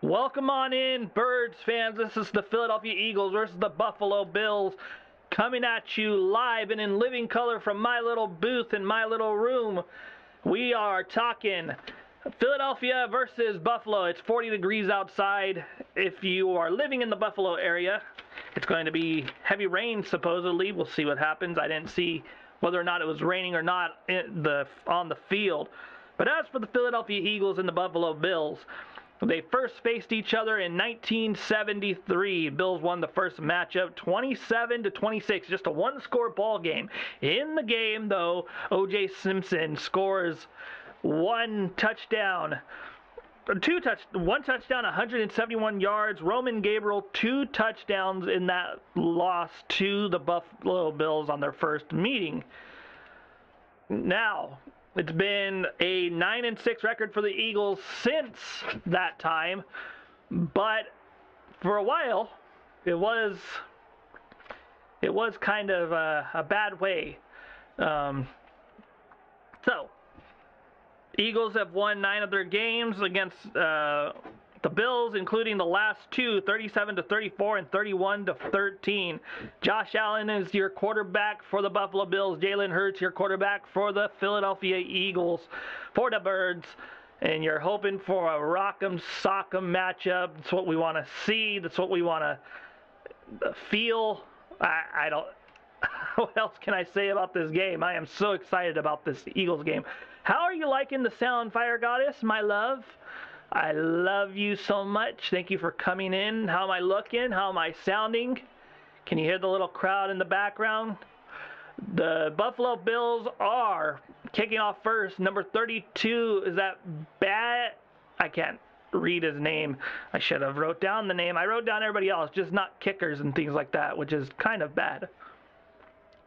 Welcome on in, Birds fans. This is the Philadelphia Eagles versus the Buffalo Bills, coming at you live and in living color from my little booth in my little room. We are talking Philadelphia versus Buffalo. It's 40 degrees outside. If you are living in the Buffalo area, it's going to be heavy rain, supposedly. We'll see what happens. I didn't see whether or not it was raining or not on the field. But as for the Philadelphia Eagles and the Buffalo Bills, they first faced each other in 1973. Bills won the first matchup 27-26, just a one-score ball game. In the game, though, O.J. Simpson scores one touchdown, 171 yards. Roman Gabriel, 2 touchdowns in that loss to the Buffalo Bills on their first meeting. Now, it's been a 9-6 record for the Eagles since that time, but for a while, it was kind of a bad way. So, Eagles have won 9 of their games against the Bills, including the last two, 37-34 and 31-13. Josh Allen is your quarterback for the Buffalo Bills. Jalen Hurts, your quarterback for the Philadelphia Eagles, for the Birds. And you're hoping for a rock'em sock'em matchup. That's what we want to see. That's what we want to feel. I don't. What else can I say about this game? I am so excited about this Eagles game. How are you liking the sound, Fire Goddess, my love? I love you so much. Thank you for coming in. How am I looking? How am I sounding? Can you hear the little crowd in the background? The Buffalo Bills are kicking off first. Number 32, is that bad? I can't read his name. I should have wrote down the name. I wrote down everybody else, just not kickers and things like that, which is kind of bad.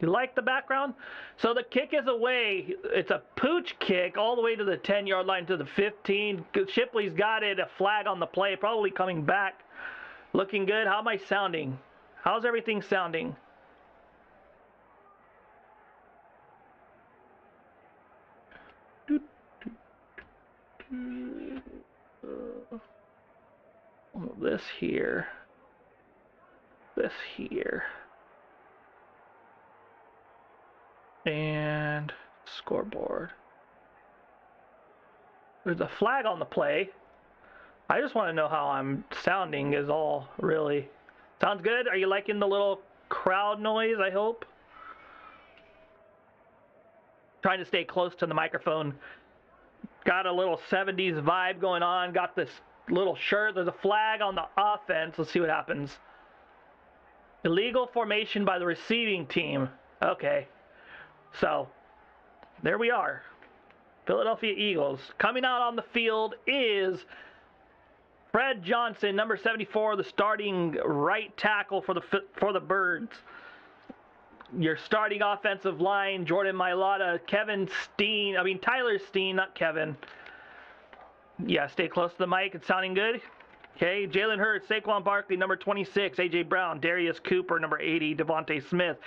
You like the background? So the kick is away. It's a pooch kick all the way to the 10-yard line to the 15. Shipley's got it. A flag on the play. Probably coming back. Looking good. How am I sounding? How's everything sounding? This here. This here. And scoreboard. There's a flag on the play. I just want to know how I'm sounding is all, really. Sounds good? Are you liking the little crowd noise, I hope? Trying to stay close to the microphone. Got a little 70s vibe going on. Got this little shirt. There's a flag on the offense. Let's see what happens. Illegal formation by the receiving team. Okay. So, there we are. Philadelphia Eagles. Coming out on the field is Fred Johnson, number 74, the starting right tackle for the Birds. Your starting offensive line, Jordan Mailata, Tyler Steen, not Kevin. Yeah, stay close to the mic. It's sounding good. Okay, Jalen Hurts, Saquon Barkley, number 26, A.J. Brown, Darius Cooper, number 80, Devontae Smith.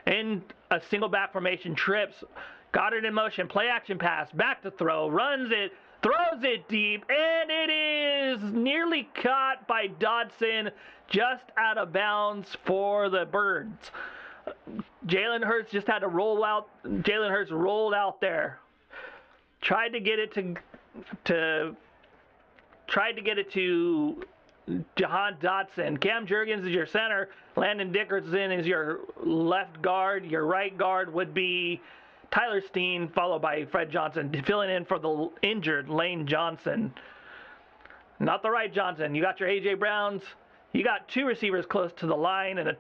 In a single back formation, trips, Goddard in motion, play action pass, back to throw, runs it, throws it deep, and it is nearly caught by Dodson, just out of bounds for the Birds. Jalen Hurts just had to roll out. Jalen Hurts rolled out there. Tried to get it to Jahan Dotson. Cam Jurgens is your center. Landon Dickerson is your left guard. Your right guard would be Tyler Steen, followed by Fred Johnson, filling in for the injured Lane Johnson. Not the right Johnson. You got your A.J. Browns. You got 2 receivers close to the line and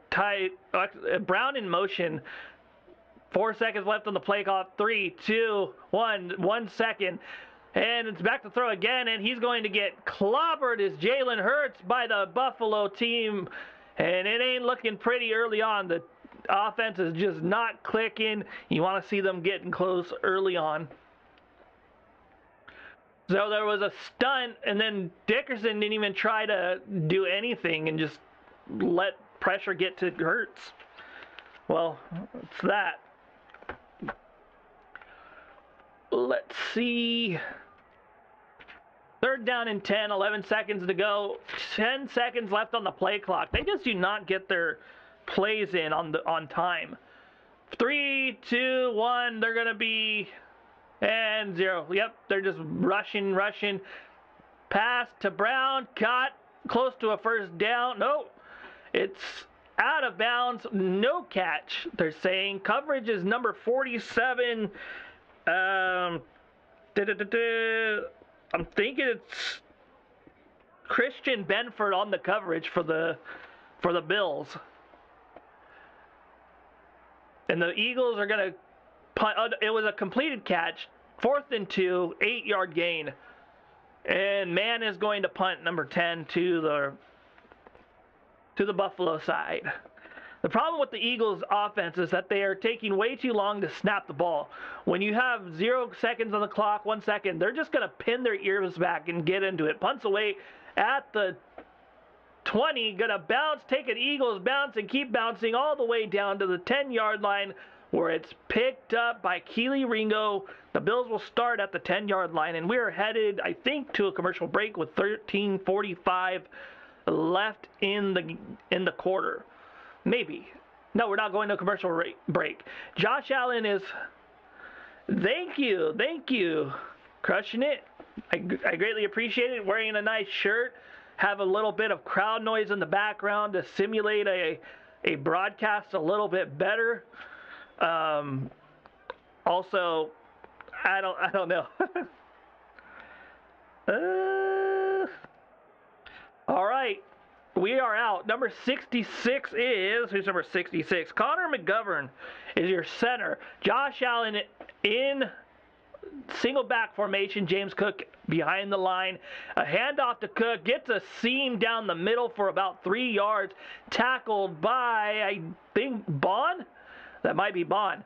Brown in motion. 4 seconds left on the play clock. 3, 2, 1. 1 second. And it's back to throw again, and he's going to get clobbered as Jalen Hurts by the Buffalo team. And it ain't looking pretty early on. The offense is just not clicking. You want to see them getting close early on. So there was a stunt, and then Dickerson didn't even try to do anything and just let pressure get to Hurts. Well, it's that. Let's see. 3rd down and 10, 11 seconds to go, 10 seconds left on the play clock. They just do not get their plays in on time. 3, 2, 1, they're going to be, and 0. Yep, they're just rushing. Pass to Brown, caught, close to a 1st down. No, it's out of bounds, no catch, they're saying. Coverage is number 47. I'm thinking it's Christian Benford on the coverage for the Bills. And the Eagles are going to punt. It was a completed catch, 4th and 2, 8-yard gain. And Mann is going to punt, number 10, to the Buffalo side. The problem with the Eagles' offense is that they are taking way too long to snap the ball. When you have 0 seconds on the clock, 1 second, they're just going to pin their ears back and get into it. Punts away at the 20, going to bounce, take an Eagles bounce, and keep bouncing all the way down to the 10-yard line, where it's picked up by Keely Ringo. The Bills will start at the 10-yard line, and we're headed, I think, to a commercial break with 13:45 left in the quarter. Maybe. No, we're not going to a commercial break. Josh Allen is, thank you, crushing it. I greatly appreciate it. Wearing a nice shirt, have a little bit of crowd noise in the background to simulate a broadcast a little bit better. Also, I don't know. All right, we are out. Number 66 is, who's number 66? Connor McGovern is your center. Josh Allen in single back formation. James Cook behind the line. A handoff to Cook. Gets a seam down the middle for about 3 yards. Tackled by, I think, Bond? That might be Bond.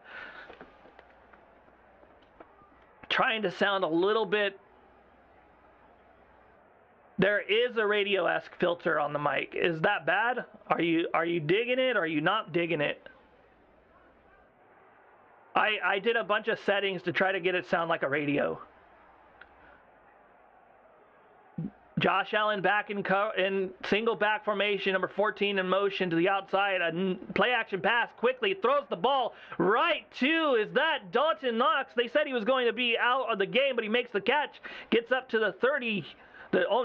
Trying to sound a little bit. There is a radio-esque filter on the mic. Is that bad? Are you digging it or are you not digging it? I did a bunch of settings to try to get it sound like a radio. Josh Allen back in single back formation, number 14 in motion to the outside. A play action pass quickly, throws the ball right to, is that Dalton Knox? They said he was going to be out of the game, but he makes the catch. Gets up to the 30,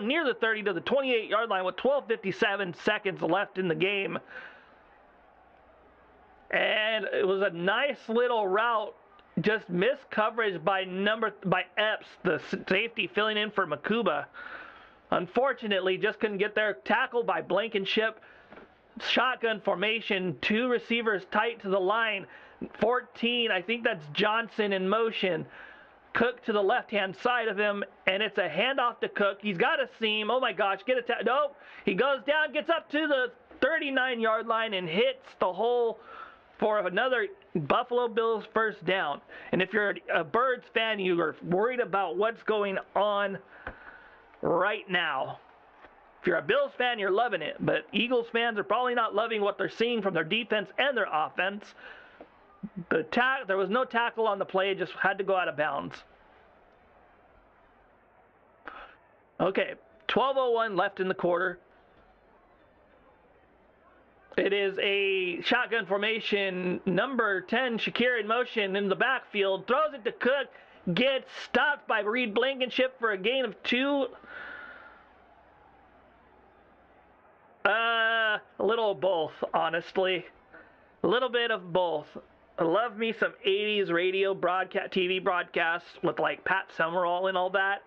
near the 30 to the 28-yard line with 12:57 seconds left in the game. And it was a nice little route. Just missed coverage by Epps, the safety filling in for Makuba. Unfortunately, just couldn't get there. Tackled by Blankenship. Shotgun formation. 2 receivers tight to the line. 14, I think that's Johnson in motion. Cook to the left-hand side of him, and it's a handoff to Cook. He's got a seam. Oh, my gosh. Nope. He goes down, gets up to the 39-yard line, and hits the hole for another Buffalo Bills 1st down. And if you're a Birds fan, you are worried about what's going on right now. If you're a Bills fan, you're loving it. But Eagles fans are probably not loving what they're seeing from their defense and their offense. There was no tackle on the play. It just had to go out of bounds. Okay, 12:01 left in the quarter. It is a shotgun formation. Number 10, Shakir in motion in the backfield. Throws it to Cook. Gets stopped by Reed Blankenship for a gain of 2. A little of both, honestly. A little bit of both. I love me some 80s radio broadcast, TV broadcasts with like Pat Summerall and all that,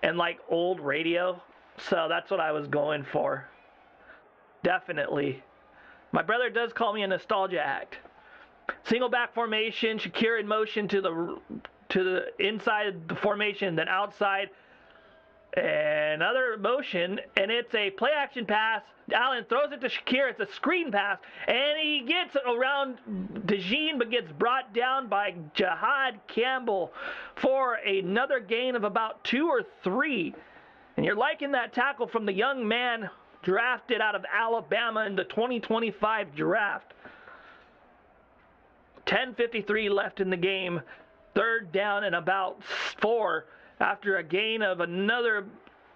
and like old radio. So that's what I was going for. Definitely. My brother does call me a nostalgia act. Single back formation, Shakir in motion to the inside the formation, then outside. Another motion, and it's a play action pass. Allen throws it to Shakir. It's a screen pass, and he gets around DeJean, but gets brought down by Jahad Campbell for another gain of about 2 or 3. And you're liking that tackle from the young man drafted out of Alabama in the 2025 draft. 10:53 left in the game. 3rd down and about 4 after a gain of another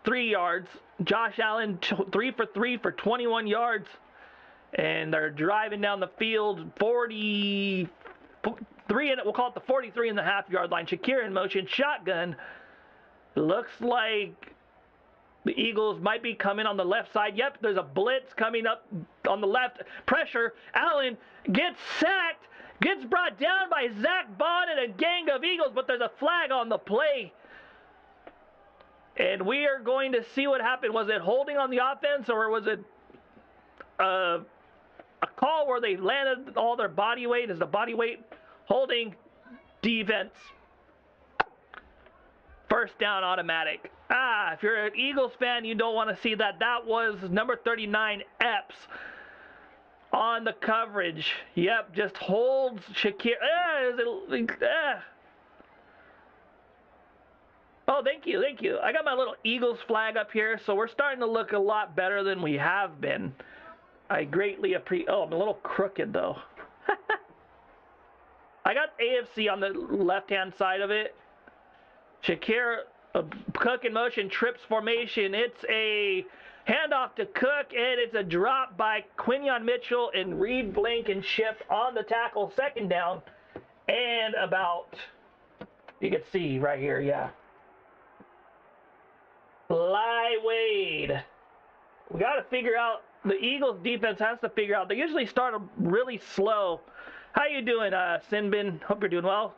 3 yards. Josh Allen 3 for 3 for 21 yards. And they're driving down the field 43, we'll call it the 43.5-yard line. Shakir in motion, shotgun. Looks like the Eagles might be coming on the left side. Yep, there's a blitz coming up on the left. Pressure. Allen gets sacked. Gets brought down by Zach Bond and a gang of Eagles, but there's a flag on the play. And we are going to see what happened. Was it holding on the offense, or was it a call where they landed all their body weight? Is the body weight holding defense? First down automatic. If you're an Eagles fan, you don't want to see that. That was number 39, Epps, on the coverage. Yep, just holds Shakir. Oh, thank you. I got my little Eagles flag up here, so we're starting to look a lot better than we have been. I greatly appreciate. Oh, I'm a little crooked, though. I got AFC on the left-hand side of it. Shakir, Cook in motion, trips formation. It's a handoff to Cook, and it's a drop by Quinyon Mitchell and Reed Blankenship on the tackle. Second down, and about, you can see right here, yeah. Ly Wade. We got to figure out, the Eagles defense has to figure out, they usually start really slow. How you doing, Sinbin? Hope you're doing well.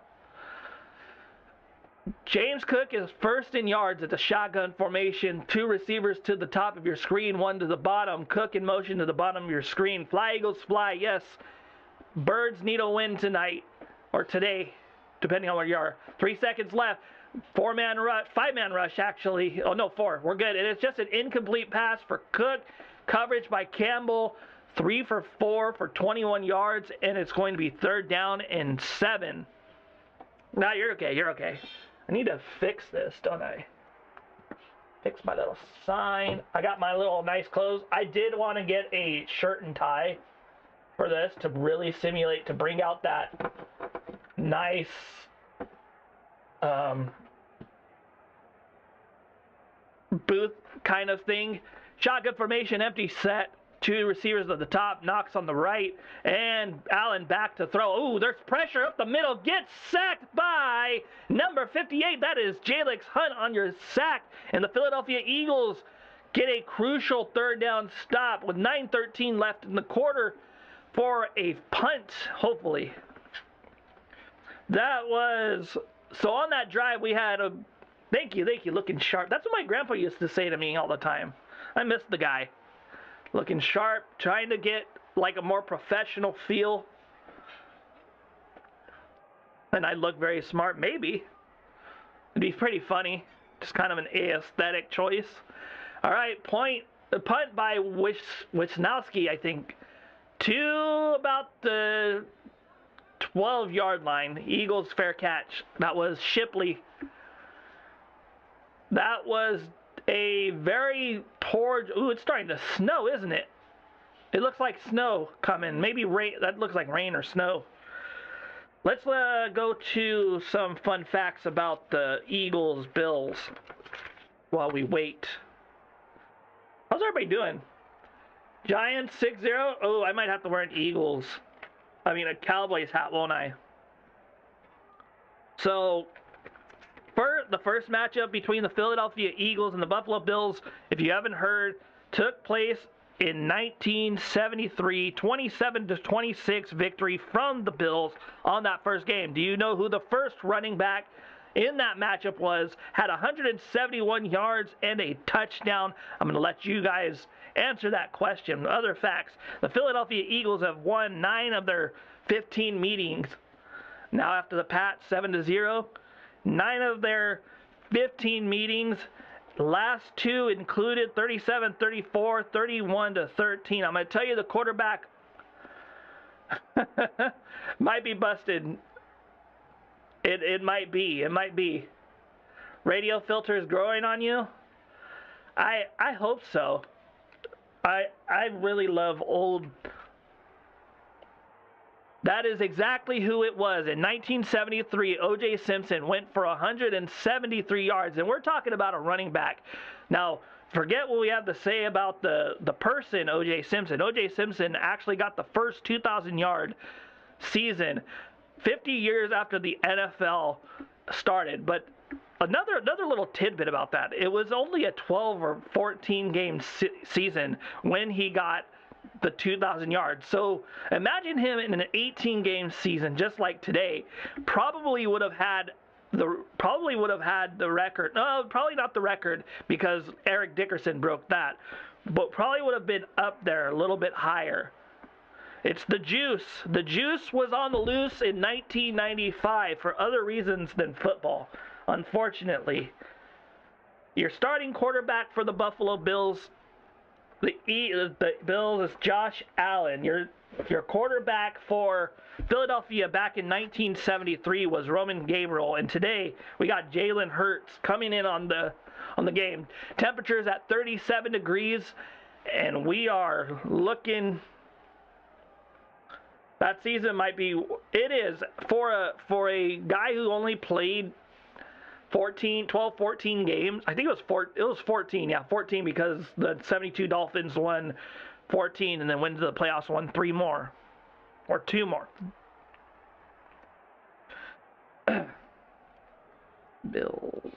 James Cook is first in yards at the shotgun formation. 2 receivers to the top of your screen, 1 to the bottom. Cook in motion to the bottom of your screen. Fly, Eagles, fly. Yes, Birds need a win tonight, or today, depending on where you are. 3 seconds left. 4-man rush, 5-man rush, actually. Oh, no, 4. We're good. And it's just an incomplete pass for Cook. Coverage by Campbell. 3 for 4 for 21 yards, and it's going to be 3rd down and 7. No, you're okay. You're okay. I need to fix this, don't I? Fix my little sign. I got my little nice clothes. I did want to get a shirt and tie for this to really simulate, to bring out that nice booth kind of thing. Shotgun formation, empty set. 2 receivers at the top, Knox on the right, and Allen back to throw. Ooh, there's pressure up the middle. Gets sacked by number 58. That is Jalen Hunt on your sack. And the Philadelphia Eagles get a crucial 3rd down stop with 9:13 left in the quarter for a punt, hopefully. That was, so on that drive we had a, thank you, looking sharp. That's what my grandpa used to say to me all the time. I miss the guy. Looking sharp, trying to get like a more professional feel. And I look very smart, maybe. It'd be pretty funny. Just kind of an aesthetic choice. All right, punt by Wisnowski, I think, to about the 12-yard line. Eagles fair catch. That was Shipley. That was a very poor. Ooh, it's starting to snow, isn't it? It looks like snow coming. Maybe rain. That looks like rain or snow. Let's go to some fun facts about the Eagles-Bills while we wait. How's everybody doing? Giants 6-0. Oh, I might have to wear an Eagles. I mean, a Cowboys hat, won't I? So, the first matchup between the Philadelphia Eagles and the Buffalo Bills, if you haven't heard, took place in 1973, 27-26 victory from the Bills on that first game. Do you know who the first running back in that matchup was? Had 171 yards and a touchdown. I'm going to let you guys answer that question. Other facts: the Philadelphia Eagles have won 9 of their 15 meetings. Now after the Pats 7-0, 9 of their 15 meetings. Last 2 included 37-34, 31-13. I'm going to tell you, the quarterback might be busted. It might be. It might be. Radio filter is growing on you? I hope so. I really love old. That is exactly who it was. In 1973, O.J. Simpson went for 173 yards, and we're talking about a running back Now, forget what we have to say about the person, O.J. Simpson. O.J. Simpson actually got the first 2,000-yard season 50 years after the NFL started. But another little tidbit about that, it was only a 12 or 14 game season when he got the 2,000 yards. So imagine him in an 18 game season just like today, probably would have had the record. No, probably not the record because Eric Dickerson broke that, but probably would have been up there a little bit higher. It's the juice. The juice was on the loose in 1995 for other reasons than football, unfortunately. Your starting quarterback for the Buffalo Bills, the Bills is Josh Allen. Your quarterback for Philadelphia back in 1973 was Roman Gabriel, and today we got Jalen Hurts coming in on the game. Temperatures at 37 degrees, and we are looking. That season might be. It is for a guy who only played 14 games. I think it was 14. Yeah, 14 because the 72 Dolphins won 14 and then went to the playoffs, won 3 more or 2 more. Bills.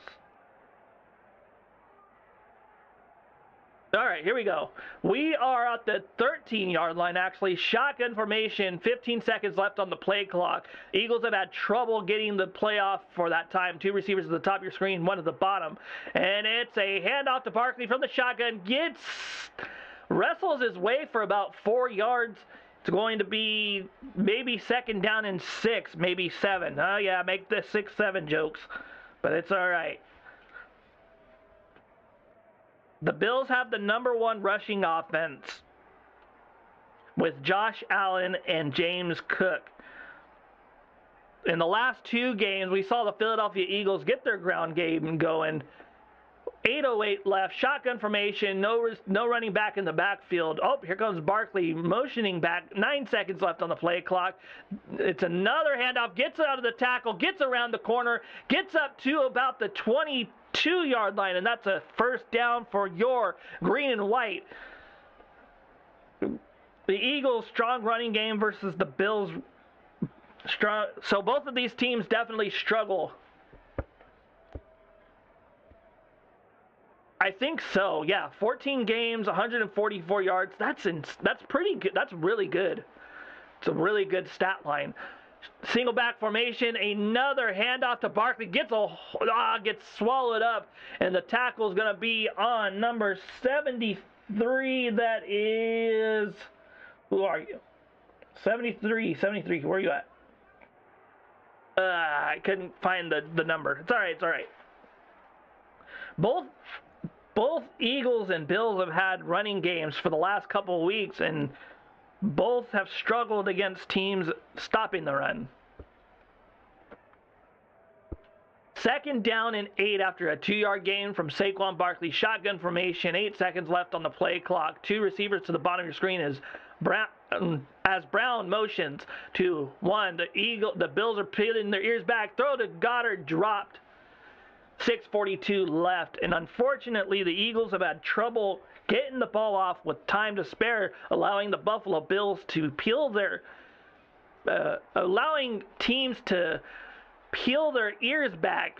All right, here we go. We are at the 13-yard line, actually. Shotgun formation, 15 seconds left on the play clock. Eagles have had trouble getting the playoff for that time. 2 receivers at the top of your screen, 1 at the bottom. And it's a handoff to Barkley from the shotgun. Wrestles his way for about 4 yards. It's going to be maybe second down and 6, maybe 7. Oh, yeah, make the 6-7 jokes. But it's all right. The Bills have the #1 rushing offense with Josh Allen and James Cook. In the last 2 games, we saw the Philadelphia Eagles get their ground game going. 8:08 left, shotgun formation, no running back in the backfield. Oh, here comes Barkley motioning back. 9 seconds left on the play clock. It's another handoff, gets out of the tackle, gets around the corner, gets up to about the 22-yard line, and that's a first down for your green and white. The Eagles' strong running game versus the Bills' strong. So both of these teams definitely struggle. I think so. Yeah, 14 games, 144 yards. That's pretty good. That's really good. It's a really good stat line. Single back formation, another handoff to Barkley, gets swallowed up, and the tackle is going to be on number 73. That is, who are you? 73. Where are you at? I couldn't find the number. It's all right. Both Eagles and Bills have had running games for the last couple of weeks, and both have struggled against teams stopping the run. Second down and 8 after a 2-yard gain from Saquon Barkley. Shotgun formation, 8 seconds left on the play clock. 2 receivers to the bottom of your screen as Brown motions to 1. The Bills are peeling their ears back. Throw to Goddard, dropped. 6:42 left, and unfortunately the Eagles have had trouble getting the ball off with time to spare, allowing the Buffalo Bills to allowing teams to peel their ears back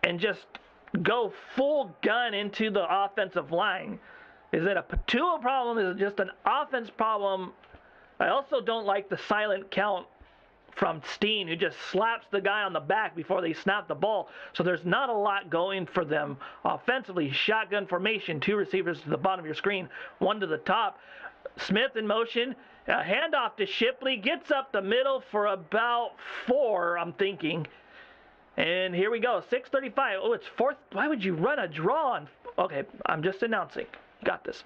and just go full gun into the offensive line. Is it a Patua problem? Is it just an offense problem? I also don't like the silent count from Steen, who just slaps the guy on the back before they snap the ball. So there's not a lot going for them offensively. Shotgun formation, 2 receivers to the bottom of your screen, 1 to the top. Smith in motion, a handoff to Shipley, gets up the middle for about 4, I'm thinking. And here we go, 6:35. Oh, it's 4th. Why would you run a draw on? Okay, I'm just announcing. Got this.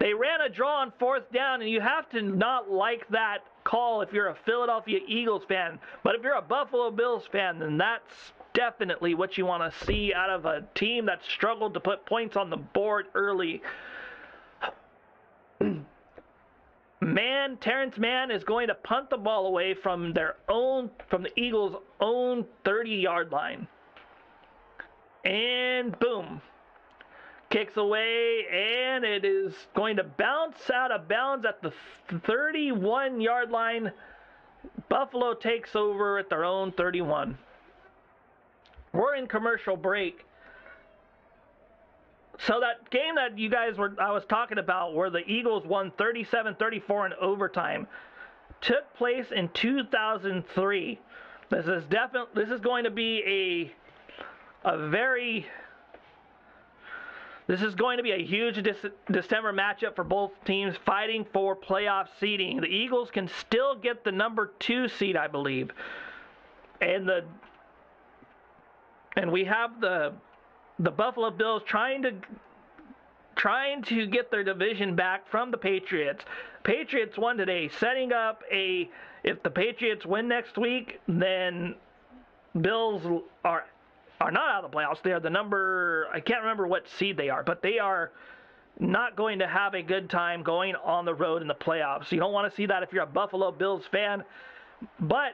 They ran a draw on 4th down, and you have to not like that call if you're a Philadelphia Eagles fan. But if you're a Buffalo Bills fan, then that's definitely what you want to see out of a team that struggled to put points on the board early. Terrence Mann is going to punt the ball away from the Eagles' own 30-yard line. And boom. Kicks away, and it is going to bounce out of bounds at the 31-yard line. Buffalo takes over at their own 31. We're in commercial break. So that game that I was talking about, where the Eagles won 37-34 in overtime, took place in 2003. This is going to be a huge December matchup for both teams fighting for playoff seeding. The Eagles can still get the number 2 seed, I believe. And we have the Buffalo Bills trying to get their division back from the Patriots. Patriots won today, setting up if the Patriots win next week, then Bills are not out of the playoffs. They are I can't remember what seed they are, but they are not going to have a good time going on the road in the playoffs. You don't want to see that if you're a Buffalo Bills fan. But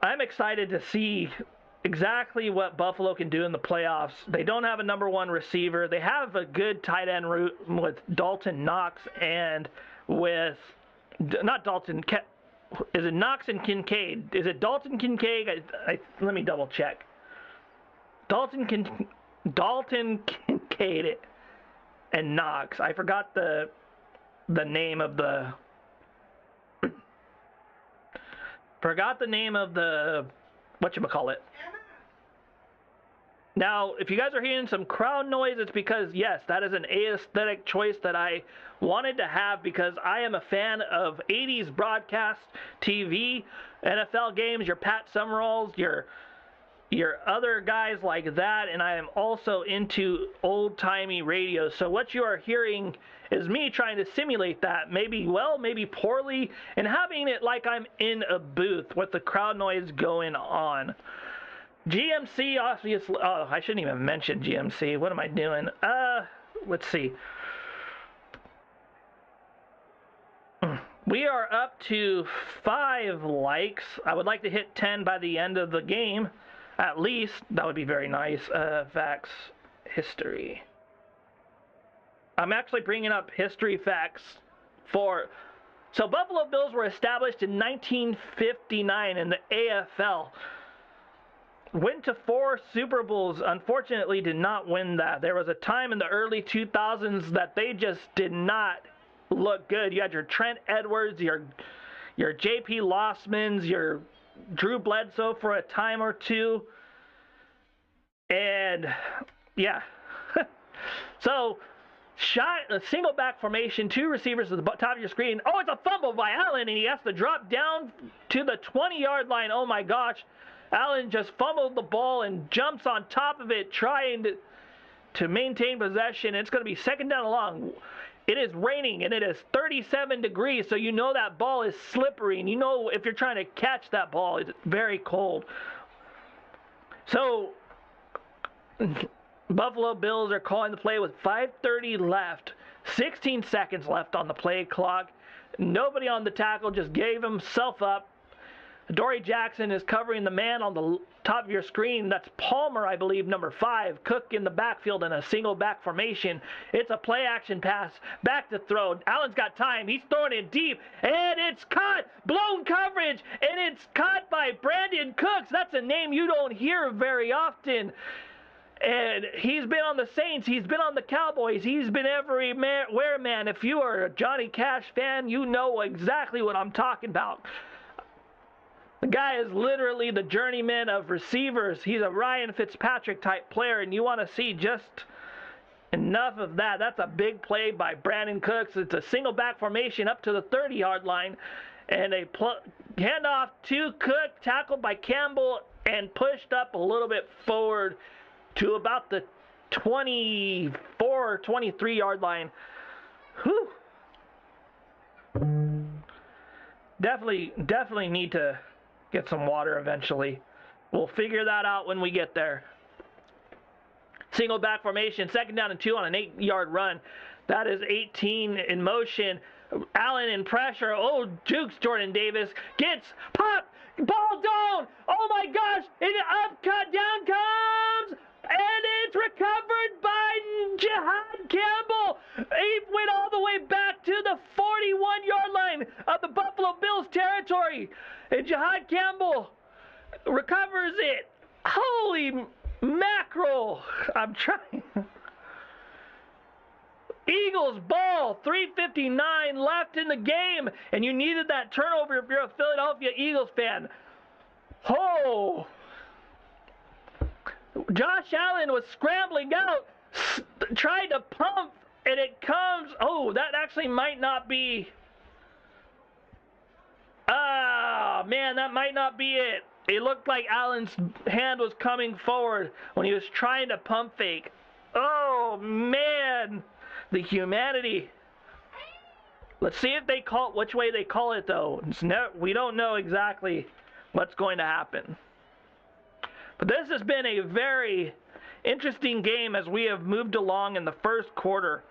I'm excited to see exactly what Buffalo can do in the playoffs. They don't have a number 1 receiver. They have a good tight end route with Dalton Knox and with not Dalton. Is it Knox and Kincaid? Is it Dalton Kincaid? Let me double check. Dalton Kincaid and Knox. I forgot the name of the whatchamacallit. Now, if you guys are hearing some crowd noise, it's because, yes, that is an aesthetic choice that I wanted to have because I am a fan of 80s broadcast TV, NFL games, your Pat Summeralls, your other guys like that, and I am also into old-timey radio. So what you are hearing is me trying to simulate that, maybe well, maybe poorly, and having it like I'm in a booth with the crowd noise going on. GMC, obviously, I shouldn't even mention GMC. What am I doing? Let's see. We are up to 5 likes. I would like to hit 10 by the end of the game. At least, that would be very nice. Facts, history. I'm actually bringing up history facts so Buffalo Bills were established in 1959 in the AFL. Went to 4 Super Bowls. Unfortunately, did not win that. There was a time in the early 2000s that they just did not look good. You had your Trent Edwards, your J.P. Lossmans, your Drew Bledsoe for a time or two. And, yeah. So, a single back formation, 2 receivers at the top of your screen. Oh, it's a fumble by Allen, and he has to drop down to the 20-yard line. Oh, my gosh. Allen just fumbled the ball and jumps on top of it, trying to maintain possession. It's going to be second down and long. It is raining, and it is 37 degrees, so you know that ball is slippery, and you know if you're trying to catch that ball, it's very cold. So, Buffalo Bills are calling the play with 5:30 left, 16 seconds left on the play clock. Nobody on the tackle, just gave himself up. Dory Jackson is covering the man on the top of your screen. That's Palmer, I believe, number 5. Cook in the backfield in a single back formation. It's a play action pass. Back to throw. Allen's got time. He's throwing it deep. And it's caught. Blown coverage. And it's caught by Brandon Cooks. That's a name you don't hear very often. And he's been on the Saints. He's been on the Cowboys. He's been everywhere, man. If you are a Johnny Cash fan, you know exactly what I'm talking about. The guy is literally the journeyman of receivers. He's a Ryan Fitzpatrick type player, and you want to see just enough of that. That's a big play by Brandon Cooks. It's a single back formation up to the 30-yard line, and a handoff to Cook, tackled by Campbell, and pushed up a little bit forward to about the 24, 23-yard line. Whew. Definitely need to get some water eventually. We'll figure that out when we get there. Single back formation, second down and 2 on an 8-yard run. That is 18 in motion. Allen in pressure. Oh, jukes Jordan Davis. Gets popped. Ball down. Oh my gosh. Up, cut, down comes. And it's recovered by Jihad Campbell, he went all the way back to the 41-yard line of the Buffalo Bills territory. And Jihad Campbell recovers it. Holy mackerel. I'm trying. Eagles ball, 3:59 left in the game, and you needed that turnover if you're a Philadelphia Eagles fan. Oh! Josh Allen was scrambling out, tried to pump, and it comes. Oh, that actually might not be. Ah, man, that might not be it. It looked like Allen's hand was coming forward when he was trying to pump fake. Oh, man. The humanity. Let's see if they call it, which way they call it, though. We don't know exactly what's going to happen. But this has been a very interesting game as we have moved along in the first quarter.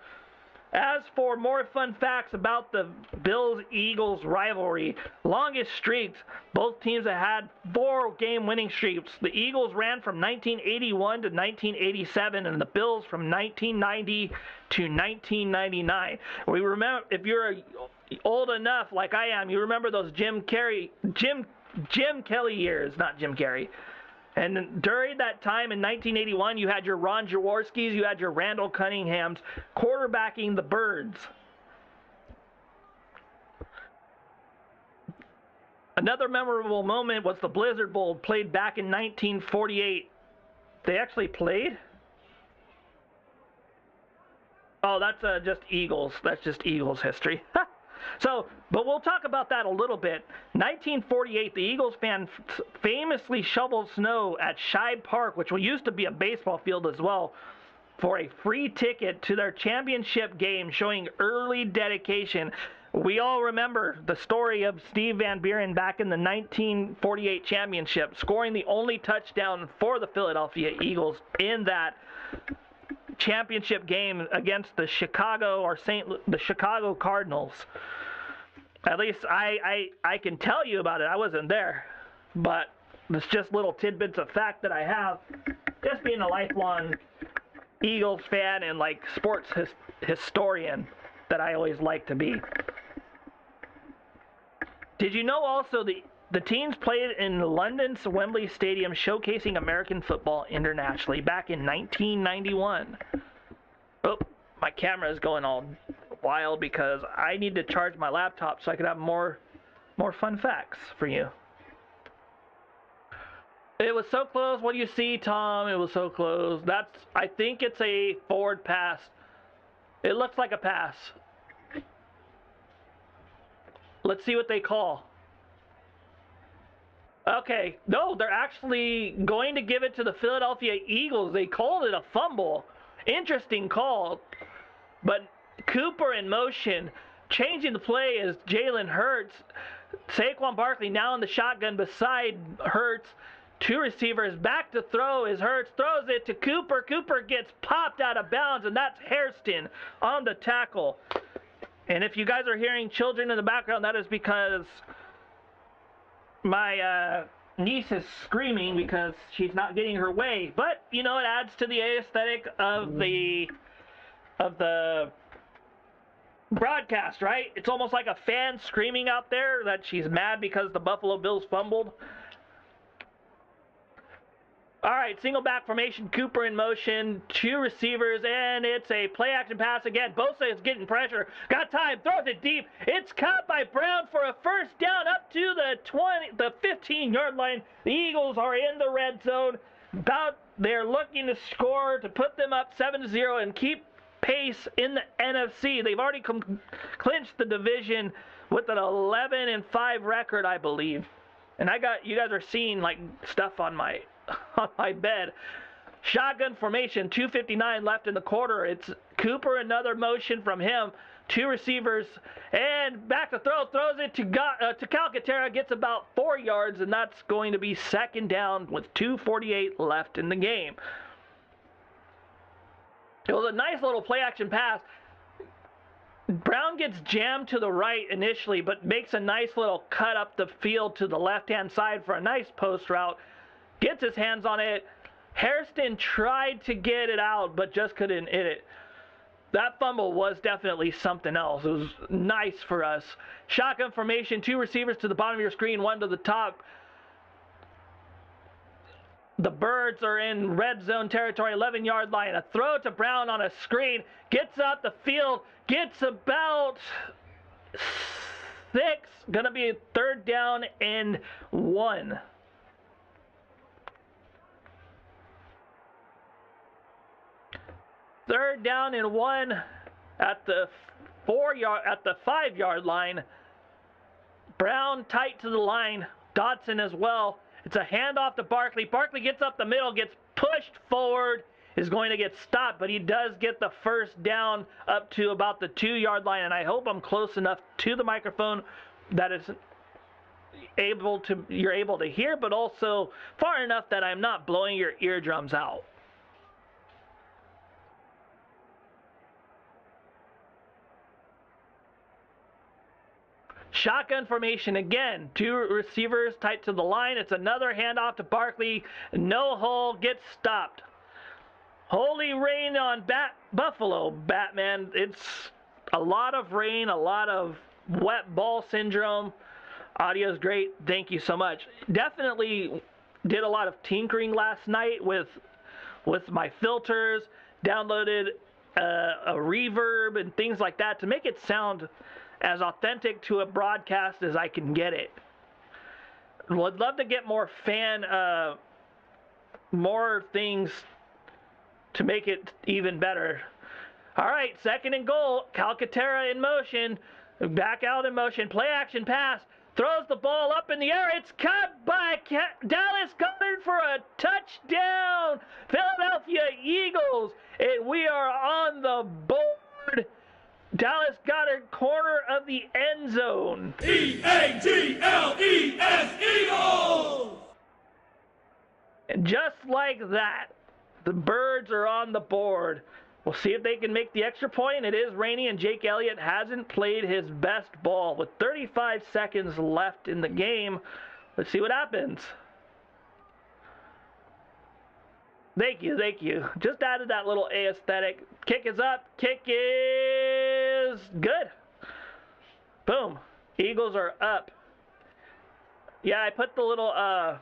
As for more fun facts about the Bills-Eagles rivalry, longest streaks, both teams have had 4-game winning streaks. The Eagles ran from 1981 to 1987, and the Bills from 1990 to 1999. We remember, if you're old enough like I am, you remember those Jim Kelly years, not Jim Carrey. And during that time in 1981, you had your Ron Jaworskis, you had your Randall Cunninghams quarterbacking the Birds. Another memorable moment was the Blizzard Bowl, played back in 1948. They actually played? Oh, that's just Eagles. That's just Eagles history. So, but we'll talk about that a little bit. 1948, the Eagles famously shoveled snow at Shibe Park, which used to be a baseball field as well, for a free ticket to their championship game, showing early dedication. We all remember the story of Steve Van Buren back in the 1948 championship, scoring the only touchdown for the Philadelphia Eagles in that championship game against the Chicago Cardinals. At least I can tell you about it. I wasn't there, but it's just little tidbits of fact that I have, just being a lifelong Eagles fan and like sports historian that I always like to be. Did you know also the teams played in London's Wembley Stadium, showcasing American football internationally back in 1991? Oh, my camera is going all wild because I need to charge my laptop so I could have more fun facts for you. It was so close. What do you see, Tom? It was so close. I think it's a forward pass. It looks like a pass. Let's see what they call. Okay, no, they're actually going to give it to the Philadelphia Eagles. They called it a fumble. Interesting call. But Cooper in motion, changing the play is Jalen Hurts. Saquon Barkley now in the shotgun beside Hurts. 2 receivers, back to throw is Hurts, throws it to Cooper. Cooper gets popped out of bounds, and that's Hairston on the tackle. And if you guys are hearing children in the background, that is because my niece is screaming because she's not getting her way. But, you know, it adds to the aesthetic of the broadcast, right? It's almost like a fan screaming out there that she's mad because the Buffalo Bills fumbled. All right, single back formation, Cooper in motion, 2 receivers, and it's a play action pass again. Bosa is getting pressure, got time, throws it deep. It's caught by Brown for a first down up to the 15-yard line. The Eagles are in the red zone. They're looking to score to put them up 7-0 and keep pace in the NFC. They've already clinched the division with an 11-5 record, I believe. And you guys are seeing like stuff on my bed. Shotgun formation, 2:59 left in the quarter. It's Cooper, another motion from him. 2 receivers, and back to throw. Throws it to Calcaterra, gets about 4 yards, and that's going to be second down with 2:48 left in the game. It was a nice little play-action pass. Brown gets jammed to the right initially, but makes a nice little cut up the field to the left-hand side for a nice post route. Gets his hands on it, Hairston tried to get it out, but just couldn't hit it. That fumble was definitely something else. It was nice for us. Shotgun formation, 2 receivers to the bottom of your screen, 1 to the top. The Birds are in red zone territory, 11-yard line. A throw to Brown on a screen. Gets out the field. Gets about 6. Going to be a 3rd down and 1. Third down and 1 at the 5-yard line. Brown tight to the line. Dotson as well. It's a handoff to Barkley. Barkley gets up the middle, gets pushed forward, is going to get stopped, but he does get the 1st down up to about the 2-yard line, and I hope I'm close enough to the microphone that you're able to hear, but also far enough that I'm not blowing your eardrums out. Shotgun formation again. 2 receivers tight to the line. It's another handoff to Barkley. No hole. Gets stopped. Holy rain on Buffalo, Batman. It's a lot of rain, a lot of wet ball syndrome. Audio's great. Thank you so much. Definitely did a lot of tinkering last night with my filters. Downloaded a reverb and things like that to make it sound as authentic to a broadcast as I can get it. Would love to get more more things to make it even better. All right, 2nd and goal. Calcaterra in motion. Back out in motion. Play action pass. Throws the ball up in the air. It's caught by Dallas Goedert for a touchdown. Philadelphia Eagles. And we are on the board. Dallas Goedert, corner of the end zone. E-A-G-L-E-S, Eagles! And just like that, the Birds are on the board. We'll see if they can make the extra point. It is rainy, and Jake Elliott hasn't played his best ball. With 35 seconds left in the game, let's see what happens. Thank you, thank you. Just added that little aesthetic. Kick is up. Kick is good. Boom. Eagles are up. Yeah, I put the little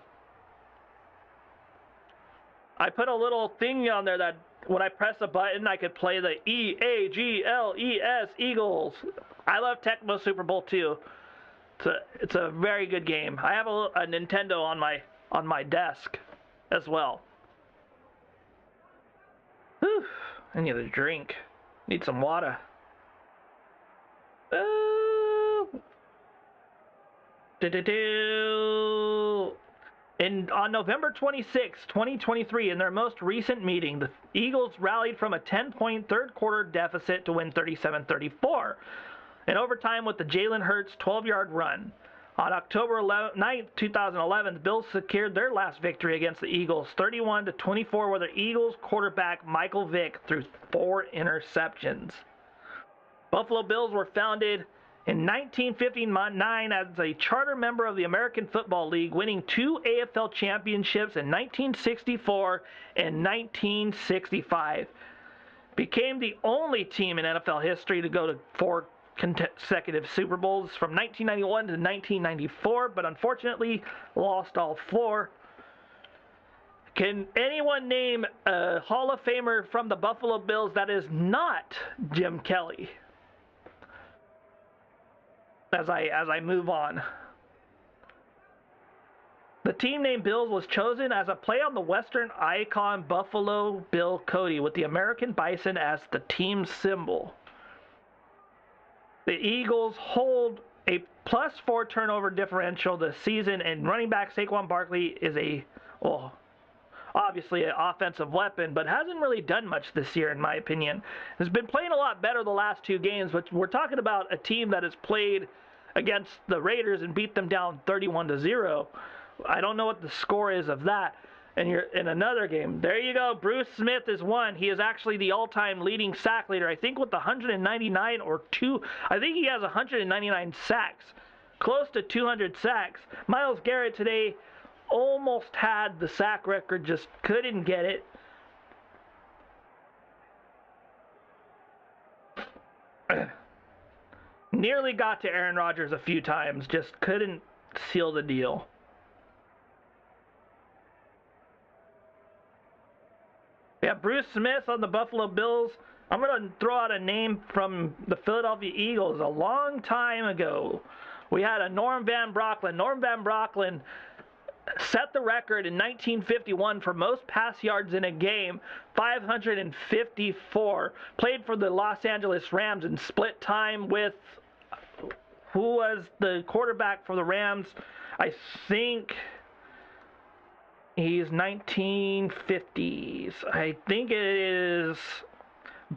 thing on there that when I press a button, I could play the E-A-G-L-E-S Eagles. I love Tecmo Super Bowl 2. It's a very good game. I have a Nintendo on my desk as well. Whew. I need a drink. Need some water. And on November 26, 2023, in their most recent meeting, the Eagles rallied from a 10-point third-quarter deficit to win 37-34 in overtime with the Jalen Hurts 12-yard run. On October 9, 2011, the Bills secured their last victory against the Eagles, 31-24, where the Eagles quarterback Michael Vick threw 4 interceptions. Buffalo Bills were founded in 1959 as a charter member of the American Football League, winning 2 AFL championships in 1964 and 1965. Became the only team in NFL history to go to 4 consecutive Super Bowls from 1991 to 1994, but unfortunately lost all 4. Can anyone name a Hall of Famer from the Buffalo Bills that is not Jim Kelly? As I move on. The team name Bills was chosen as a play on the Western icon Buffalo Bill Cody, with the American Bison as the team symbol. The Eagles hold a +4 turnover differential this season, and running back Saquon Barkley is obviously an offensive weapon, but hasn't really done much this year, in my opinion. Has been playing a lot better the last 2 games, but we're talking about a team that has played against the Raiders and beat them down 31-0. I don't know what the score is of that. And you're in another game. There you go. Bruce Smith is 1. He is actually the all-time leading sack leader. I think with 199 or 2. I think he has 199 sacks. Close to 200 sacks. Myles Garrett today almost had the sack record, just couldn't get it. Nearly got to Aaron Rodgers a few times, just couldn't seal the deal. Yeah, Bruce Smith on the Buffalo Bills. I'm going to throw out a name from the Philadelphia Eagles a long time ago. We had a Norm Van Brocklin. Norm Van Brocklin set the record in 1951 for most pass yards in a game, 554. Played for the Los Angeles Rams and split time with who was the quarterback for the Rams. I think he's 1950s. I think it is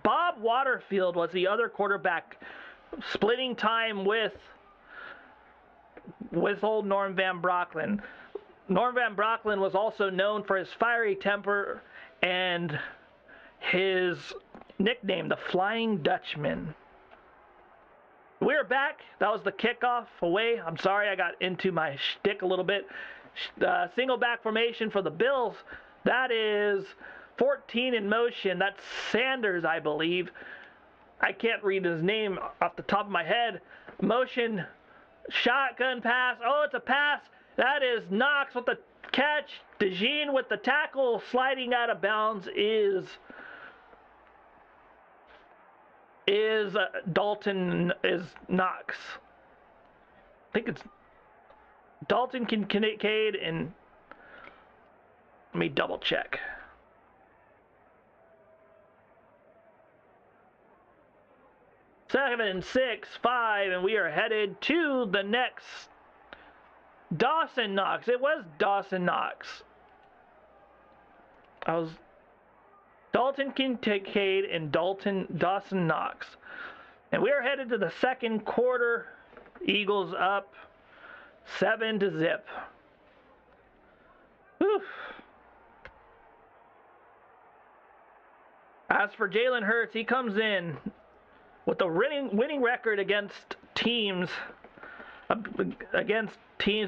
Bob Waterfield was the other quarterback, splitting time with old Norm Van Brocklin. Norm Van Brocklin was also known for his fiery temper and his nickname, the Flying Dutchman. We're back. That was the kickoff away. I'm sorry I got into my shtick a little bit. Single back formation for the Bills. That is 14 in motion. That's Sanders, I believe. I can't read his name off the top of my head. Motion, shotgun pass. Oh, it's a pass. That is Knox with the catch. DeJean with the tackle. Sliding out of bounds is Dalton, is Knox. I think it's Dalton Kincaid, and let me double check. Seven, 6, 5, and we are headed to the next Dawson Knox. It was Dawson Knox. Dalton Kincaid and Dawson Knox. And we are headed to the second quarter. Eagles up 7-0. Whew. As for Jalen Hurts, he comes in with a winning record against teams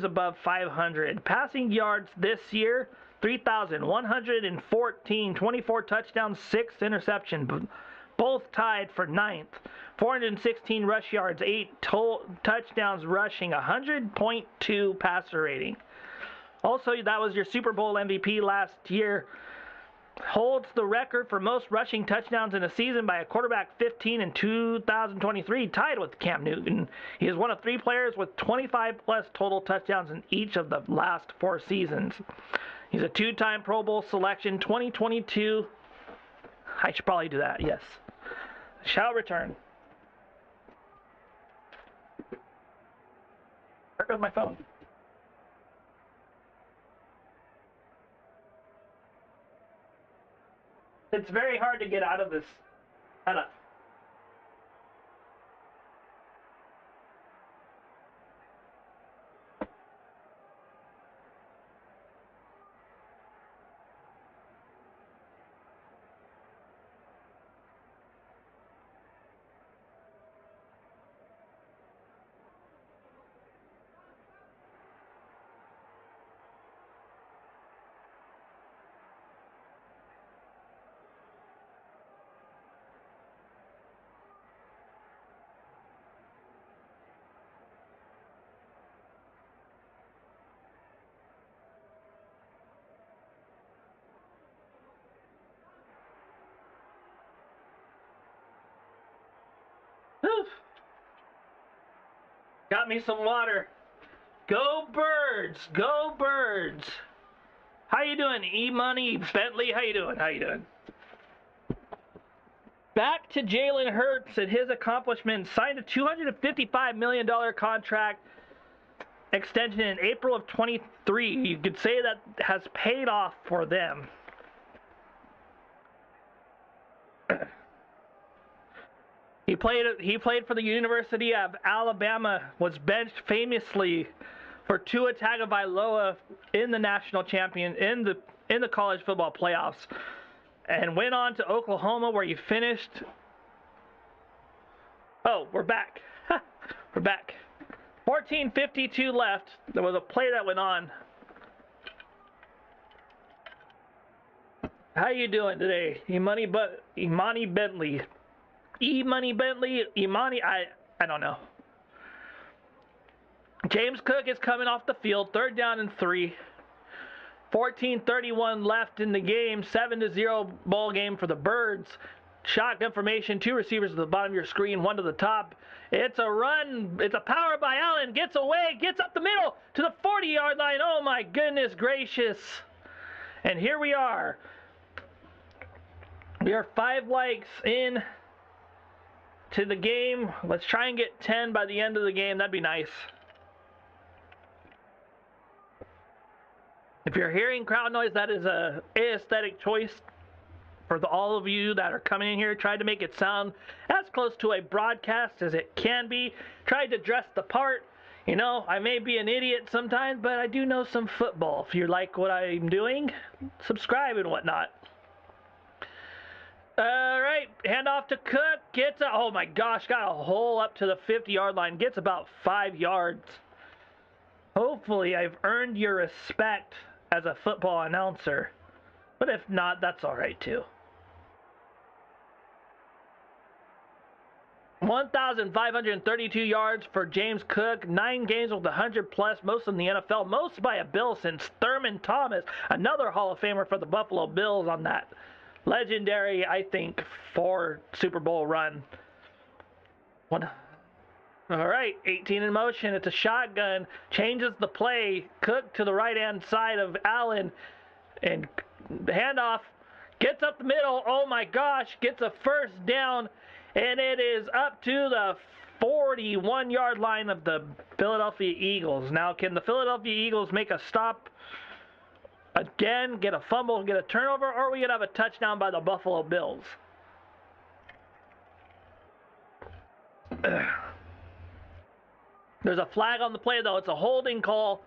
above 500. Passing yards this year, 3,114, 24 touchdowns, 6 interceptions, both tied for 9th. 416 rush yards, 8 touchdowns rushing, 100.2 passer rating. Also, that was your Super Bowl MVP last year. Holds the record for most rushing touchdowns in a season by a quarterback, 15 in 2023, tied with Cam Newton. He is one of 3 players with 25-plus total touchdowns in each of the last 4 seasons. He's a 2-time Pro Bowl selection, 2022. I should probably do that, yes. Shall return. Where goes my phone? It's very hard to get out of this setup. Got me some water. Go Birds! Go Birds! How you doing, E-Money? Bentley, how you doing? How you doing? Back to Jalen Hurts and his accomplishments. Signed a $255 million contract extension in April of 23. You could say that has paid off for them. He played for the University of Alabama, was benched famously for Tua Tagovailoa in the national champion in the college football playoffs, and went on to Oklahoma where he finished. Oh, we're back. We're back. 14:52 left. There was a play that went on. How you doing today, Imani Bentley? E-Money Bentley? Imani? I don't know. James Cook is coming off the field. 3rd down and 3. 14:31 left in the game. 7-0 ball game for the Birds. Shotgun formation. 2 receivers at the bottom of your screen. 1 to the top. It's a run. It's a power by Allen. Gets away. Gets up the middle to the 40-yard line. Oh my goodness gracious. And here we are. We are 5 likes in to the game. Let's try and get 10 by the end of the game. That'd be nice. If you're hearing crowd noise, that is a aesthetic choice for all of you that are coming in here. Tried to make it sound as close to a broadcast as it can be. Tried to dress the part. You know, I may be an idiot sometimes, but I do know some football. If you like what I'm doing, subscribe and whatnot. All right, handoff to Cook. Gets a, oh my gosh, got a hole up to the 50-yard line. Gets about 5 yards. Hopefully, I've earned your respect as a football announcer. But if not, that's all right too. 1,532 yards for James Cook. 9 games with 100+, most in the NFL. Most by a Bill since Thurman Thomas, another Hall of Famer for the Buffalo Bills on that legendary, I think, 4 Super Bowl run. All right, 18 in motion. It's a shotgun. Changes the play. Cook to the right-hand side of Allen. And the handoff. Gets up the middle. Oh, my gosh. Gets a 1st down. And it is up to the 41-yard line of the Philadelphia Eagles. Now, can the Philadelphia Eagles make a stop again, get a fumble, get a turnover, or are we going to have a touchdown by the Buffalo Bills? There's a flag on the play, though. It's a holding call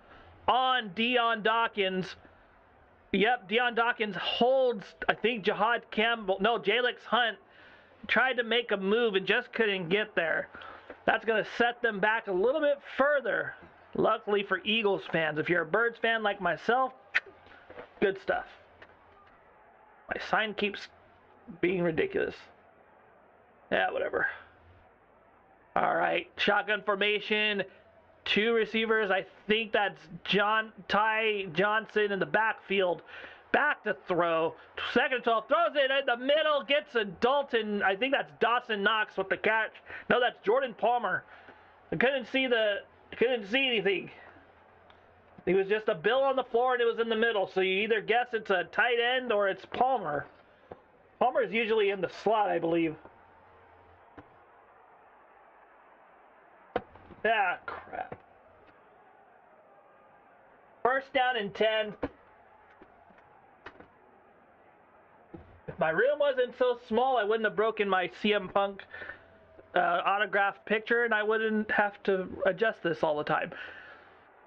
on Deion Dawkins. Yep, Deion Dawkins holds, I think, Jalix Hunt tried to make a move and just couldn't get there. That's going to set them back a little bit further, luckily for Eagles fans. If you're a Birds fan like myself, good stuff. My sign keeps being ridiculous. Yeah, whatever. All right, shotgun formation, 2 receivers. I think that's Ty Johnson in the backfield. Back to throw. 2nd and 12. Throws it in the middle. Gets a Dalton. I think that's Dawson Knox with the catch. No, that's Jordan Palmer. I couldn't see anything. He was just a Bill on the floor, and it was in the middle. So you either guess it's a tight end or it's Palmer. Palmer is usually in the slot, I believe. Ah, crap. 1st down and 10. If my room wasn't so small, I wouldn't have broken my CM Punk autographed picture, and I wouldn't have to adjust this all the time.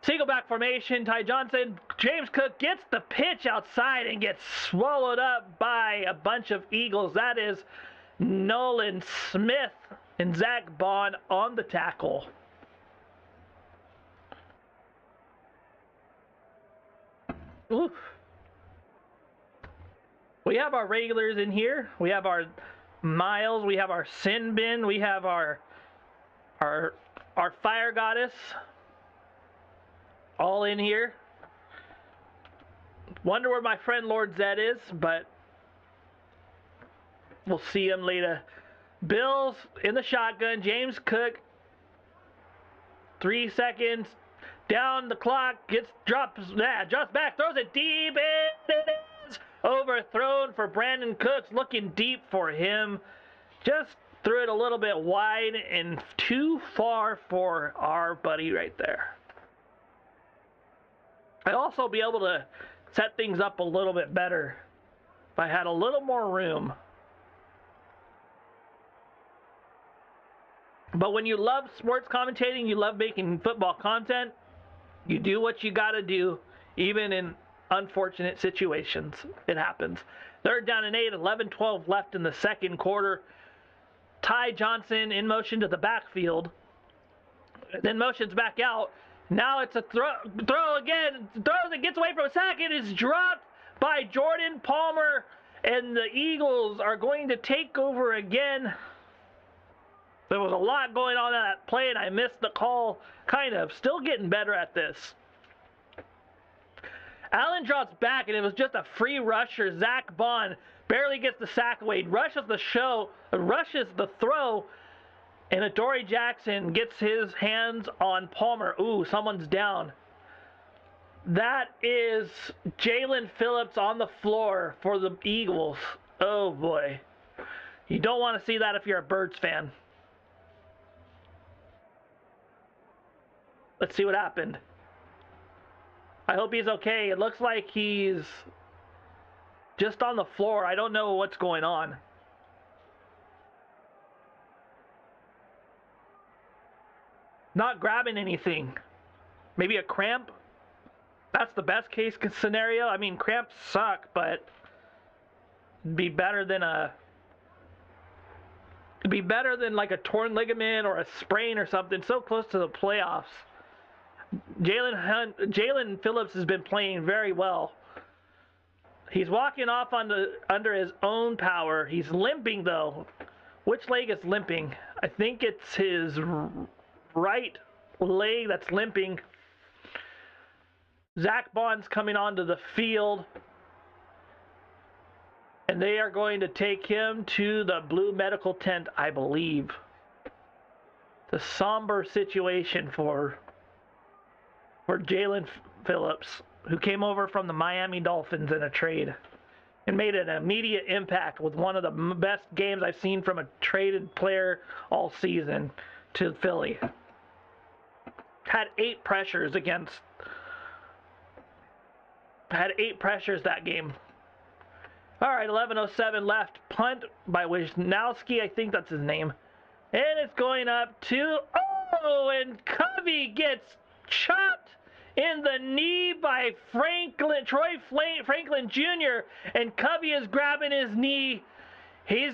Single back formation, Ty Johnson. James Cook gets the pitch outside and gets swallowed up by a bunch of Eagles. That is Nolan Smith and Zach Bond on the tackle. Oof. We have our regulars in here. We have our Miles. We have our Sin Bin. We have our Fire Goddess. All in here. Wonder where my friend Lord Zed is, but we'll see him later. Bills in the shotgun. James Cook. 3 seconds. Down the clock. Drops back. Throws it deep. It is overthrown for Brandon Cooks. Looking deep for him. Just threw it a little bit wide and too far for our buddy right there. I'd also be able to set things up a little bit better if I had a little more room. But when you love sports commentating, you love making football content, you do what you got to do, even in unfortunate situations. It happens. 3rd down and 8, 11-12 left in the 2nd quarter. Ty Johnson in motion to the backfield. Then motions back out. Now it's a throw again. Throws it, gets away from a sack. It is dropped by Jordan Palmer. And the Eagles are going to take over again. There was a lot going on in that play, and I missed the call. Kind of. Still getting better at this. Allen drops back, and it was just a free rusher. Zach Bond barely gets the sack away. Rushes the throw, and Adoree Jackson gets his hands on Palmer. Ooh, someone's down. That is Jalen Phillips on the floor for the Eagles. Oh, boy. You don't want to see that if you're a Birds fan. Let's see what happened. I hope he's okay. It looks like he's just on the floor. I don't know what's going on. Not grabbing anything. Maybe a cramp? That's the best case scenario. I mean, cramps suck, but it'd be better than like a torn ligament or a sprain or something. So close to the playoffs. Jalen Phillips has been playing very well. He's walking off under his own power. He's limping though. Which leg is limping? I think it's his right leg that's limping. Zach Bond's coming onto the field, and they are going to take him to the blue medical tent, I believe. It's a somber situation for Jalen Phillips, who came over from the Miami Dolphins in a trade and made an immediate impact with one of the best games I've seen from a traded player all season to Philly. Had 8 pressures that game. All right, 11:07 left. Punt by Wisnowski, I think that's his name. And it's going up to, and Covey gets chopped in the knee by Troy Franklin Jr. And Covey is grabbing his knee. He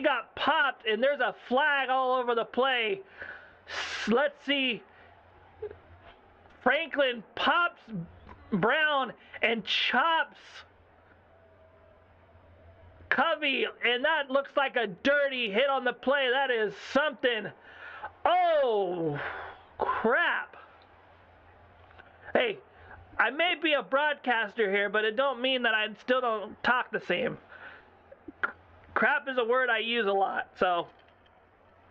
got popped, and there's a flag all over the play. Let's see. Franklin pops Brown and chops Covey, and that looks like a dirty hit on the play. That is something. Oh, crap. Hey, I may be a broadcaster here, but it don't mean that I still don't talk the same. Crap is a word I use a lot, so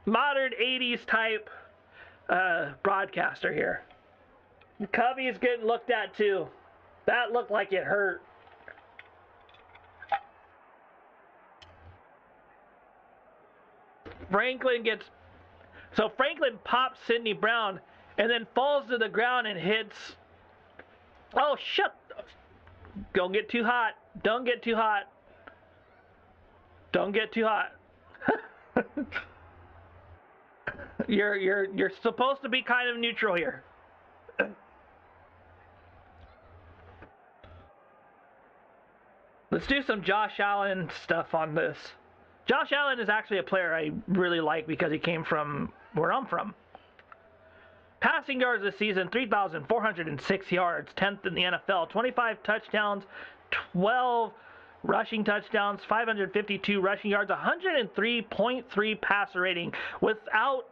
modern 80s type broadcaster here. Covey is getting looked at too. That looked like it hurt. Franklin pops Sidney Brown and then falls to the ground and hits. Oh, shut. Don't get too hot. Don't get too hot. Don't get too hot. You're supposed to be kind of neutral here. Let's do some Josh Allen stuff on this. Josh Allen is actually a player I really like because he came from where I'm from. Passing yards this season, 3,406 yards, 10th in the NFL, 25 touchdowns, 12 rushing touchdowns, 552 rushing yards, 103.3 passer rating without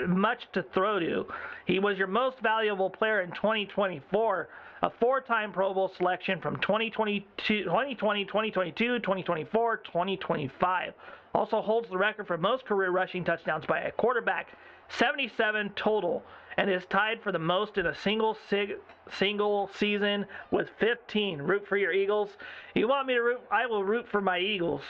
much to throw to. He was your most valuable player in 2024, a 4-time Pro Bowl selection from 2020, 2022, 2024, 2025. Also holds the record for most career rushing touchdowns by a quarterback, 77 total, and is tied for the most in a single season with 15. Root for your Eagles. You want me to root? I will root for my Eagles.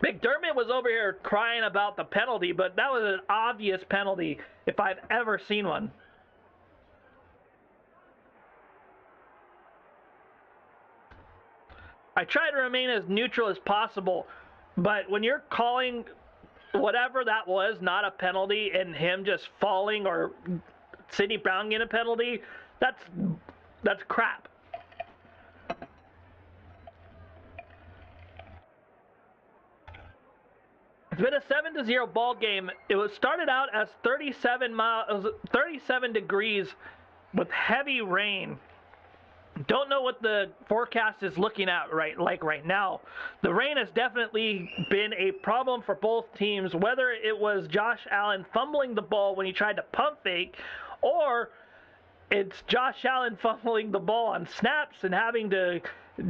McDermott was over here crying about the penalty, but that was an obvious penalty if I've ever seen one. I try to remain as neutral as possible, but when you're calling whatever that was not a penalty and him just falling or Sidney Brown getting a penalty, that's crap. It's been a 7-0 ball game. It was started out as 37 degrees with heavy rain. Don't know what the forecast is looking at right now. The rain has definitely been a problem for both teams, whether it was Josh Allen fumbling the ball when he tried to pump fake, or it's Josh Allen fumbling the ball on snaps and having to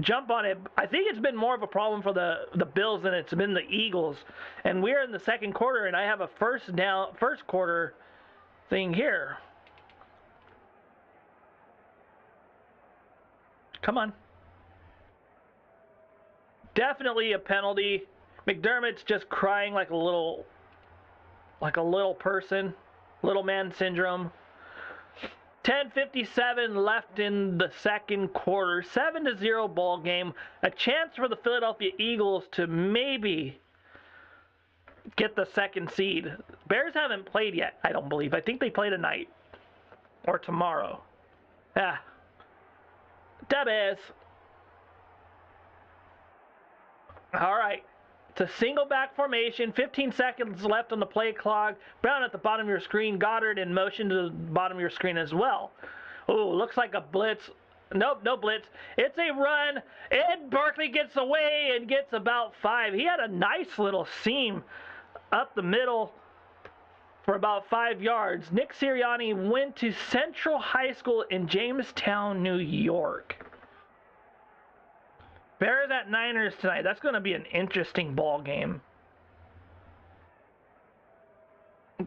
jump on it. I think it's been more of a problem for the Bills than it's been the Eagles. And we're in the second quarter, and I have a first quarter thing here. Come on. Definitely a penalty. McDermott's just crying like a little person. Little man syndrome. 10:57 left in the second quarter. 7-0 ball game. A chance for the Philadelphia Eagles to maybe get the second seed. Bears haven't played yet, I don't believe. I think they play tonight or tomorrow. Bears. All right. It's a single back formation. 15 seconds left on the play clock. Brown at the bottom of your screen. Goddard in motion to the bottom of your screen as well. Oh, looks like a blitz. Nope, no blitz. It's a run. And Barkley gets away and gets about 5. He had a nice little seam up the middle for about 5 yards. Nick Sirianni went to Central High School in Jamestown, New York. Bears at Niners tonight. That's going to be an interesting ball game.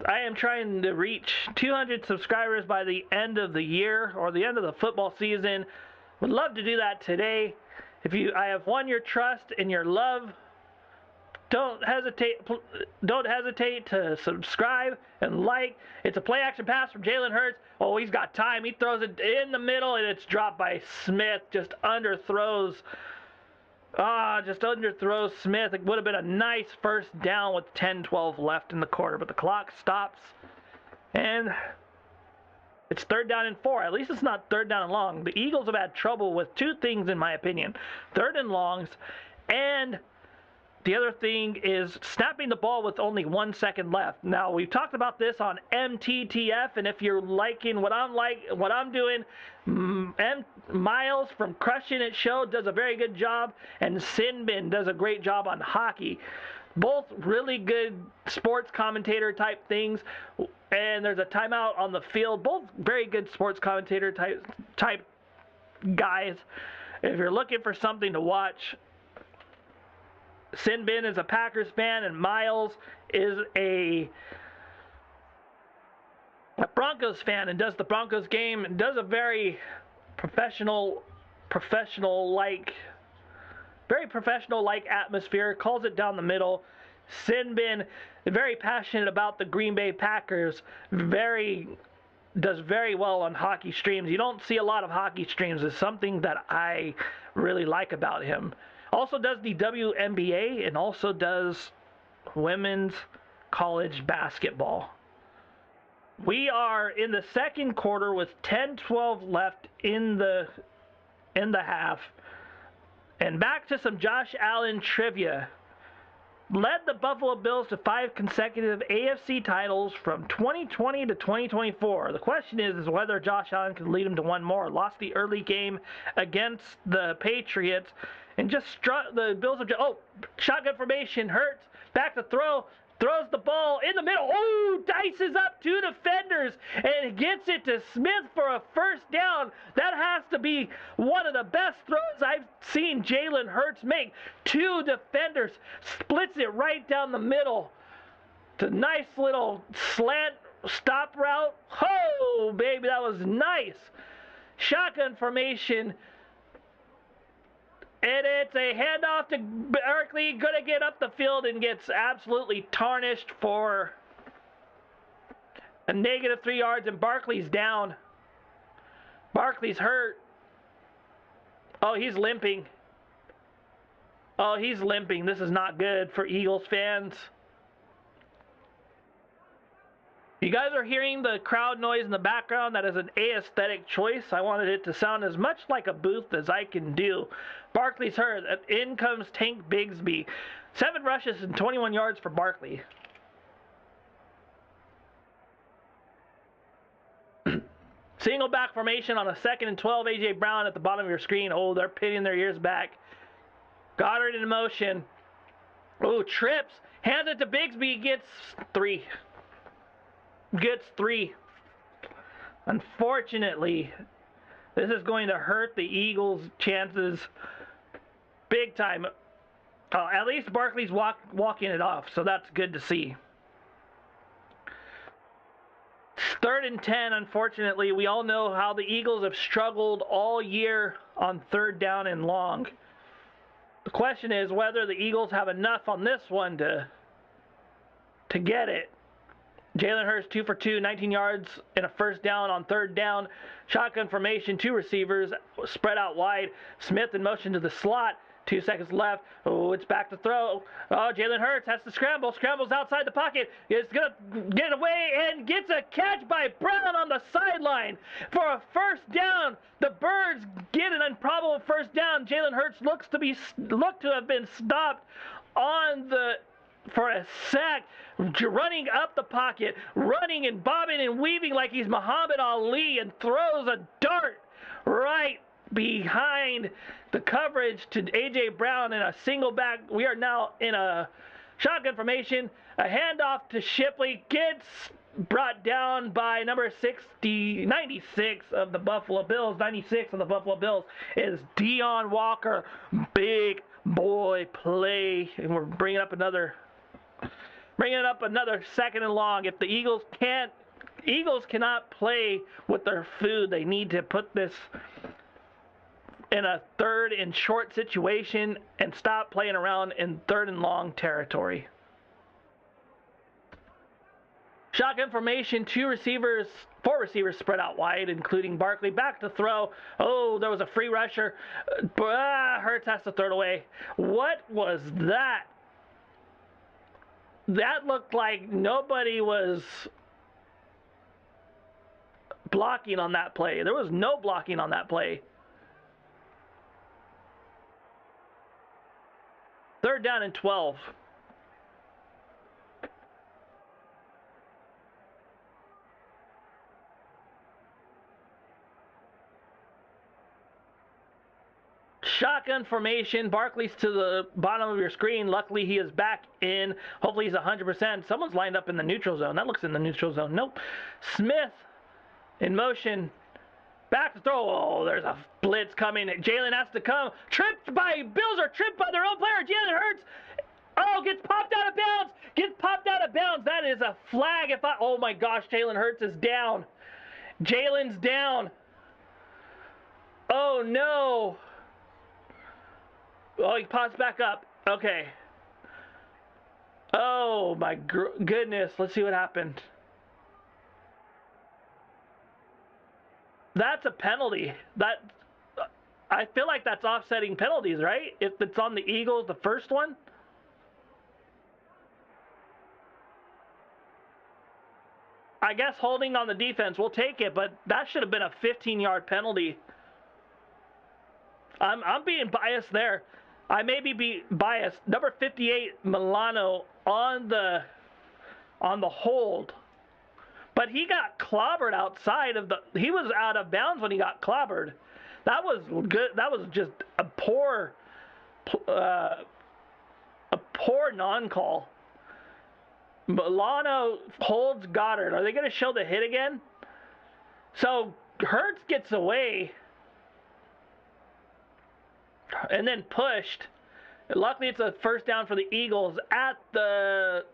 I am trying to reach 200 subscribers by the end of the year or the end of the football season. Would love to do that today. I have won your trust and your love. Don't hesitate to subscribe and like. It's a play action pass from Jalen Hurts. Oh, he's got time. He throws it in the middle and it's dropped by Smith. Just underthrows Smith. It would have been a nice first down with 10-12 left in the quarter, but the clock stops. And it's 3rd down and 4. At least it's not 3rd down and long. The Eagles have had trouble with 2 things, in my opinion. 3rd and longs, and the other thing is snapping the ball with only 1 second left. Now, we've talked about this on MTTF, and if you're liking what I'm doing, Miles from Crushing It Show does a very good job, and Sinbin does a great job on hockey. Both really good sports commentator type things, and there's a timeout on the field. Both very good sports commentator type guys. If you're looking for something to watch, Sinbin is a Packers fan, and Miles is a Broncos fan and does the Broncos game and does a very professional-like atmosphere, calls it down the middle. Sinbin, very passionate about the Green Bay Packers, does very well on hockey streams. You don't see a lot of hockey streams. It's something that I really like about him. Also does the WNBA and also does women's college basketball. We are in the second quarter with 10-12 left in the half. And back to some Josh Allen trivia. Led the Buffalo Bills to 5 consecutive AFC titles from 2020 to 2024. The question is whether Josh Allen can lead them to one more. Lost the early game against the Patriots. And just struck the Bills. Shotgun formation. Hurts. Back to throw. Throws the ball in the middle. Oh, dices up 2 defenders and gets it to Smith for a first down. That has to be one of the best throws I've seen Jalen Hurts make. 2 defenders. Splits it right down the middle. It's a nice little slant stop route. Oh, baby, that was nice. Shotgun formation. And it's a handoff to Barkley, going to get up the field and gets absolutely tarnished for a -3 yards, and Barkley's down. Barkley's hurt. Oh, he's limping. This is not good for Eagles fans. You guys are hearing the crowd noise in the background. That is an aesthetic choice. I wanted it to sound as much like a booth as I can do. Barkley's hurt. In comes Tank Bigsby. 7 rushes and 21 yards for Single back formation on a 2nd and 12. A.J. Brown at the bottom of your screen. Oh, they're pinning their ears back. Goddard in motion. Oh, trips. Hands it to Bigsby. Gets 3. Gets 3. Unfortunately, this is going to hurt the Eagles' chances big time. At least Barkley's walking it off, so that's good to see. 3rd and 10, unfortunately. We all know how the Eagles have struggled all year on 3rd down and long. The question is whether the Eagles have enough on this one to get it. Jalen Hurts 2 for 2, 19 yards and a 1st down on 3rd down. Shotgun formation, 2 receivers spread out wide. Smith in motion to the slot. 2 seconds left. Oh, it's back to throw. Oh, Jalen Hurts has to scramble. Scrambles outside the pocket. Is going to get away and gets a catch by Brown on the sideline for a 1st down. The Birds get an improbable 1st down. Jalen Hurts looked to have been stopped for a sack, running up the pocket, running and bobbing and weaving like he's Muhammad Ali, and throws a dart right behind the coverage to A.J. Brown in a single back. We are now in a shotgun formation. A handoff to Shipley gets brought down by number 96 of the Buffalo Bills. 96 of the Buffalo Bills is Deon Walker. Big boy play. And we're bringing it up another 2nd and long. If the Eagles cannot play with their food, they need to put this in a 3rd and short situation and stop playing around in 3rd and long territory. Shotgun formation, 4 receivers spread out wide, including Barkley. Back to throw. Oh, there was a free rusher. Hurts has to throw it away. What was that? That looked like nobody was blocking on that play. There was no blocking on that play. 3rd down and 12. Shotgun formation. Barkley's to the bottom of your screen. Luckily, he is back in. Hopefully, he's 100%. Someone's lined up in the neutral zone. That looks in the neutral zone. Nope. Smith in motion. Back to throw. Oh, there's a blitz coming. Jalen has to come. Bills are tripped by their own player. Jalen Hurts. Oh, gets popped out of bounds. That is a flag. Oh my gosh, Jalen Hurts is down. Jalen's down. Oh no. Oh, he pops back up. Okay. Oh my goodness. Let's see what happened. That's a penalty. I feel like that's offsetting penalties, right? If it's on the Eagles, the first one. I guess holding on the defense, we'll take it, but that should have been a 15-yard penalty. I'm being biased there. I may be biased. Number 58, Milano on the hold. But he got clobbered outside of he was out of bounds when he got clobbered. That was good. That was just a poor non-call. Milano holds Goddard. Are they going to show the hit again? So Hurts gets away and then pushed. Luckily, it's a 1st down for the Eagles at the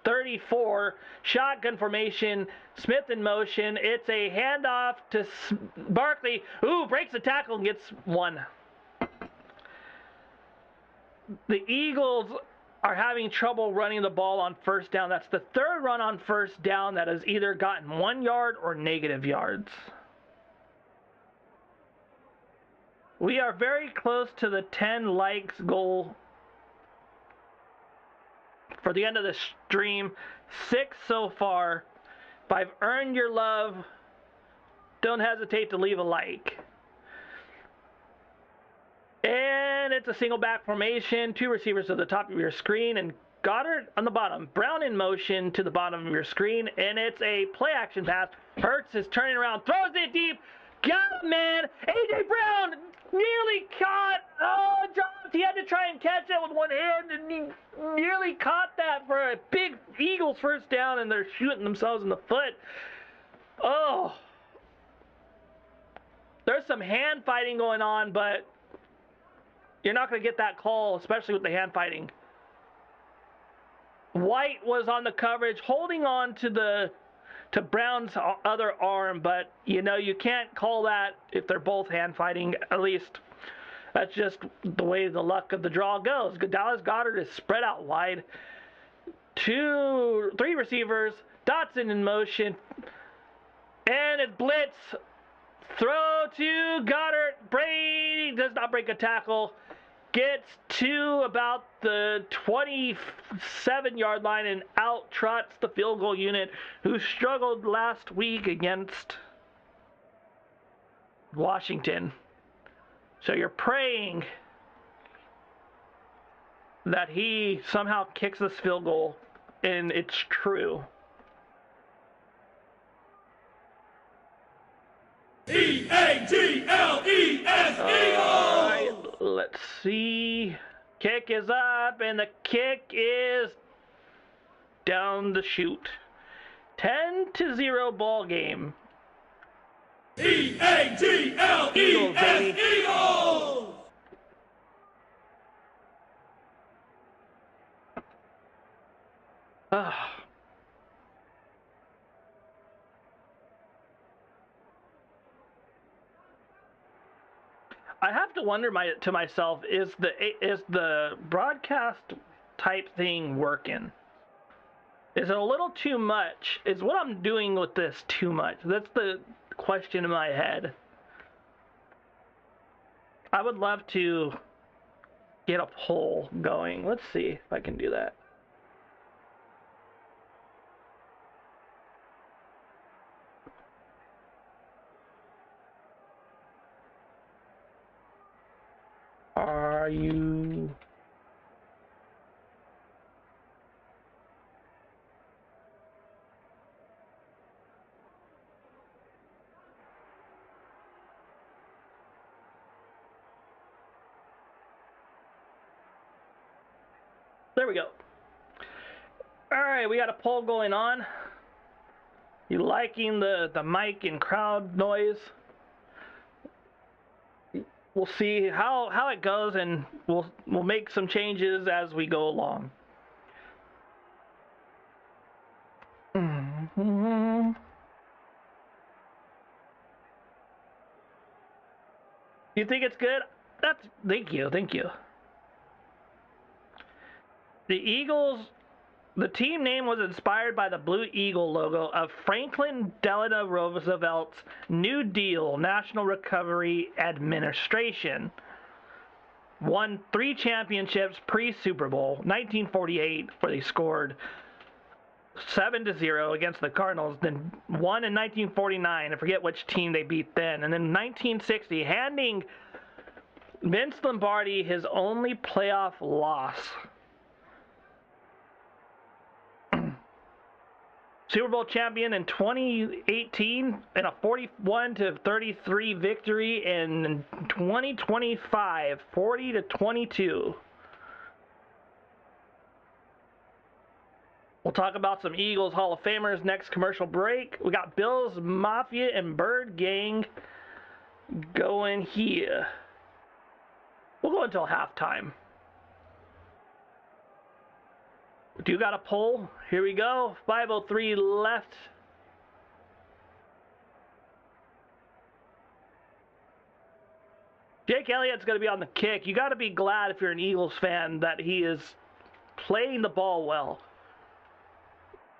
34. Shotgun formation. Smith in motion. It's a handoff to Barkley. Ooh, breaks the tackle and gets 1. The Eagles are having trouble running the ball on 1st down. That's the 3rd run on 1st down that has either gotten 1 yard or negative yards. We are very close to the 10 likes goal for the end of the stream. 6 so far. If I've earned your love, don't hesitate to leave a like. And it's a single back formation. 2 receivers to the top of your screen, and Goddard on the bottom. Brown in motion to the bottom of your screen, and it's a play action pass. Hurts is turning around, throws it deep. Got him, man. A.J. Brown nearly caught. Oh, dropped. He had to try and catch it with one hand, and he nearly caught that for a big Eagles first down, and they're shooting themselves in the foot. Oh. There's some hand fighting going on, but you're not going to get that call, especially with the hand fighting. White was on the coverage, holding on to Brown's other arm, but you can't call that if they're both hand fighting. At least that's just the way the luck of the draw goes. Dallas Goedert is spread out wide. 3 receivers. Dotson in motion, and it's blitz. Throw to Goddard. Brady does not break a tackle. Gets to about the 27-yard line and out trots the field goal unit, who struggled last week against Washington. So you're praying that he somehow kicks this field goal, and it's true. E-A-G-L-E-S, Eagles! Let's see. Kick is up, and the kick is down the chute. 10-0 ball game. E-A-G-L-E-S, Eagles! I have to wonder to myself, is the broadcast type thing working? Is it a little too much? Is what I'm doing with this too much? That's the question in my head. I would love to get a poll going. Let's see if I can do that. Are you... There we go. All right, we got a poll going on. You liking the mic and crowd noise? We'll see how it goes, and we'll make some changes as we go along. You think it's good? Thank you. The Eagles, the team name was inspired by the Blue Eagle logo of Franklin Delano Roosevelt's New Deal National Recovery Administration. Won 3 championships pre-Super Bowl, 1948, where they scored 7-0 against the Cardinals, then won in 1949. I forget which team they beat then. And then 1960, handing Vince Lombardi his only playoff loss. Super Bowl champion in 2018 and a 41-33 victory in 2025, 40-22. We'll talk about some Eagles Hall of Famers next commercial break. We got Bills Mafia and Bird Gang going here. We'll go until halftime. Do you got a poll? Here we go. 503 left. Jake Elliott's going to be on the kick. You got to be glad if you're an Eagles fan that he is playing the ball well.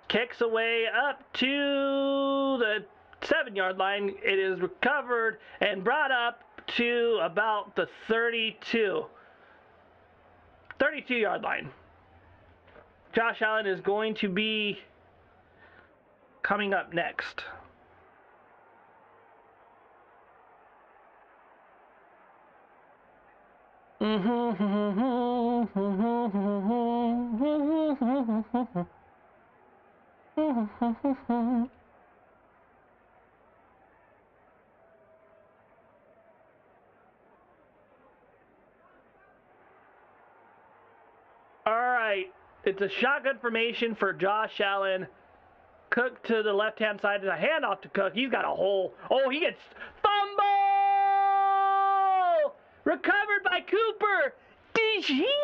Kicks away up to the 7-yard line. It is recovered and brought up to about the 32-yard line. Josh Allen is going to be coming up next. All right, it's a shotgun formation for Josh Allen. Cook to the left-hand side. A handoff to Cook. He's got a hole. Oh, he gets fumble! Recovered by Cooper. Ding!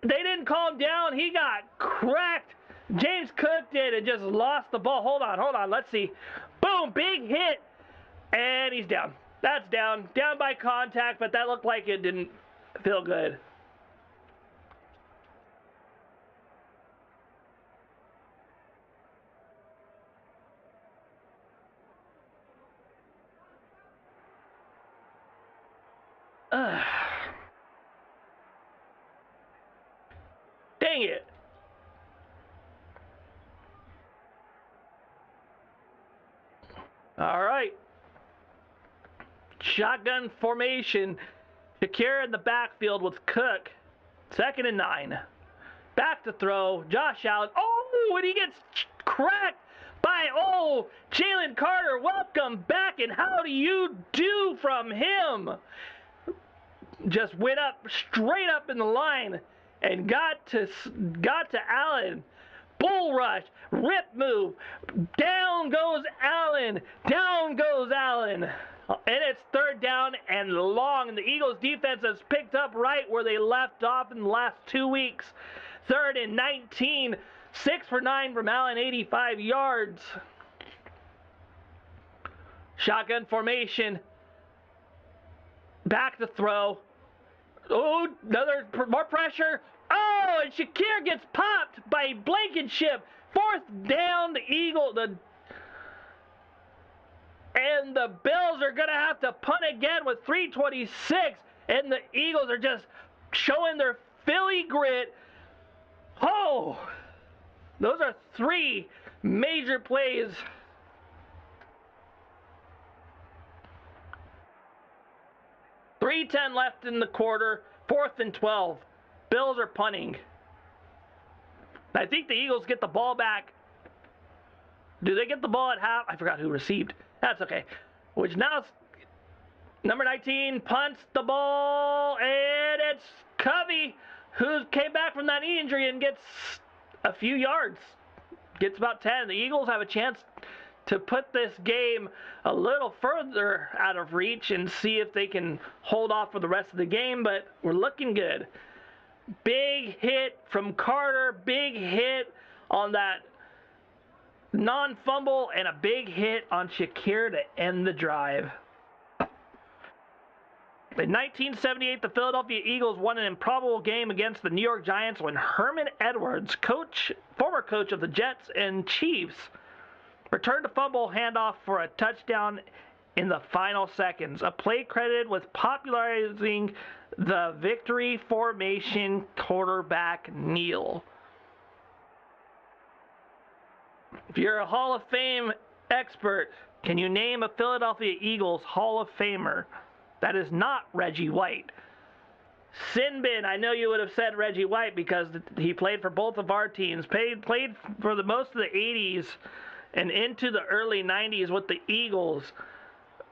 They didn't call him down. He got cracked. James Cook did and just lost the ball. Hold on. Let's see. Boom, big hit. And he's down. That's down. Down by contact, but that looked like it didn't feel good. Dang it. All right. Shotgun formation. Shakira in the backfield with Cook. 2nd and 9. Back to throw. Josh Allen. Oh, and he gets cracked by, Jalen Carter. Welcome back, and how do you do from him? Just went up, straight up in the line, and got to Allen. Bull rush, rip move. Down goes Allen. And it's 3rd down and long. And the Eagles defense has picked up right where they left off in the last 2 weeks. 3rd and 19. 6 for 9 from Allen, 85 yards. Shotgun formation. Back to throw. Oh, more pressure. Oh, and Shakir gets popped by Blankenship. 4th down, and the Bills are going to have to punt again with 3:26, and the Eagles are just showing their Philly grit. Oh, those are 3 major plays. .310 left in the quarter, 4th and 12. Bills are punting. I think the Eagles get the ball back. Do they get the ball at half? I forgot who received. That's okay. Which now it's number 19 punts the ball, and it's Covey who came back from that knee injury and gets a few yards. Gets about 10. The Eagles have a chance to put this game a little further out of reach and see if they can hold off for the rest of the game, but we're looking good. Big hit from Carter, big hit on that non-fumble, and a big hit on Shakir to end the drive. In 1978, the Philadelphia Eagles won an improbable game against the New York Giants when Herman Edwards, former coach of the Jets and Chiefs, returned a fumble handoff for a touchdown in the final seconds. A play credited with popularizing the victory formation quarterback kneel. If you're a Hall of Fame expert, can you name a Philadelphia Eagles Hall of Famer? That is not Reggie White. Sinbin, I know you would have said Reggie White because he played for both of our teams. Played for most of the 80s and into the early 90s with the Eagles,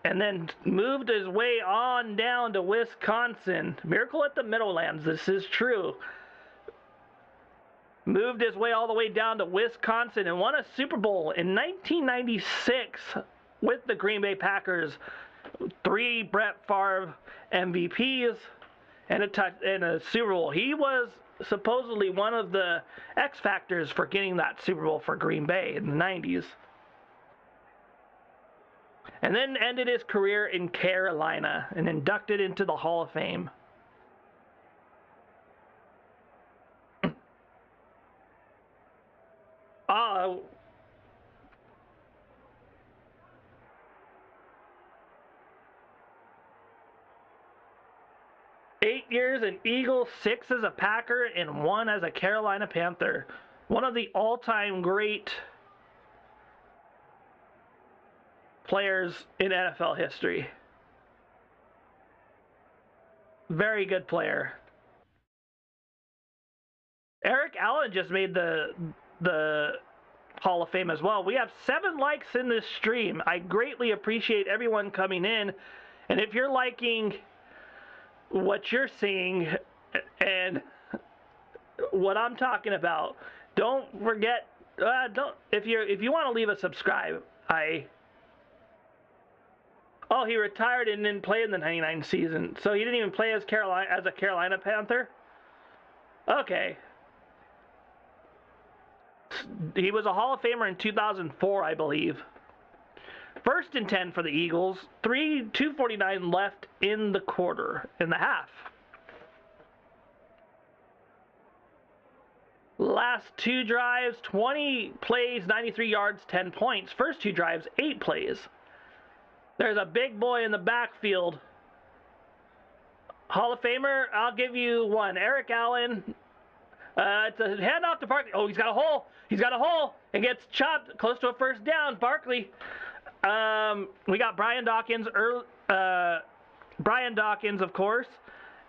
and then moved his way on down to Wisconsin. Miracle at the Meadowlands, this is true. Moved his way all the way down to Wisconsin and won a Super Bowl in 1996 with the Green Bay Packers. 3 Brett Favre MVPs and a Super Bowl. He was supposedly one of the X factors for getting that Super Bowl for Green Bay in the 90s. And then ended his career in Carolina and inducted into the Hall of Fame. Uh, 8 years an Eagle, 6 as a Packer, and 1 as a Carolina Panther. One of the all-time great players in NFL history. Very good player. Eric Allen just made the Hall of Fame as well. We have 7 likes in this stream. I greatly appreciate everyone coming in. And if you're liking what you're seeing and what I'm talking about, don't forget. If you want to leave a subscribe. Oh, he retired and didn't play in the '99 season, so he didn't even play as a Carolina Panther. Okay. He was a Hall of Famer in 2004, I believe. 1st and 10 for the Eagles. 2:49 left in the half. Last 2 drives, 20 plays, 93 yards, 10 points. First 2 drives, 8 plays. There's a big boy in the backfield. Hall of Famer, I'll give you one. Eric Allen. It's a handoff to Barkley. Oh, he's got a hole. He's got a hole. It gets chopped close to a first down. Barkley. We got Brian Dawkins. Brian Dawkins, of course.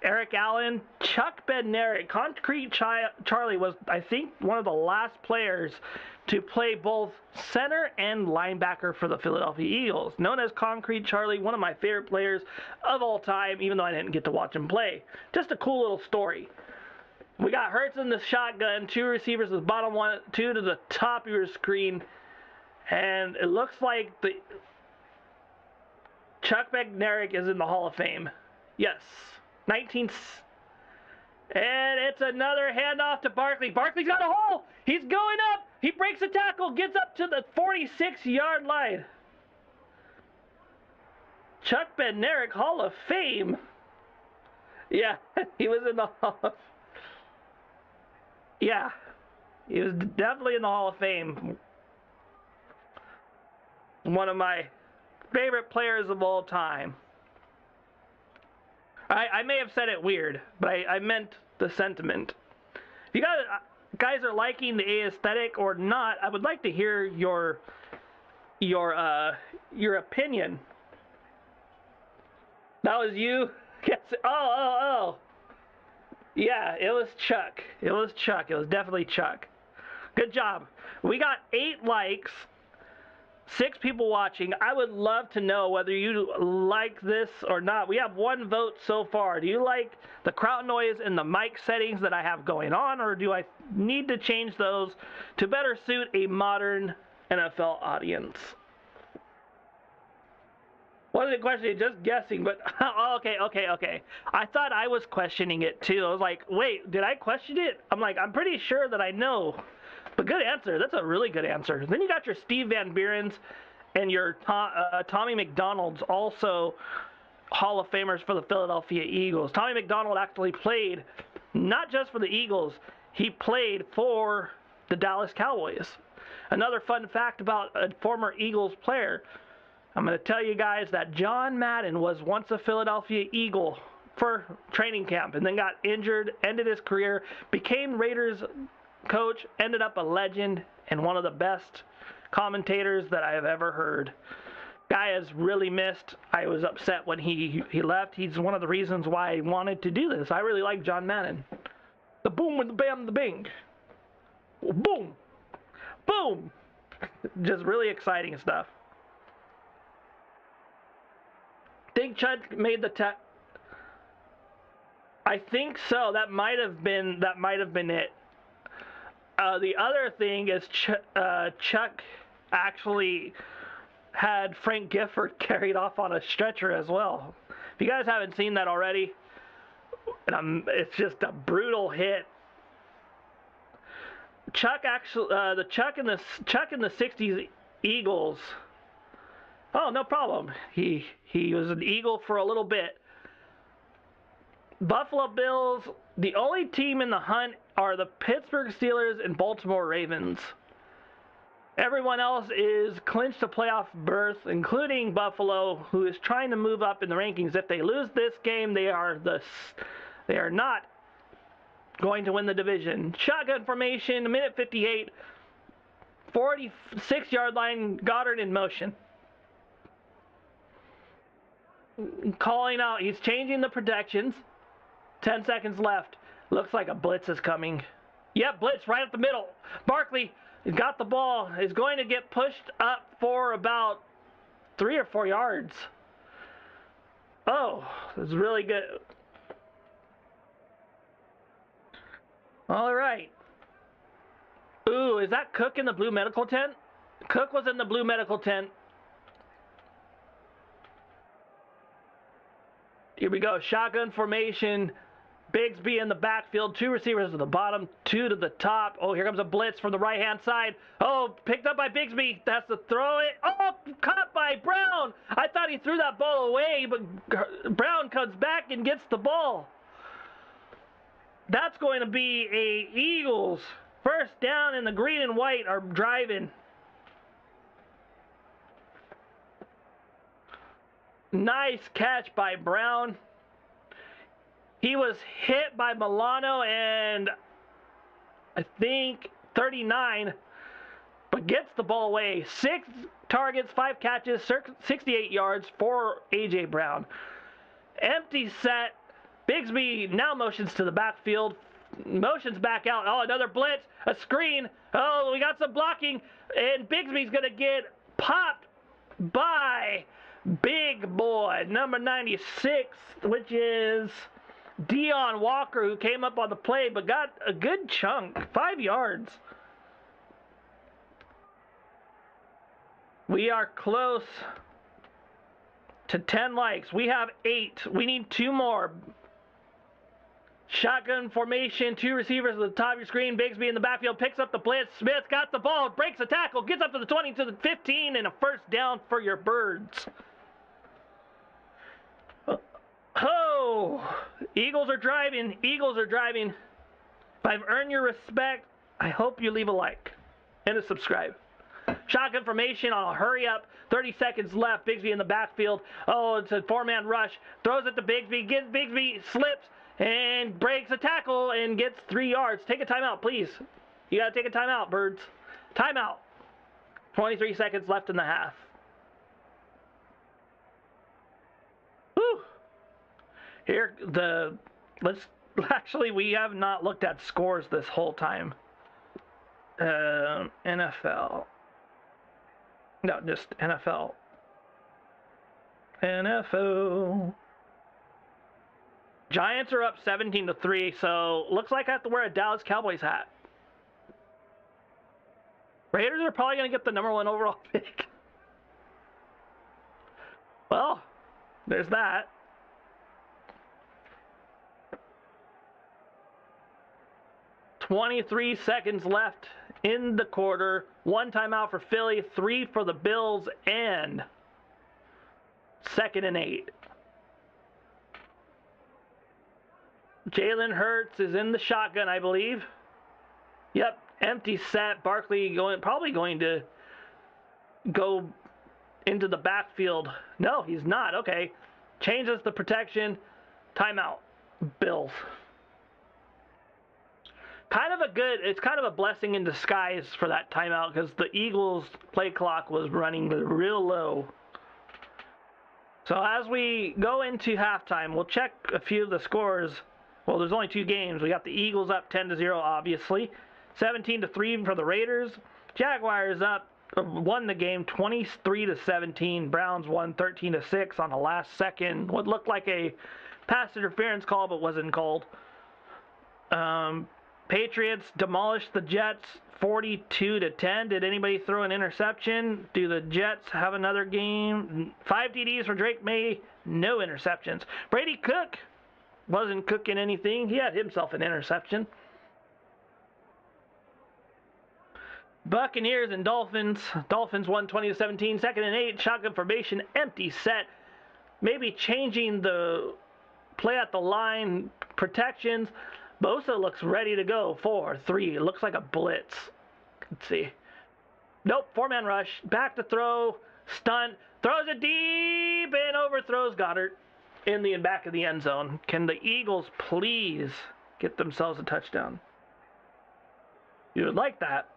Eric Allen. Chuck Bednarik. Concrete Charlie was, I think, one of the last players to play both center and linebacker for the Philadelphia Eagles. Known as Concrete Charlie, one of my favorite players of all time, even though I didn't get to watch him play. Just a cool little story. We got Hurts in the shotgun, 2 receivers to the bottom 1, 2 to the top of your screen. And it looks like Chuck Bednarik is in the Hall of Fame. Yes. And it's another handoff to Barkley. Barkley's got a hole. He's going up. He breaks a tackle, gets up to the 46-yard line. Chuck Bednarik, Hall of Fame. Yeah, he was in the Hall of Fame. Yeah, he was definitely in the Hall of Fame. One of my favorite players of all time. I may have said it weird, but I meant the sentiment. If you guys are liking the aesthetic or not, I would like to hear your opinion. That was you? Yes. Oh. Yeah, it was Chuck. It was definitely Chuck. Good job. We got 8 likes, 6 people watching. I would love to know whether you like this or not. We have 1 vote so far. Do you like the crowd noise and the mic settings that I have going on, or do I need to change those to better suit a modern NFL audience? Wasn't a question, just guessing, but okay. I thought I was questioning it too. I was like, wait, did I question it? I'm like, I'm pretty sure that I know. But good answer. That's a really good answer. Then you got your Steve Van Buren's and your Tommy McDonald's, also Hall of Famers for the Philadelphia Eagles. Tommy McDonald actually played not just for the Eagles, he played for the Dallas Cowboys. Another fun fact about a former Eagles player, I'm going to tell you guys that John Madden was once a Philadelphia Eagle for training camp and then got injured, ended his career, became Raiders coach, ended up a legend and one of the best commentators that I have ever heard. Guy is really missed. I was upset when he left. He's one of the reasons why I wanted to do this. I really like John Madden. The boom with the bam, the bing. Boom. Boom. Just really exciting stuff. Think Chuck made the I think so. That might have been it. The other thing is Chuck actually had Frank Gifford carried off on a stretcher as well. If you guys haven't seen that already, it's just a brutal hit. Chuck actually, the Chuck in the '60s Eagles. Oh, no problem. He was an Eagle for a little bit. Buffalo Bills, the only team in the hunt are the Pittsburgh Steelers and Baltimore Ravens. Everyone else is clinched a playoff berth, including Buffalo, who is trying to move up in the rankings. If they lose this game, they are not going to win the division. Shotgun formation, minute 58, 46-yard line, Goddard in motion. Calling out, he's changing the protections. 10 seconds left. Looks like a blitz is coming. Yep, blitz right up the middle. Barkley got the ball. Is going to get pushed up for about 3 or 4 yards. Oh, this is really good. All right. Ooh, is that Cook in the blue medical tent? Cook was in the blue medical tent. Here we go. Shotgun formation. Bigsby in the backfield. 2 receivers to the bottom, 2 to the top. Oh, here comes a blitz from the right-hand side. Oh, picked up by Bigsby. That's to throw it. Oh, caught by Brown. I thought he threw that ball away, but Brown comes back and gets the ball. That's going to be a Eagles first down, and the green and white are driving. Nice catch by Brown. He was hit by Milano and I think 39, but gets the ball away. 6 targets, 5 catches, 68 yards for A.J. Brown. Empty set. Bigsby now motions to the backfield. Motions back out. Oh, another blitz. A screen. Oh, we got some blocking. And Bigsby's going to get popped by big boy, number 96, which is Dion Walker, who came up on the play but got a good chunk. 5 yards. We are close to 10 likes. We have 8. We need 2 more. Shotgun formation, 2 receivers at the top of your screen. Bigsby in the backfield picks up the blitz. Smith got the ball, breaks a tackle, gets up to the 20, to the 15, and a first down for your Birds. Oh, Eagles are driving. Eagles are driving. If I've earned your respect, I hope you leave a like and a subscribe. Shotgun formation on a hurry up. 30 seconds left. Bigsby in the backfield. Oh, it's a 4-man rush. Throws it to Bigsby. Bigsby slips and breaks a tackle and gets 3 yards. Take a timeout, please. You got to take a timeout, Birds. Timeout. 23 seconds left in the half. Whew. Here, actually, we have not looked at scores this whole time. NFL. No, just NFL. NFL. Giants are up 17-3, so looks like I have to wear a Dallas Cowboys hat. Raiders are probably going to get the number 1 overall pick. Well, there's that. .23 seconds left in the quarter. 1 timeout for Philly, 3 for the Bills, and 2nd and 8. Jalen Hurts is in the shotgun, I believe. Yep, empty set. Barkley probably going to go into the backfield. No, he's not. Okay. Changes the protection. Timeout. Bills. It's kind of a blessing in disguise for that timeout because the Eagles' play clock was running real low. So as we go into halftime, we'll check a few of the scores. Well, there's only 2 games. We got the Eagles up 10-0, obviously. 17-3 for the Raiders. Jaguars won the game 23-17. Browns won 13-6 on the last second. What looked like a pass interference call, but wasn't called. Patriots demolished the Jets 42-10. Did anybody throw an interception? Do the Jets have another game? 5 TDs for Drake May, no interceptions. Brady Cook wasn't cooking anything. He had himself an interception. Buccaneers and Dolphins. Dolphins won 20-17. 2nd and 8. Shotgun formation, empty set. Maybe changing the play at the line protections. Bosa looks ready to go. 4-3. It looks like a blitz. Let's see. Nope. 4-man rush. Back to throw. Stunt. Throws it deep and overthrows Goddard in the back of the end zone. Can the Eagles please get themselves a touchdown? You would like that.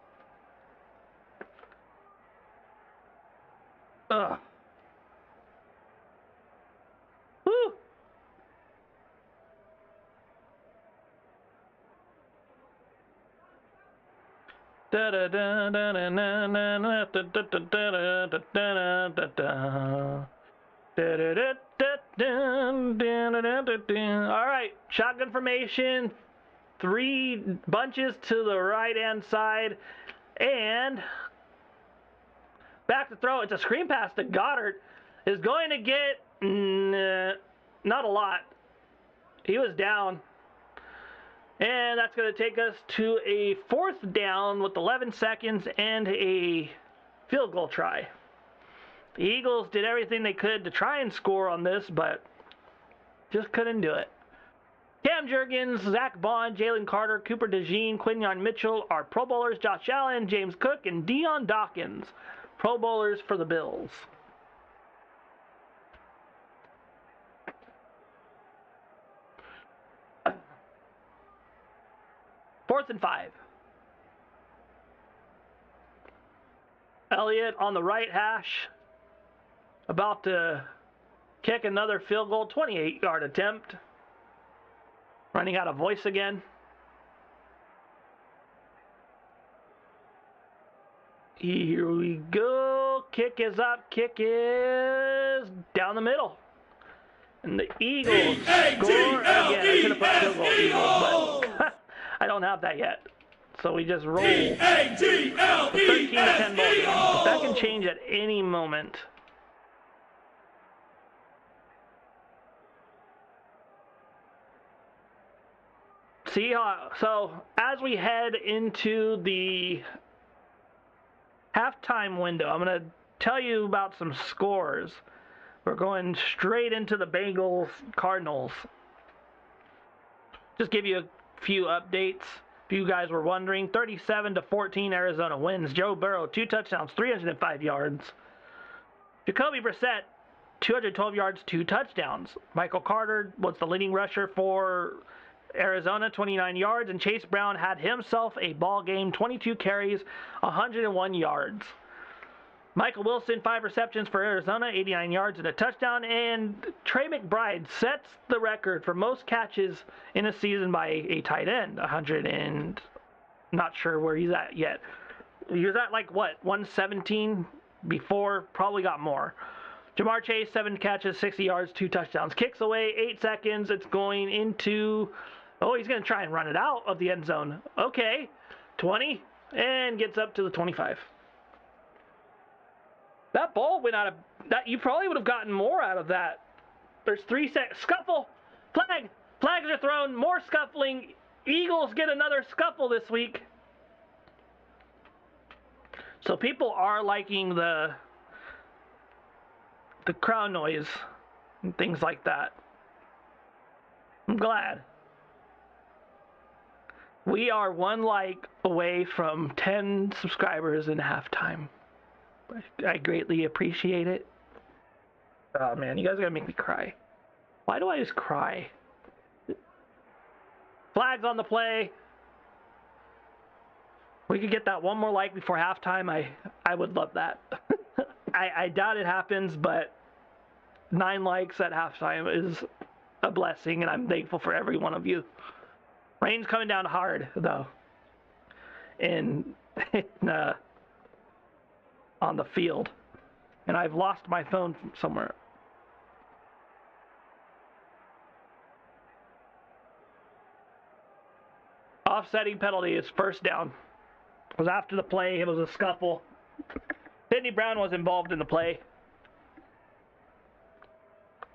Ugh. Woo. All right, shotgun formation, 3 bunches to the right-hand side, and back to throw. It's a screen pass to Goddard. Is going to get not a lot. He was down. And that's going to take us to a 4th down with 11 seconds and a field goal try. The Eagles did everything they could to try and score on this, but just couldn't do it. Cam Jurgens, Zach Bond, Jalen Carter, Cooper DeJean, Quinyon Mitchell are Pro Bowlers. Josh Allen, James Cook, and Deion Dawkins, Pro Bowlers for the Bills. Fourth and 5. Elliott on the right hash, about to kick another field goal, 28-yard attempt. Running out of voice again. Here we go. Kick is up. Kick is down the middle. And the Eagles score again. I should have put field goal Eagles, but I don't have that yet. So we just roll. 13-10 ball game. But that can change at any moment. So as we head into the halftime window, I'm going to tell you about some scores. We're going straight into the Bengals-Cardinals. Just give you a few updates. If you guys were wondering, 37-14 Arizona wins. Joe Burrow, 2 touchdowns, 305 yards. Jacoby Brissett, 212 yards, 2 touchdowns. Michael Carter was the leading rusher for Arizona, 29 yards, and Chase Brown had himself a ball game, 22 carries, 101 yards. Michael Wilson, 5 receptions for Arizona, 89 yards and a touchdown, and Trey McBride sets the record for most catches in a season by a tight end, 100 and not sure where he's at yet. He was at like, what, 117 before, probably got more. Jamar Chase, 7 catches, 60 yards, 2 touchdowns. Kicks away, 8 seconds. It's going into, he's going to try and run it out of the end zone. Okay, 20, and gets up to the 25. That ball went out of, that. You probably would have gotten more out of that. There's 3 seconds. Scuffle, flag. Flags are thrown, more scuffling. Eagles get another scuffle this week. So people are liking the crowd noise and things like that. I'm glad. We are 1 like away from 10 subscribers in halftime. I greatly appreciate it. Oh man, you guys are gonna make me cry. Why do I just cry? Flags on the play. We could get that 1 more like before halftime. I would love that. I doubt it happens, but 9 likes at halftime is a blessing, and I'm thankful for every one of you. Rain's coming down hard, though. On the field. And I've lost my phone from somewhere. Offsetting penalty is 1st down. It was after the play. It was a scuffle. Sidney Brown was involved in the play.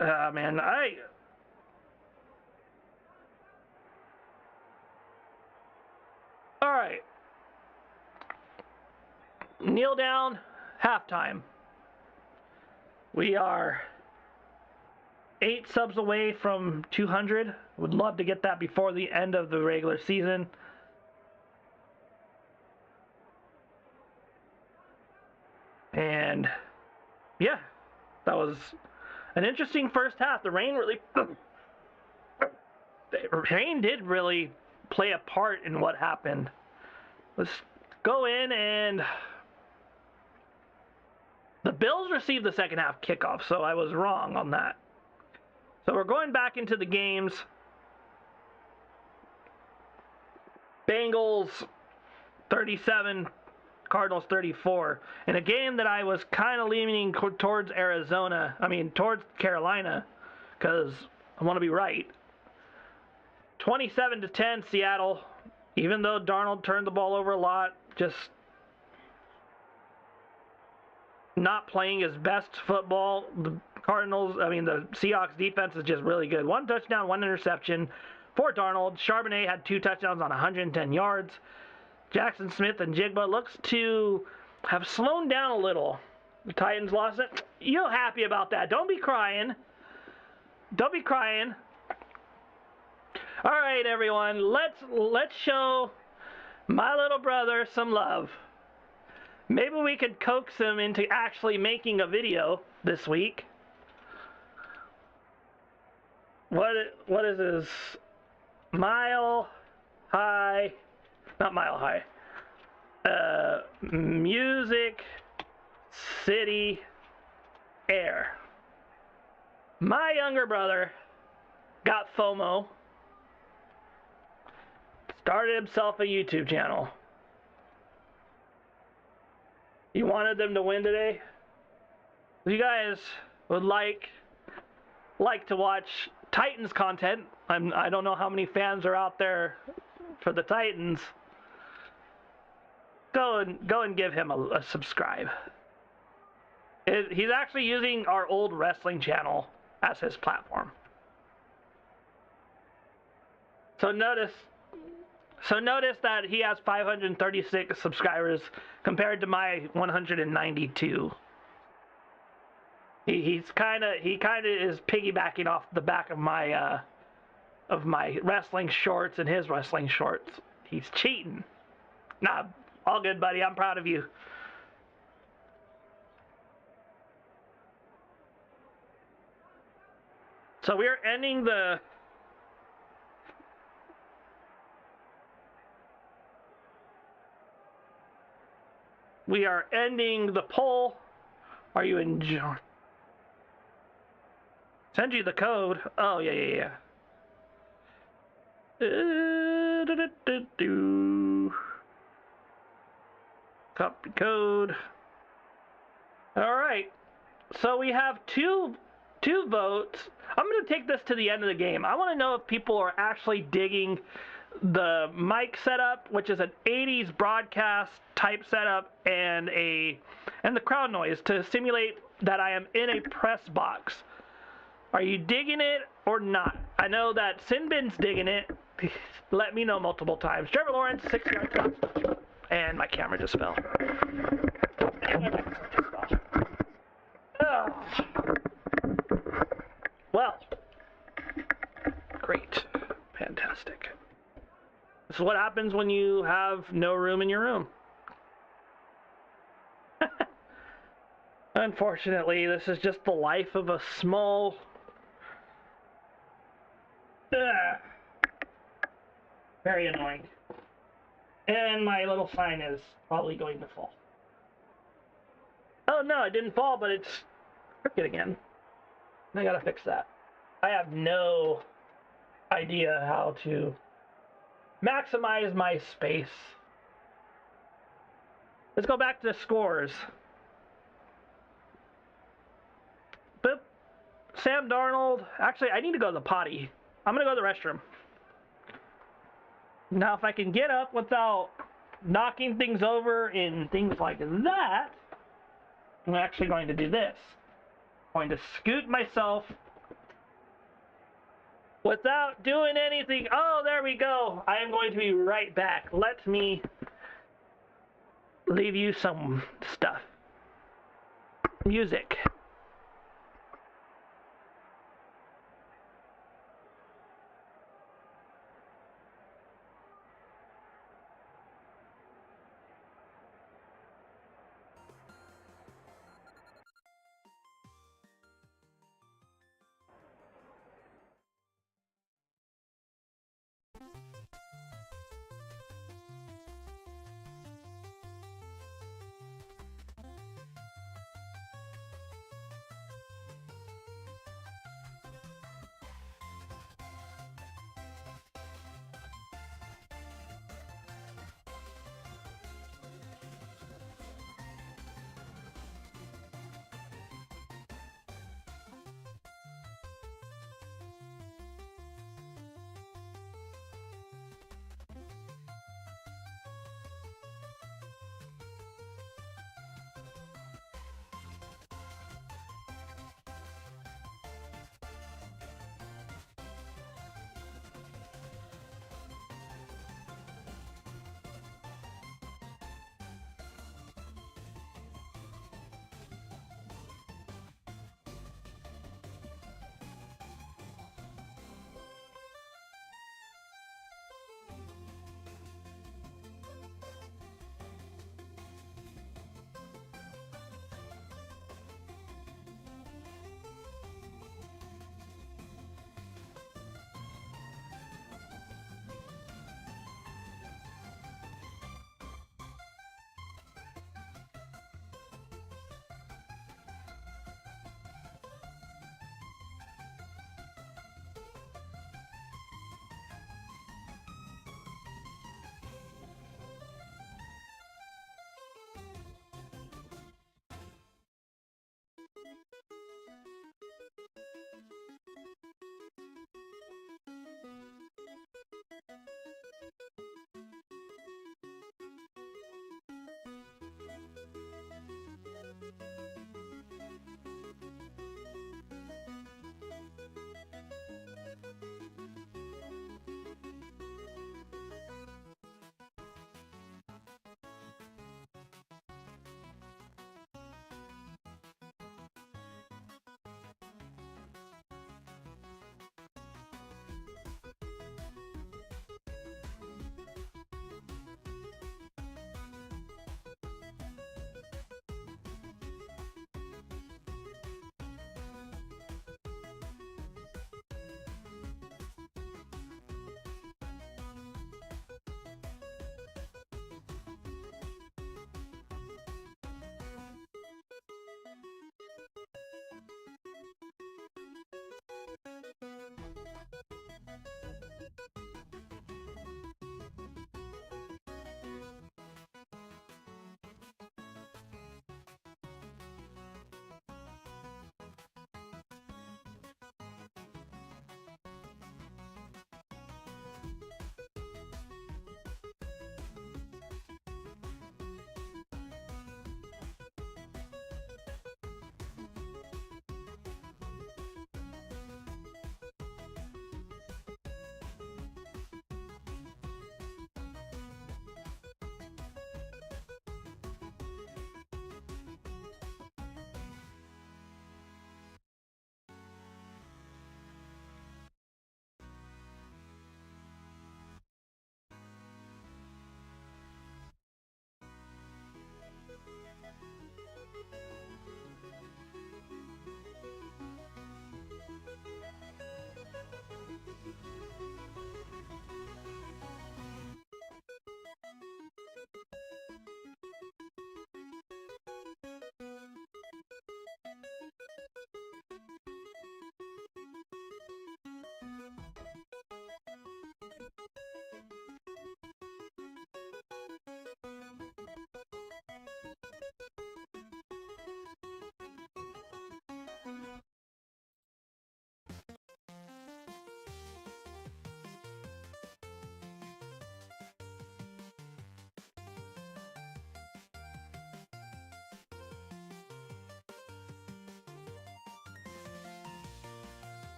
Man, all right. Kneel down. Halftime. We are 8 subs away from 200. Would love to get that before the end of the regular season. And yeah, that was an interesting first half. The rain did really play a part in what happened. Let's go in, and the Bills received the second half kickoff, so I was wrong on that. So we're going back into the games. Bengals 37, Cardinals 34. In a game that I was kind of leaning towards towards Carolina, because I want to be right. 27-10 Seattle, even though Darnold turned the ball over a lot, just not playing his best football. The Seahawks defense is just really good. 1 touchdown, 1 interception for Darnold. Charbonnet had 2 touchdowns on 110 yards. Jackson Smith and Jigba looks to have slowed down a little. The Titans lost it. You're happy about that. Don't be crying. Don't be crying. All right, everyone. Let's show my little brother some love. Maybe we could coax him into actually making a video this week. What is this? Mile High, not Mile High. Music City Air. My younger brother got FOMO. Started himself a YouTube channel. He wanted them to win today. If you guys would like to watch Titans content, I don't know how many fans are out there for the Titans. Go and give him a subscribe. He's actually using our old wrestling channel as his platform. So notice that he has 536 subscribers compared to my 192. He kind of is piggybacking off the back of my wrestling shorts and his wrestling shorts. He's cheating. Nah, all good, buddy. I'm proud of you. So we are ending the poll. Are you enjoying? Send you the code. Oh, yeah. Copy code. All right. So we have two votes. I'm going to take this to the end of the game. I want to know if people are actually digging the mic setup, which is an 80s broadcast type setup, and the crowd noise to simulate that I am in a press box. Are you digging it or not? I know that Sinbin's digging it. Let me know multiple times. Trevor Lawrence, 6-yard touchdown. And my camera just fell. Oh. Well, great. Fantastic. This is what happens when you have no room in your room. Unfortunately, this is just the life of a small... Very annoying. And my little sign is probably going to fall. Oh no, it didn't fall, but it's crooked again. I gotta fix that. I have no idea how to maximize my space. Let's go back to the scores. Boop. Sam Darnold. Actually, I need to go to the potty. I'm going to go to the restroom. Now, if I can get up without knocking things over and things like that, I'm actually going to do this. I'm going to scoot myself without doing anything. Oh, there we go. I am going to be right back. Let me leave you some stuff. Music.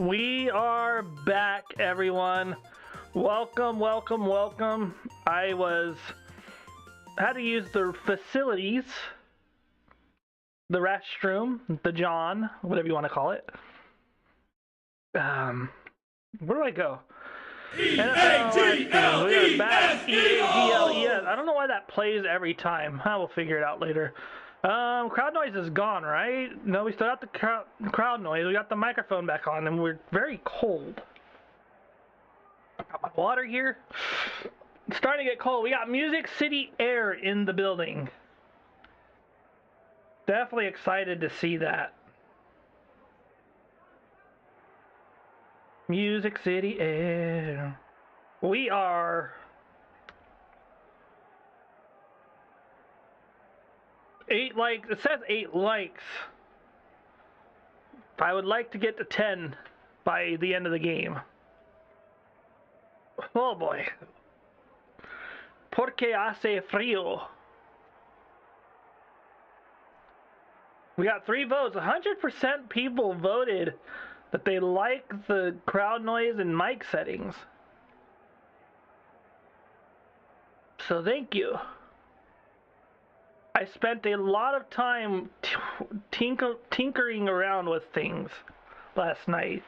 We are back, everyone. Welcome, welcome, welcome. I had to use the facilities, the restroom, the John, whatever you want to call it. Where do I go? E-A-G-L-E-S, we are back. Eagles! E-A-G-L-E-S. I don't know why that plays every time. I will figure it out later. Crowd noise is gone, right? No, we still got the crowd noise. We got the microphone back on, and we're very cold. Got my water here. It's starting to get cold. We got Music City Air in the building. Definitely excited to see that. Music City Air. We are eight likes. It says 8 likes. I would like to get to 10 by the end of the game. Oh boy. Porque hace frío. We got 3 votes. 100% people voted that they like the crowd noise and mic settings. So thank you. I spent a lot of time tinkering around with things last night.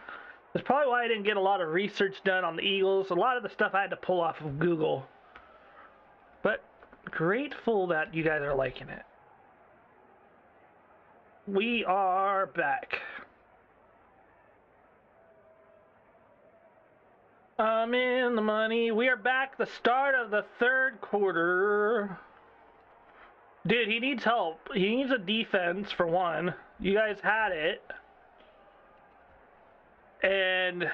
That's probably why I didn't get a lot of research done on the Eagles. A lot of the stuff I had to pull off of Google. But grateful that you guys are liking it. We are back. I'm in the money. We are back. The start of the 3rd quarter. Dude, he needs help. He needs a defense, for one. You guys had it. And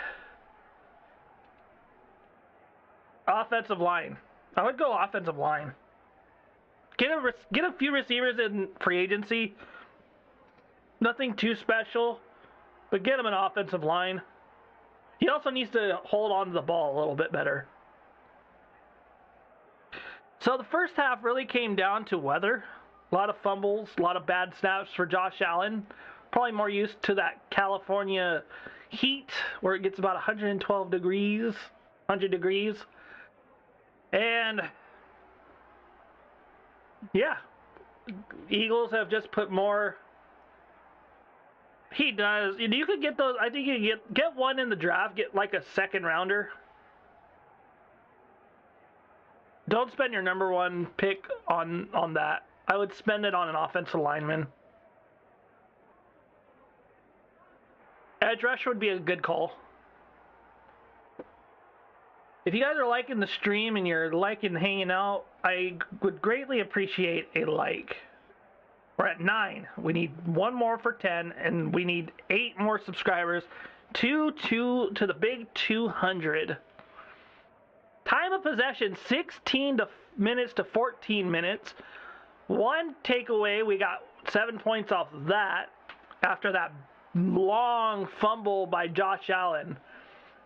offensive line. I would go offensive line. Get a few receivers in free agency. Nothing too special, but get him an offensive line. He also needs to hold on to the ball a little bit better. So the first half really came down to weather. A lot of fumbles, a lot of bad snaps for Josh Allen. Probably more used to that California heat where it gets about 112 degrees, 100 degrees. And yeah, Eagles have just put more. He does. You could get those. I think you could get one in the draft. Get like a 2nd rounder. Don't spend your number 1 pick on that. I would spend it on an offensive lineman. Edge rush would be a good call. If you guys are liking the stream and you're liking hanging out, I would greatly appreciate a like. We're at 9. We need 1 more for 10, and we need 8 more subscribers to the big 200. Time of possession, 16 minutes to 14 minutes. 1 takeaway, we got 7 points off of that after that long fumble by Josh Allen.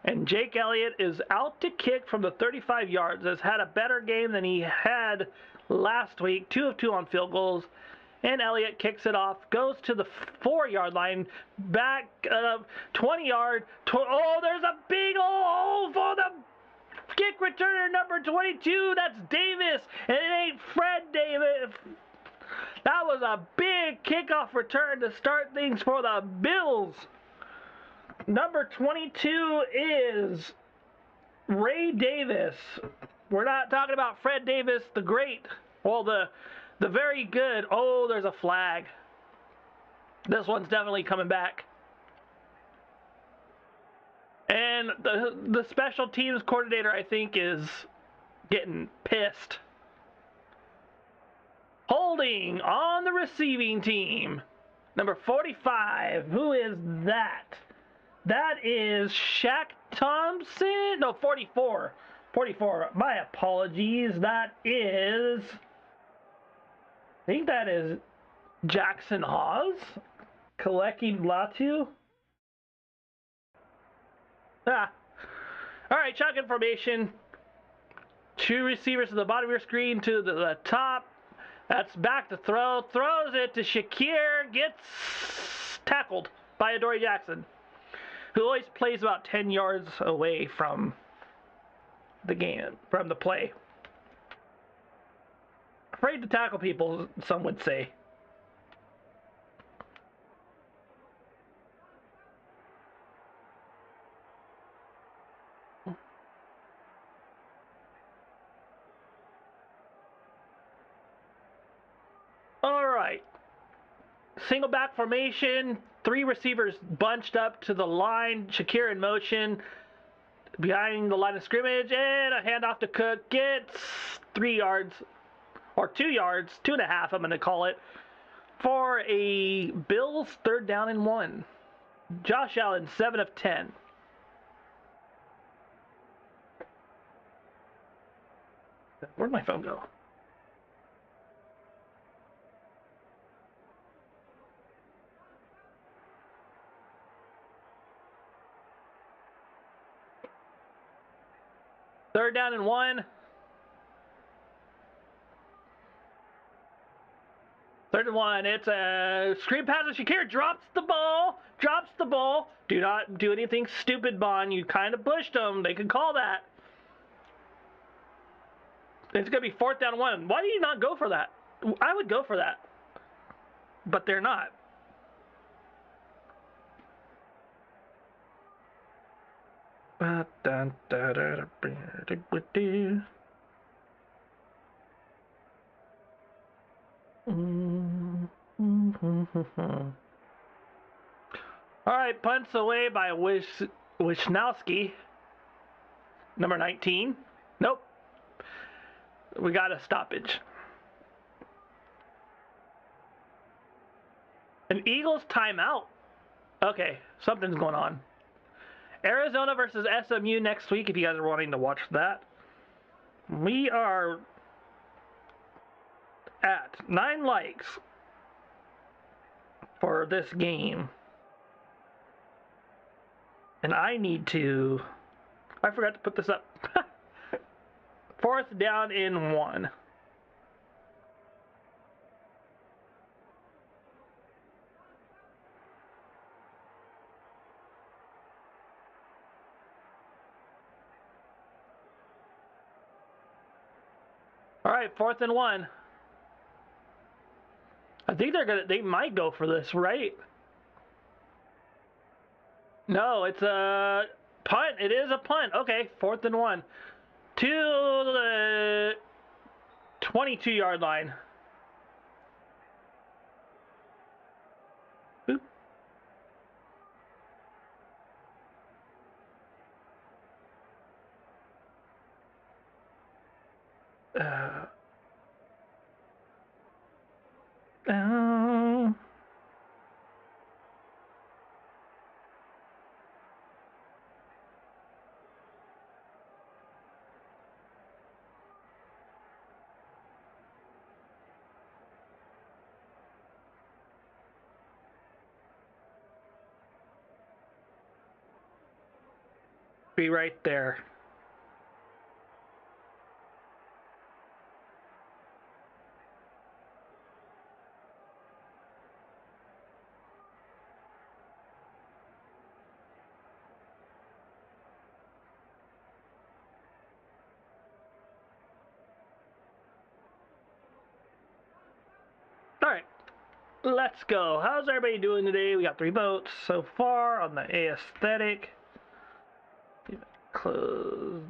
And Jake Elliott is out to kick from the 35 yards. Has had a better game than he had last week. 2 of 2 on field goals. And Elliott kicks it off, goes to the 4-yard line, back 20-yard. Oh, there's a big hole for the kick returner number 22. That's Davis, and it ain't Fred Davis. That was a big kickoff return to start things for the Bills. Number 22 is Ray Davis. We're not talking about Fred Davis, the great. Well, the very good. Oh, there's a flag. This one's definitely coming back. And the special teams coordinator, I think, is getting pissed. Holding on the receiving team. Number 45. Who is that? That is Shaq Thompson. No, 44. 44. My apologies. That is... I think that is Jackson Hawes. Kaleki Latu. All right, shotgun formation. 2 receivers to the bottom of your screen to the top. That's back to throw. Throws it to Shakir. Gets tackled by Adoree Jackson. who always plays about 10 yards away from the game, from the play. Afraid to tackle people, some would say. All right. Single back formation, 3 receivers bunched up to the line, Shakir in motion behind the line of scrimmage, and a handoff to Cook. Gets 3 yards, or 2 yards, 2.5 I'm going to call it, for a Bills 3rd down and 1. Josh Allen, 7 of 10. Where'd my phone go? Third down and 1. 3rd and 1. It's a screen pass to Shakir. Drops the ball. Do not do anything stupid, Bond. You kind of pushed them. They could call that. It's going to be 4th down and 1. Why do you not go for that? I would go for that. But they're not. All right, punts away by Wisnowski, number 19. Nope. We got a stoppage. An Eagles timeout. Okay, something's going on. Arizona versus SMU next week, if you guys are wanting to watch that. We are at 9 likes for this game. And I need to... I forgot to put this up. 4th down and 1. All right, 4th and 1. I think they might go for this, right? No, it's a punt. It is a punt. Okay, 4th and 1. To the 22-yard line. Boop. Be right there. All right, let's go. How's everybody doing today? We got 3 votes so far on the aesthetic. Close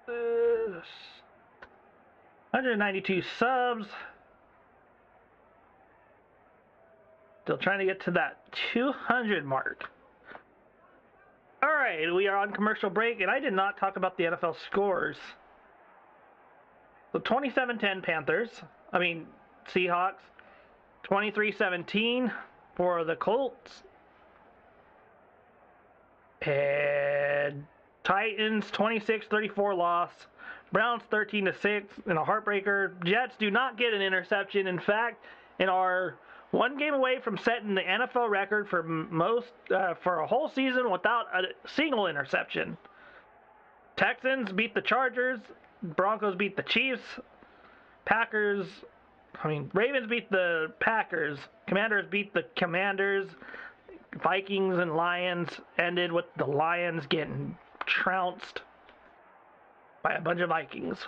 this. 192 subs. Still trying to get to that 200 mark. All right, we are on commercial break, and I did not talk about the NFL scores. So 27-10 Seahawks. 23-17 for the Colts. And Titans 26-34 loss. Browns 13-6 in a heartbreaker. Jets do not get an interception. In fact, in our 1 game away from setting the NFL record for for a whole season without a single interception. Texans beat the Chargers. Broncos beat the Chiefs. Ravens beat the Packers. Commanders beat the Commanders. Vikings and Lions ended with the Lions getting trounced by a bunch of Vikings.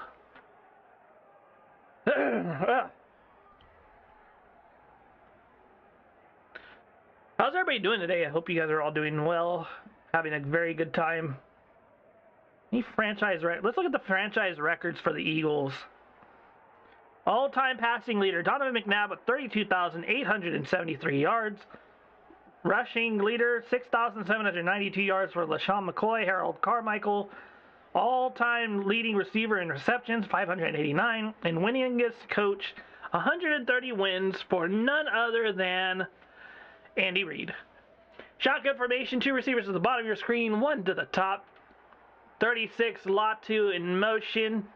How's everybody doing today? I hope you guys are all doing well, having a very good time. Let's look at the franchise records for the Eagles. All-time passing leader, Donovan McNabb with 32,873 yards. Rushing leader, 6,792 yards for LaShawn McCoy. Harold Carmichael, all-time leading receiver in receptions, 589. And winningest coach, 130 wins for none other than Andy Reid. Shotgun formation, 2 receivers at the bottom of your screen, 1 to the top. 36, lot 2 in motion.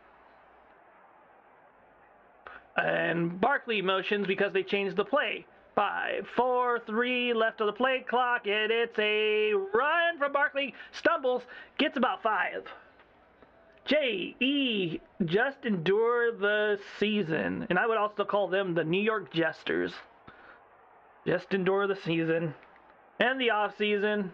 And Barkley motions because they changed the play. 5, 4, 3, left of the play clock, and it's a run from Barkley. Stumbles, gets about 5. J.E. just endure the season. And I would also call them the New York Jesters. Just endure the season. And the off season.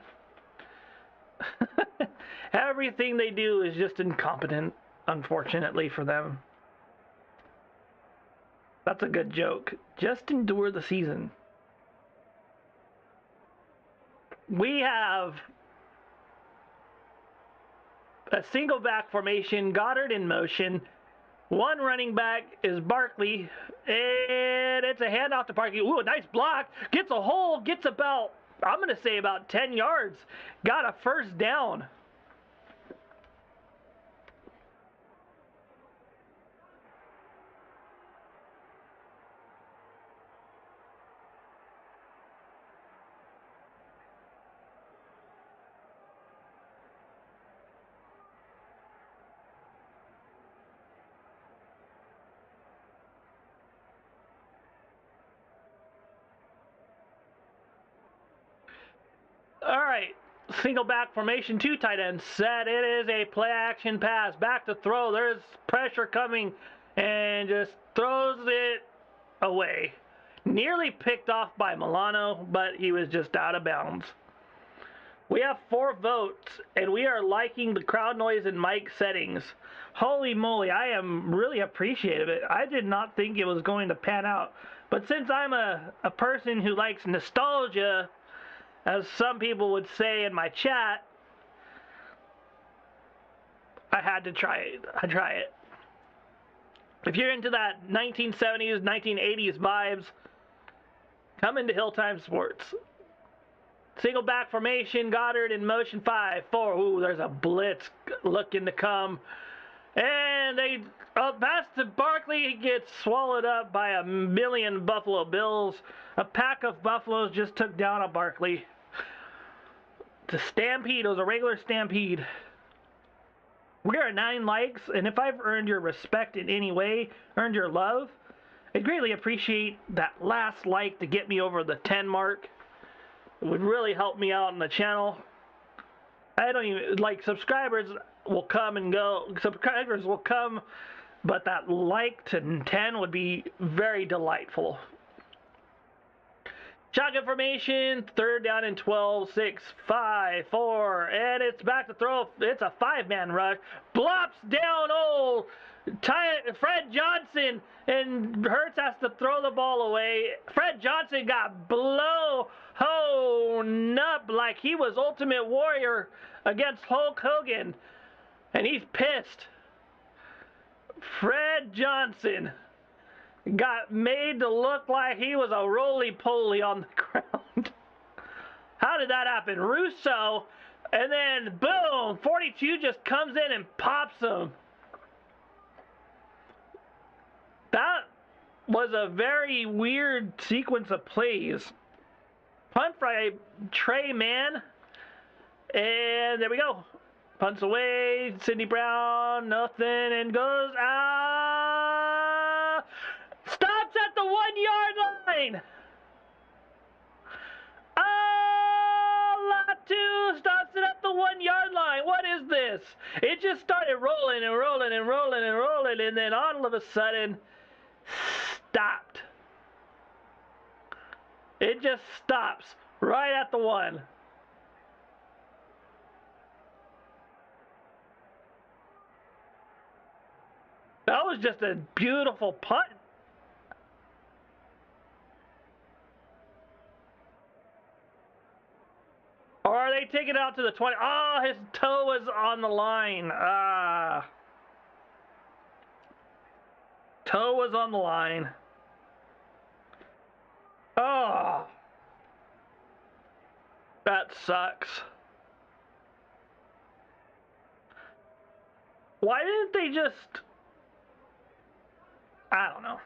Everything they do is just incompetent, unfortunately for them. That's a good joke. Just endure the season. We have a single back formation, Goddard in motion. 1 running back is Barkley, and it's a handoff to Barkley. Ooh, a nice block. Gets a hole, gets about, I'm going to say about 10 yards. Got a first down. All right, single back formation, 2 tight ends set. It is a play action pass. Back to throw. There's pressure coming and just throws it away. Nearly picked off by Milano, but he was just out of bounds. We have 4 votes, and we are liking the crowd noise and mic settings. Holy moly, I am really appreciative of it. I did not think it was going to pan out. But since I'm a person who likes nostalgia, as some people would say in my chat, I had to try it. If you're into that 1970s, 1980s vibes, come into HillTimeSports. Single back formation, Goddard in motion, 5, 4. Ooh, there's a blitz looking to come. And they pass to Barkley. He gets swallowed up by a million Buffalo Bills. A pack of Buffaloes just took down a Barkley. It's a stampede. It was a regular stampede. We are at 9 likes, and if I've earned your respect in any way, earned your love, I'd greatly appreciate that last like to get me over the 10 mark. It would really help me out on the channel. I don't even, like, subscribers will come and go. Subscribers will come, but that like to 10 would be very delightful. Shotgun formation, 3rd down and 12, 6, 5, 4, and it's back to throw. It's a 5-man rush. Blops down old Fred Johnson, and Hurts has to throw the ball away. Fred Johnson got blown up like he was Ultimate Warrior against Hulk Hogan, and he's pissed. Fred Johnson got made to look like he was a roly-poly on the ground. How did that happen? Russo, and then boom, 42 just comes in and pops him. That was a very weird sequence of plays. Punt by Trey Mann, and there we go. Punts away, Sidney Brown, nothing, and goes out. Stops at the 1-yard line. Lot 2 stops it at the 1-yard line. What is this? It just started rolling and rolling and rolling and rolling, and then all of a sudden, stopped. It just stops. Right at the 1. That was just a beautiful punt. Or are they taking it out to the 20? Oh, his toe was on the line. Toe was on the line. Oh. That sucks. Why didn't they just... I don't know.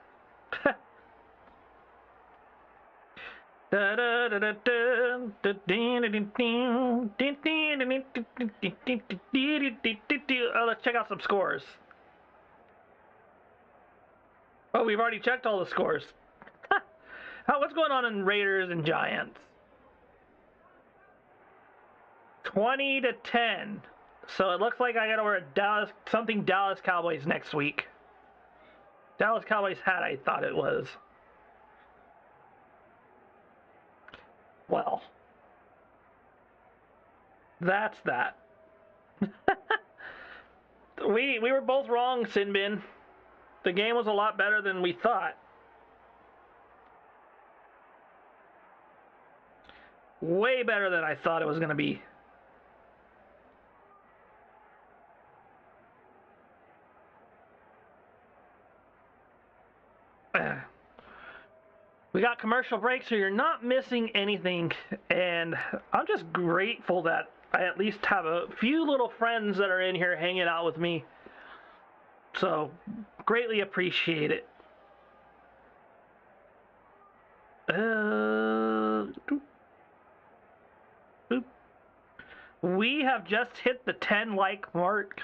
Let's check out some scores. Oh, we've already checked all the scores. What's going on in Raiders and Giants? 20-10. So it looks like I gotta wear a Dallas Cowboys next week. Dallas Cowboys hat, I thought it was. Well, that's that. we were both wrong, Sinbin. The game was a lot better than we thought. Way better than I thought it was going to be. We got commercial breaks, so you're not missing anything. And I'm just grateful that I at least have a few little friends that are in here hanging out with me. So, greatly appreciate it. We have just hit the 10-like mark.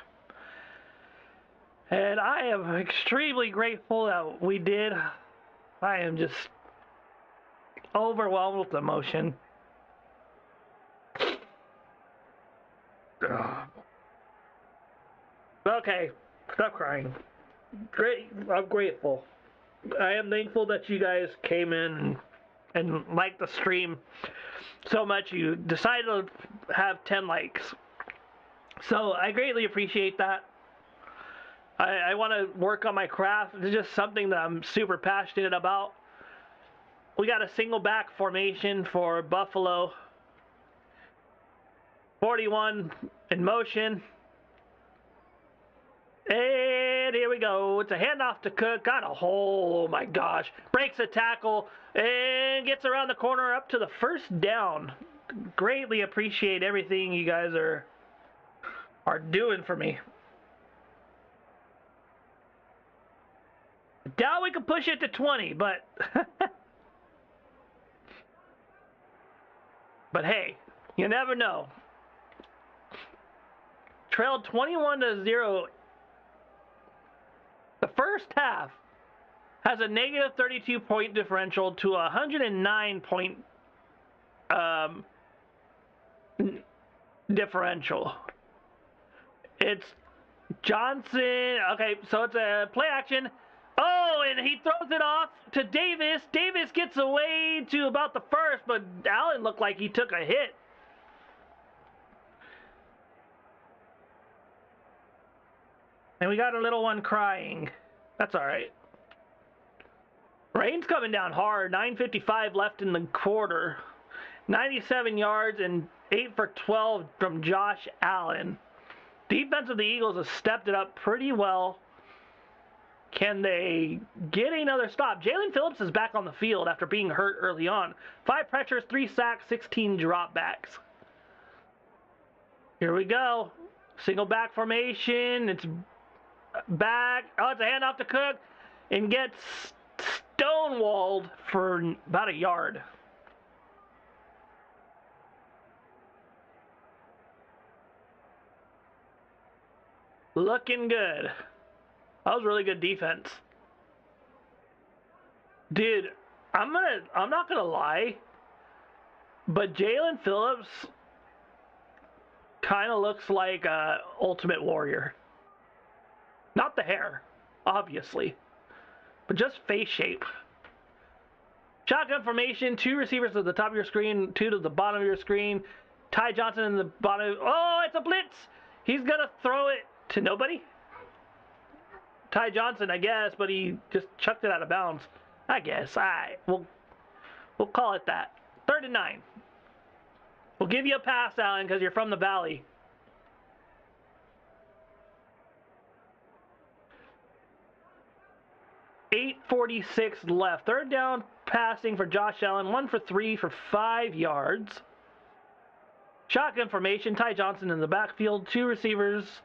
And I am extremely grateful that we did. I am just overwhelmed with emotion. Okay, stop crying. Great, I'm grateful. I am thankful that you guys came in and liked the stream so much. You decided to have 10 likes. So I greatly appreciate that. I want to work on my craft. It's just something that I'm super passionate about. We got a single back formation for Buffalo. 41 in motion. And here we go. It's a handoff to Cook. Got a hole. Oh my gosh. Breaks a tackle and gets around the corner up to the first down. Greatly appreciate everything you guys are doing for me. Doubt we can push it to 20, but but hey, you never know. Trailed 21-0. The first half has a negative 32-point differential to a 109-point differential. It's Johnson. Okay, so it's a play action. Oh, and he throws it off to Davis. Davis gets away to about the first, but Allen looked like he took a hit. And we got a little one crying. That's all right. Rain's coming down hard. 9:55 left in the quarter. 97 yards and 8 for 12 from Josh Allen. Defense of the Eagles has stepped it up pretty well. Can they get another stop? Jalen Phillips is back on the field after being hurt early on. 5 pressures, 3 sacks, 16 dropbacks. Here we go. Single back formation. It's back. Oh, it's a handoff to Cook and gets stonewalled for about a yard. Looking good. That was really good defense. Dude, I'm not gonna lie, but Jalen Phillips kind of looks like a Ultimate Warrior. Not the hair, obviously, but just face shape. Shotgun formation, 2 receivers to the top of your screen, 2 to the bottom of your screen. Ty Johnson in the bottom. Oh, it's a blitz. He's going to throw it to nobody. Ty Johnson, I guess, but he just chucked it out of bounds. I guess. All right, we'll call it that. 3rd and 9. We'll give you a pass, Allen, because you're from the Valley. .846 left. 3rd down passing for Josh Allen. 1 for 3 for 5 yards. Shotgun formation. Ty Johnson in the backfield. 2 receivers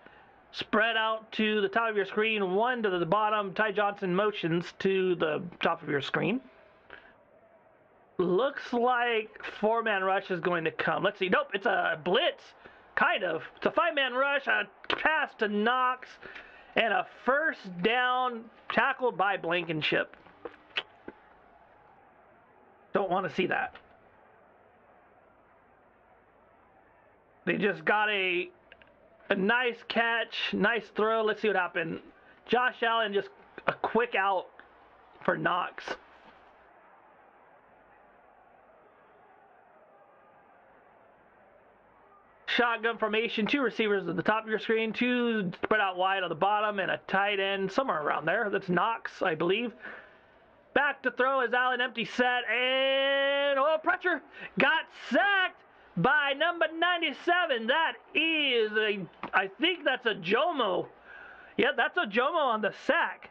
spread out to the top of your screen. 1 to the bottom. Ty Johnson motions to the top of your screen. Looks like 4-man rush is going to come. Let's see. Nope, it's a blitz. Kind of. It's a 5-man rush. A pass to Knox. And a 1st down tackled by Blankenship. Don't want to see that. They just got a nice catch, nice throw. Let's see what happened. Josh Allen just a quick out for Knox. Shotgun formation, 2 receivers at the top of your screen, 2 spread out wide on the bottom, and a tight end somewhere around there. That's Knox, I believe. Back to throw as Allen empty set, and pressure got sacked by number 97. That is I think that's a Jomo. Yeah, that's a Jomo on the sack.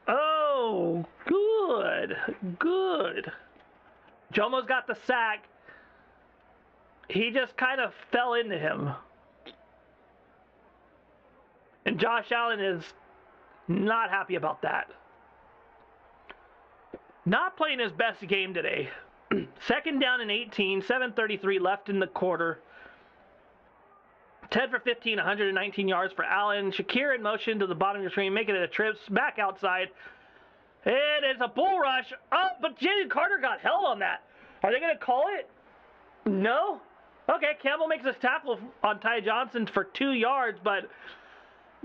Oh, good. Jomo's got the sack. He just kind of fell into him. And Josh Allen is not happy about that. Not playing his best game today. 2nd down and 18, 7:33 left in the quarter. 10 for 15, 119 yards for Allen. Shakir in motion to the bottom of your screen, making it a trip back outside. And it's a bull rush. Oh, but Jalen Carter got held on that. Are they going to call it? No? Okay, Campbell makes his tackle on Ty Johnson for 2 yards, but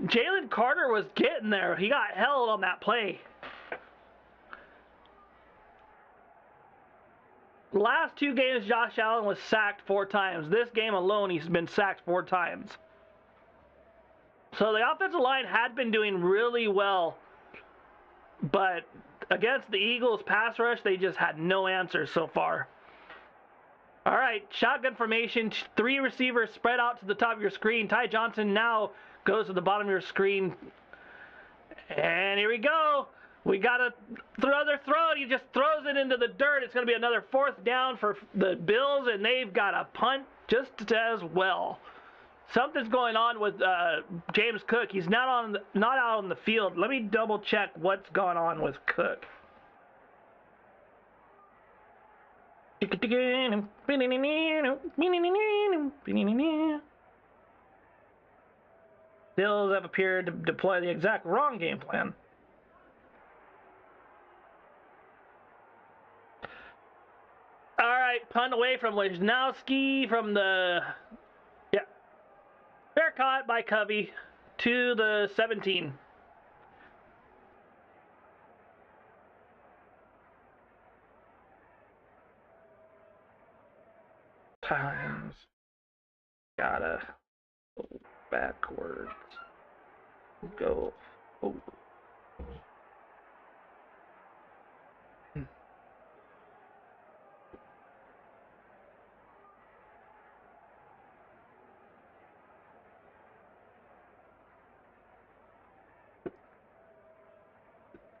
Jalen Carter was getting there. He got held on that play. Last 2 games, Josh Allen was sacked 4 times. This game alone, he's been sacked 4 times. So the offensive line had been doing really well, but against the Eagles' pass rush, they just had no answers so far. All right, shotgun formation, 3 receivers spread out to the top of your screen. Ty Johnson now goes to the bottom of your screen. And here we go. We got another throw. He just throws it into the dirt. It's going to be another 4th down for the Bills, and they've got a punt just as well. Something's going on with James Cook. He's not out on the field. Let me double check what's going on with Cook. Bills have appeared to deploy the exact wrong game plan. All right, punt away from Wisnowski from the fair caught by Covey to the 17. Times gotta go backwards, go over.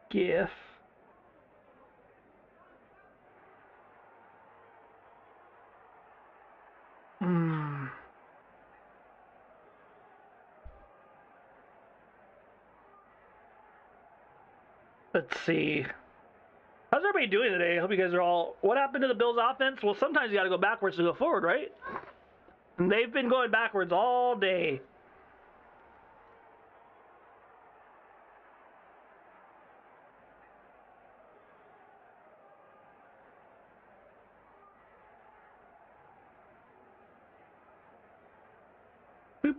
GIF. Let's see. How's everybody doing today? I hope you guys are all... What happened to the Bills' offense? Well, sometimes you got to go backwards to go forward, right? And they've been going backwards all day. Boop.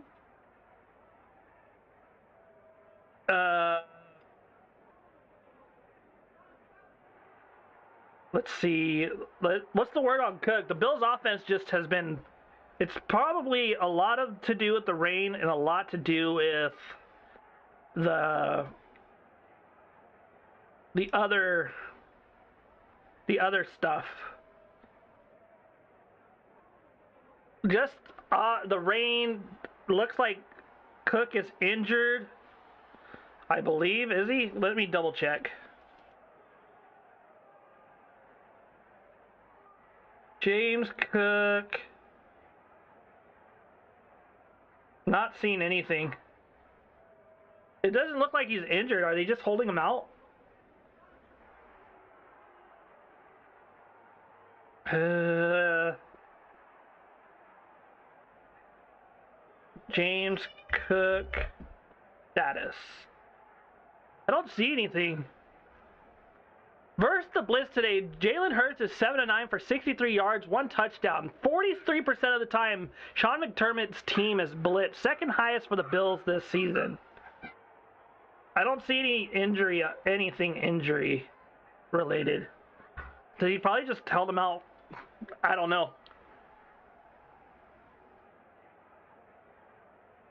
Let's see. What's the word on Cook? The Bills' offense just has been. It's probably a lot to do with the rain and a lot to do with the the other the other stuff. Just the rain. Looks like Cook is injured. I believe. Is he? Let me double check. James Cook. Not seeing anything. It doesn't look like he's injured. Are they just holding him out? James Cook status. I don't see anything. Versus the Blitz today, Jalen Hurts is 7-9 for 63 yards, 1 touchdown. 43% of the time, Sean McDermott's team is blitzed, second highest for the Bills this season. I don't see anything injury related. So he probably just held him out. I don't know.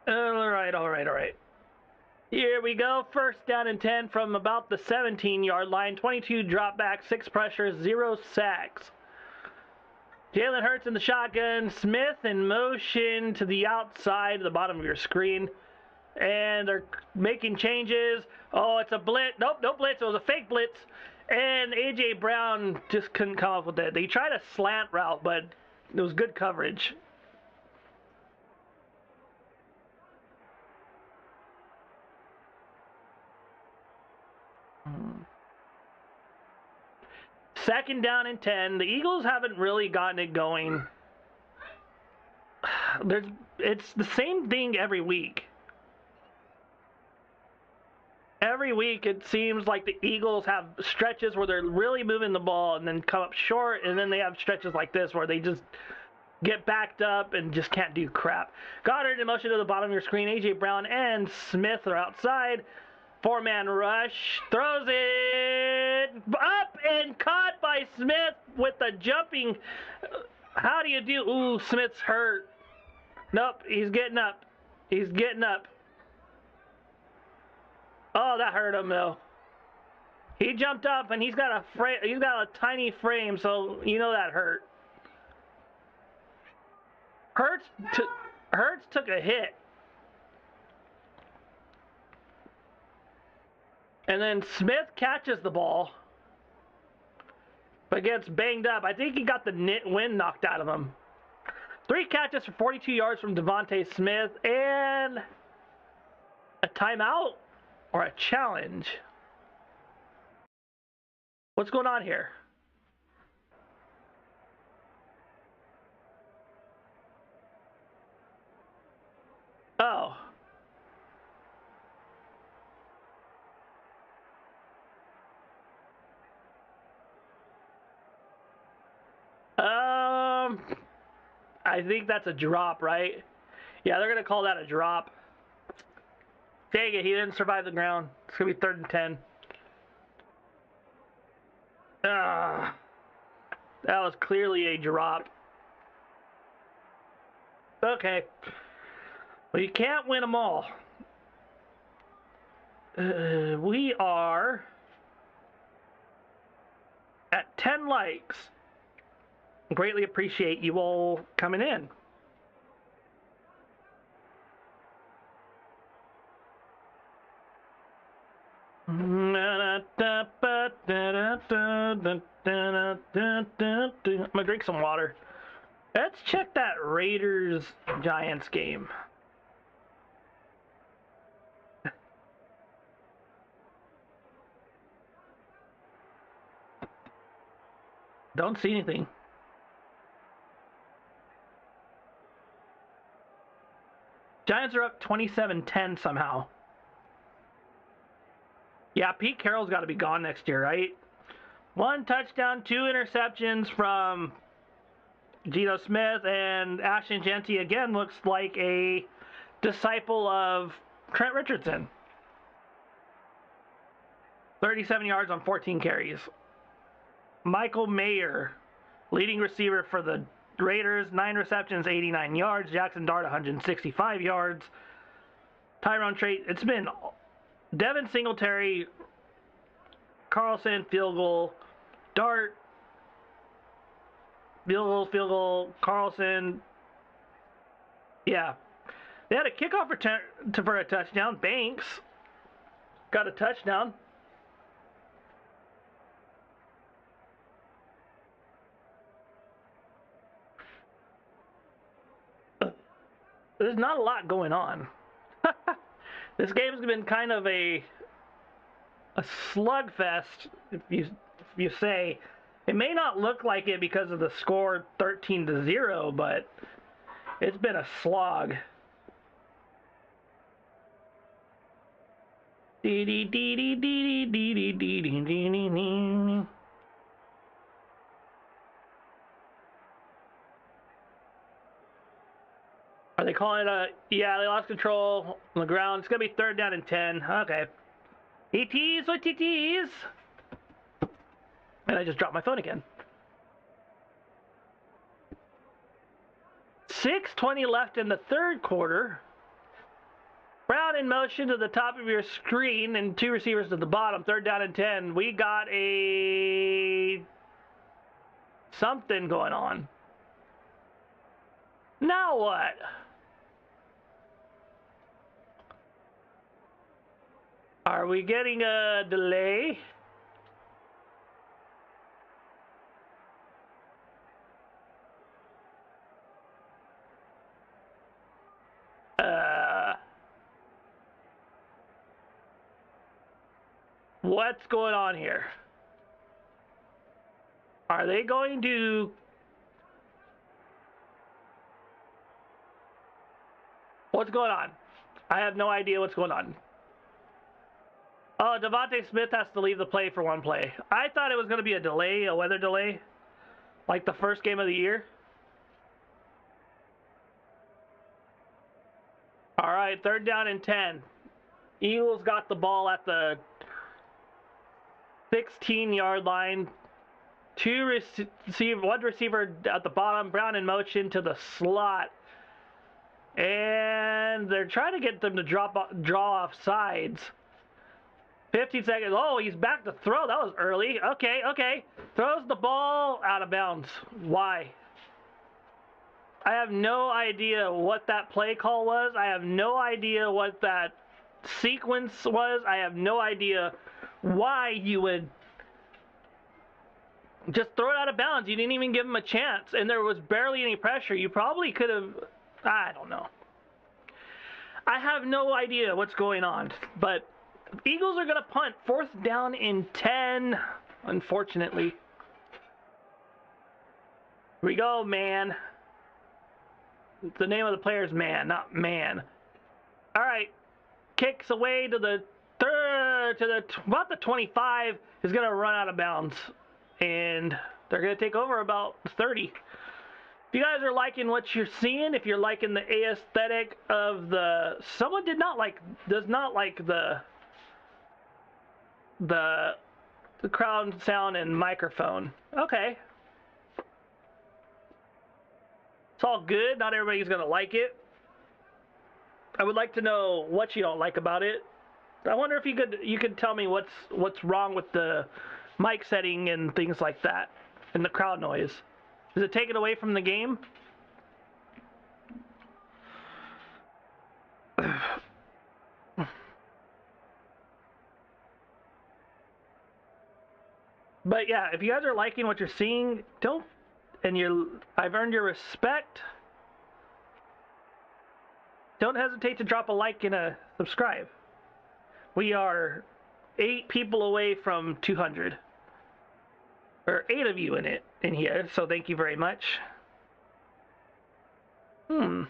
All right. Here we go. First down and 10 from about the 17-yard line. 22 dropbacks, 6 pressures, 0 sacks. Jalen Hurts in the shotgun. Smith in motion to the outside, the bottom of your screen. And they're making changes. Oh, it's a blitz. Nope, no blitz. It was a fake blitz. And A.J. Brown just couldn't come up with it. They tried a slant route, but it was good coverage. Second down and 10. The Eagles haven't really gotten it going. It's the same thing every week. Every week it seems like the Eagles have stretches where they're really moving the ball and then come up short, and then they have stretches like this where they just get backed up and just can't do crap. Goddard in motion to the bottom of your screen. A.J. Brown and Smith are outside. 4-man rush. Throws it up and caught by Smith with the jumping. How do you do? Ooh, Smith's hurt. Nope, he's getting up. He's getting up. Oh, that hurt him though. He jumped up and he's got a tiny frame, so you know that hurt. Hurts took a hit. And then Smith catches the ball, but gets banged up. I think he got the wind knocked out of him. 3 catches for 42 yards from Devontae Smith, and a timeout or a challenge. What's going on here? Oh. I think that's a drop, right? Yeah, they're going to call that a drop. Dang it, he didn't survive the ground. It's going to be 3rd and 10. That was clearly a drop. Okay. Well, you can't win them all. We are at 10 likes. Greatly appreciate you all coming in. I'm gonna drink some water. Let's check that Raiders-Giants game. Don't see anything. Giants are up 27-10 somehow. Yeah, Pete Carroll's got to be gone next year, right? 1 touchdown, 2 interceptions from Geno Smith, and Ashton Jeanty again looks like a disciple of Trent Richardson. 37 yards on 14 carries. Michael Mayer, leading receiver for the Raiders, 9 receptions, 89 yards. Jackson Dart, 165 yards. Tyrone Trait, it's been Devin Singletary, Carlson, field goal. Dart, field goal. Carlson. Yeah. They had a kickoff for a touchdown. Banks got a touchdown. There's not a lot going on. This game's been kind of a slugfest, if you say. It may not look like it because of the score 13-0, but it's been a slog. Are they calling it a... Yeah, they lost control on the ground. It's going to be 3rd down and 10. Okay. ETs with TTs. And I just dropped my phone again. 6:20 left in the 3rd quarter. Brown in motion to the top of your screen and 2 receivers to the bottom. 3rd down and 10. We got a... something going on. Now what? Are we getting a delay? What's going on here? Are they going to... What's going on? I have no idea what's going on. Oh, Devontae Smith has to leave the play for one play. I thought it was going to be a delay, a weather delay, like the first game of the year. All right, 3rd down and 10. Eagles got the ball at the 16-yard line. One receiver at the bottom. Brown in motion to the slot. And they're trying to get them to draw off sides. 15 seconds. Oh, he's back to throw. That was early. Okay. Throws the ball out of bounds. Why? I have no idea what that play call was. I have no idea what that sequence was. I have no idea why you would just throw it out of bounds. You didn't even give him a chance, and there was barely any pressure. You probably could have... I don't know. I have no idea what's going on, but Eagles are going to punt. 4th down and 10, unfortunately. Here we go, man. The name of the player is Man, not Man. All right. Kicks away to the about the 25. Is going to run out of bounds, and they're going to take over about 30. If you guys are liking what you're seeing, if you're liking the aesthetic of the... Someone does not like the crowd sound and microphone. Okay. It's all good. Not everybody's going to like it. I would like to know what you don't like about it. I wonder if you could tell me what's wrong with the mic setting and things like that, and the crowd noise. Does it take it away from the game? But yeah, if you guys are liking what you're seeing, I've earned your respect. Don't hesitate to drop a like and a subscribe. We are 8 people away from 200. Or 8 of you in here, so thank you very much. Someone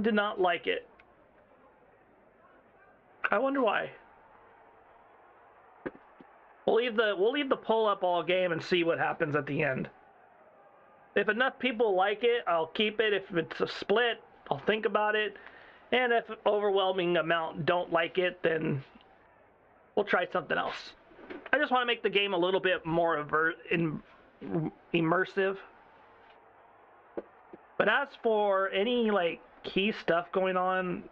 did not like it. I wonder why. We'll leave the poll up all game and see what happens at the end. If enough people like it, I'll keep it. If it's a split, I'll think about it. And if overwhelming amount don't like it, then we'll try something else. I just want to make the game a little bit more immersive. But as for any like key stuff going on,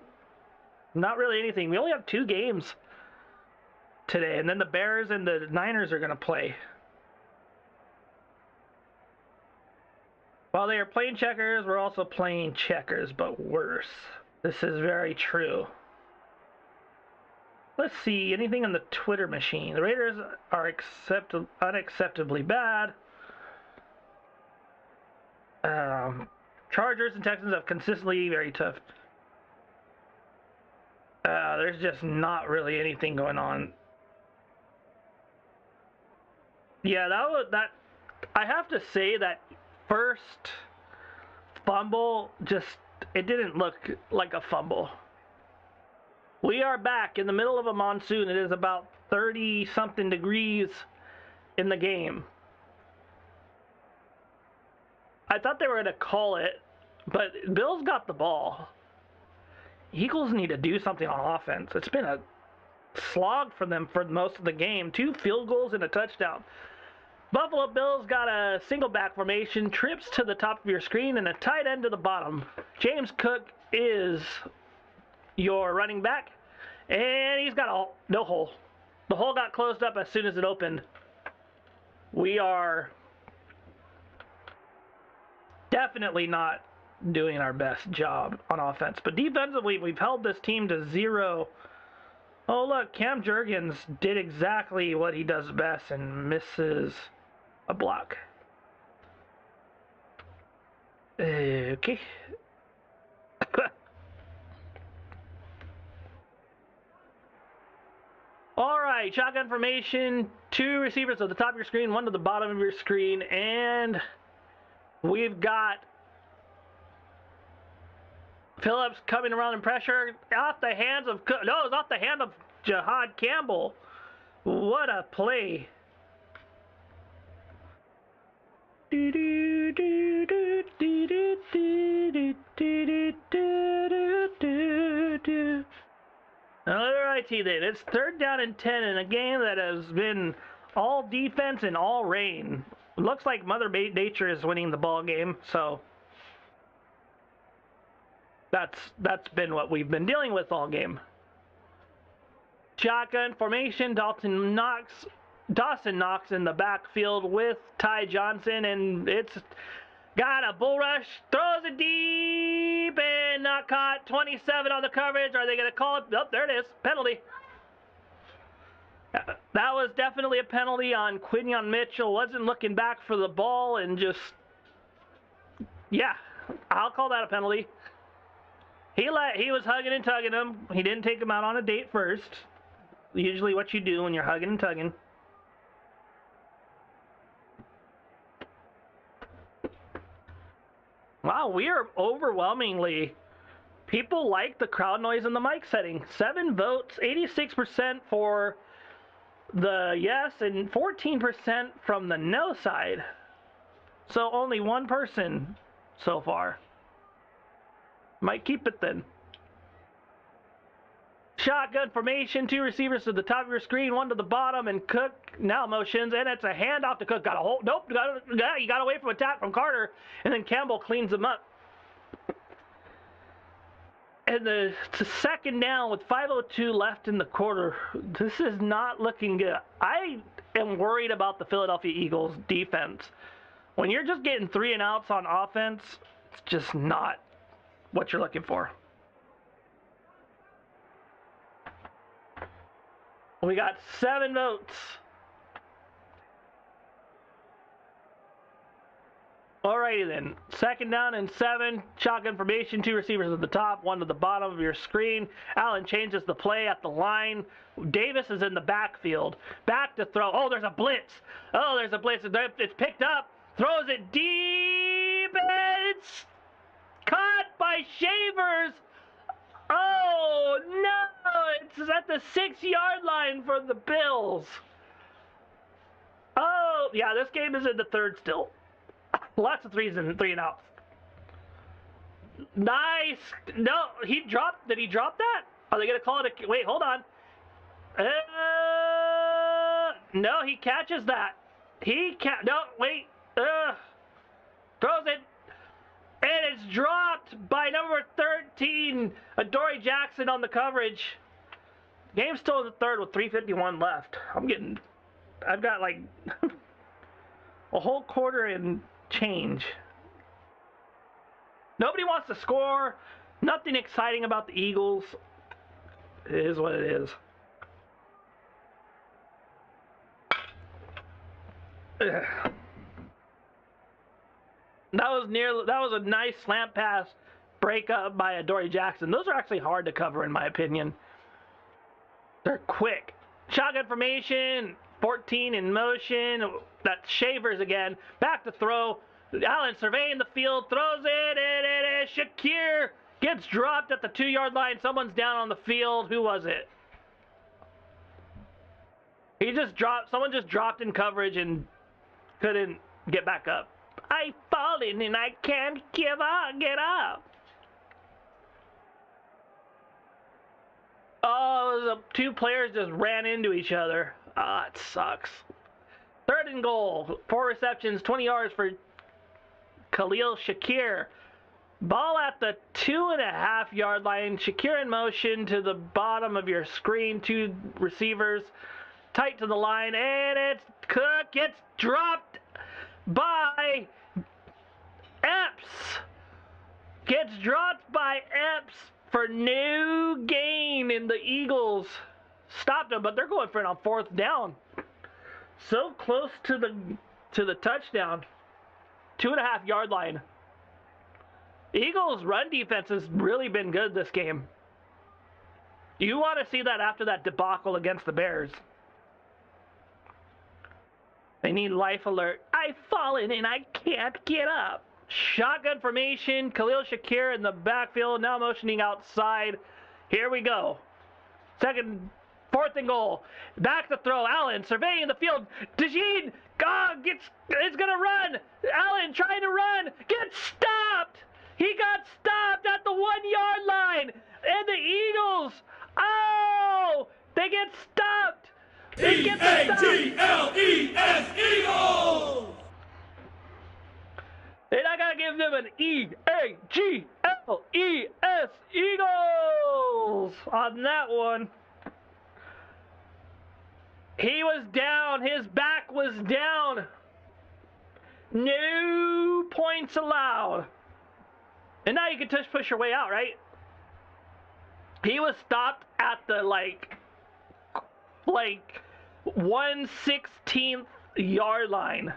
not really anything. We only have 2 games today, and then the Bears and the Niners are going to play. While they are playing checkers, we're also playing checkers, but worse. This is very true. Let's see, anything on the Twitter machine. The Raiders are unacceptably bad. Chargers and Texans have consistently very tough. There's just not really anything going on. Yeah, that I have to say that first fumble it didn't look like a fumble. We are back in the middle of a monsoon. It is about 30-something degrees in the game. I thought they were going to call it, but Bills got the ball. Eagles need to do something on offense. It's been a slog for them for most of the game. 2 field goals and a touchdown. Buffalo Bills got a single back formation, trips to the top of your screen, and a tight end to the bottom. James Cook is your running back, and he's got no hole. The hole got closed up as soon as it opened. We are definitely not doing our best job on offense. But defensively, we've held this team to 0. Oh, look, Cam Jurgens did exactly what he does best and misses a block. Okay. All right, shotgun formation, 2 receivers at the top of your screen, 1 to the bottom of your screen, and we've got Phillips coming around in pressure off the hands of it's off the hand of Jahad Campbell. What a play! Alrighty then, it's 3rd down and 10 in a game that has been all defense and all rain. It looks like Mother Nature is winning the ball game, so that's been what we've been dealing with all game. Shotgun formation, Dawson Knox in the backfield with Ty Johnson, and it's got a bull rush, throws it deep, and not caught. 27 on the coverage. Are they going to call it? Oh, there it is. Penalty. That was definitely a penalty on Quinyon Mitchell. Wasn't looking back for the ball and just, yeah, I'll call that a penalty. He was hugging and tugging him. He didn't take him out on a date first. Usually what you do when you're hugging and tugging. Wow, we are overwhelmingly, people like the crowd noise and the mic setting. 7 votes, 86% for the yes and 14% from the no side. So only 1 person so far. Might keep it then. Shotgun formation, 2 receivers to the top of your screen, 1 to the bottom, and Cook now motions, and it's a handoff to Cook. Got a hold. Nope. He got away from attack from Carter, and then Campbell cleans him up. And it's a 2nd down with 5:02 left in the quarter. This is not looking good. I am worried about the Philadelphia Eagles defense. When you're just getting 3 and outs on offense, it's just not what you're looking for. We got 7 votes. Alrighty then. 2nd down and 7. Shotgun formation. 2 receivers at the top, 1 to the bottom of your screen. Allen changes the play at the line. Davis is in the backfield. Back to throw. Oh, there's a blitz. Oh, there's a blitz. It's picked up. Throws it deep. And it's caught by Shavers. Oh, no! It's at the 6-yard line for the Bills. Oh, yeah, this game is in the 3rd still. Lots of 3s and 3 and outs. Nice. No, he dropped. Did he drop that? Are they going to call it a... Wait, hold on. No, he catches that. No, wait. Throws it. And it's dropped by number 13, Adoree Jackson on the coverage. Game's still in the third with 3:51 left. I've got like a whole quarter and change. Nobody wants to score. Nothing exciting about the Eagles. It is what it is. Ugh. That was a nice slant pass break up by Adoree Jackson. Those are actually hard to cover in my opinion. They're quick. Shotgun formation, 14 in motion. That's Shavers again. Back to throw. Allen surveying the field, throws it, and Shakir gets dropped at the 2-yard line. Someone's down on the field. Who was it? Someone just dropped in coverage and couldn't get back up. I've fallen and I can't get up. Oh, two players just ran into each other. Ah, it sucks. 3rd and goal. 4 receptions, 20 yards for Khalil Shakir. Ball at the 2.5-yard line. Shakir in motion to the bottom of your screen. 2 receivers tight to the line, and it's Cook gets dropped by Epps. Gets dropped by Epps for no gain, and the Eagles stopped him, but they're going for it on 4th down. So close to the touchdown. 2.5-yard line. Eagles' run defense has really been good this game. You want to see that after that debacle against the Bears. They need life alert. I've fallen and I can't get up. Shotgun formation. Khalil Shakir in the backfield, now motioning outside. Here we go. 4th and goal. Back to throw. Allen surveying the field. DeJean is going to run. Allen trying to run. Gets stopped. He got stopped at the 1-yard line. And the Eagles, they get stopped. E-A-G-L-E-S, Eagles! And I got to give them an E-A-G-L-E-S, Eagles on that one. He was down. His back was down. No points allowed. And now you can push your way out, right? He was stopped at the like 1/16th yard line.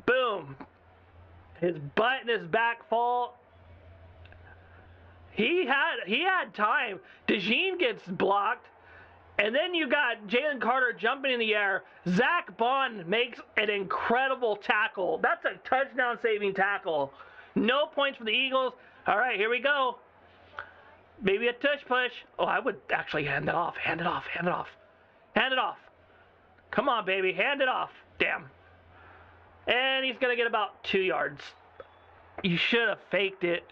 Boom. His butt and his back fall. He had time. DeJean gets blocked. And then you got Jalen Carter jumping in the air. Zach Bond makes an incredible tackle. That's a touchdown-saving tackle. No points for the Eagles. All right, here we go. Maybe a tush push. Oh, I would actually hand it off. Hand it off. Hand it off. Hand it off. Come on, baby. Hand it off. Damn. And he's going to get about 2 yards. You should have faked it.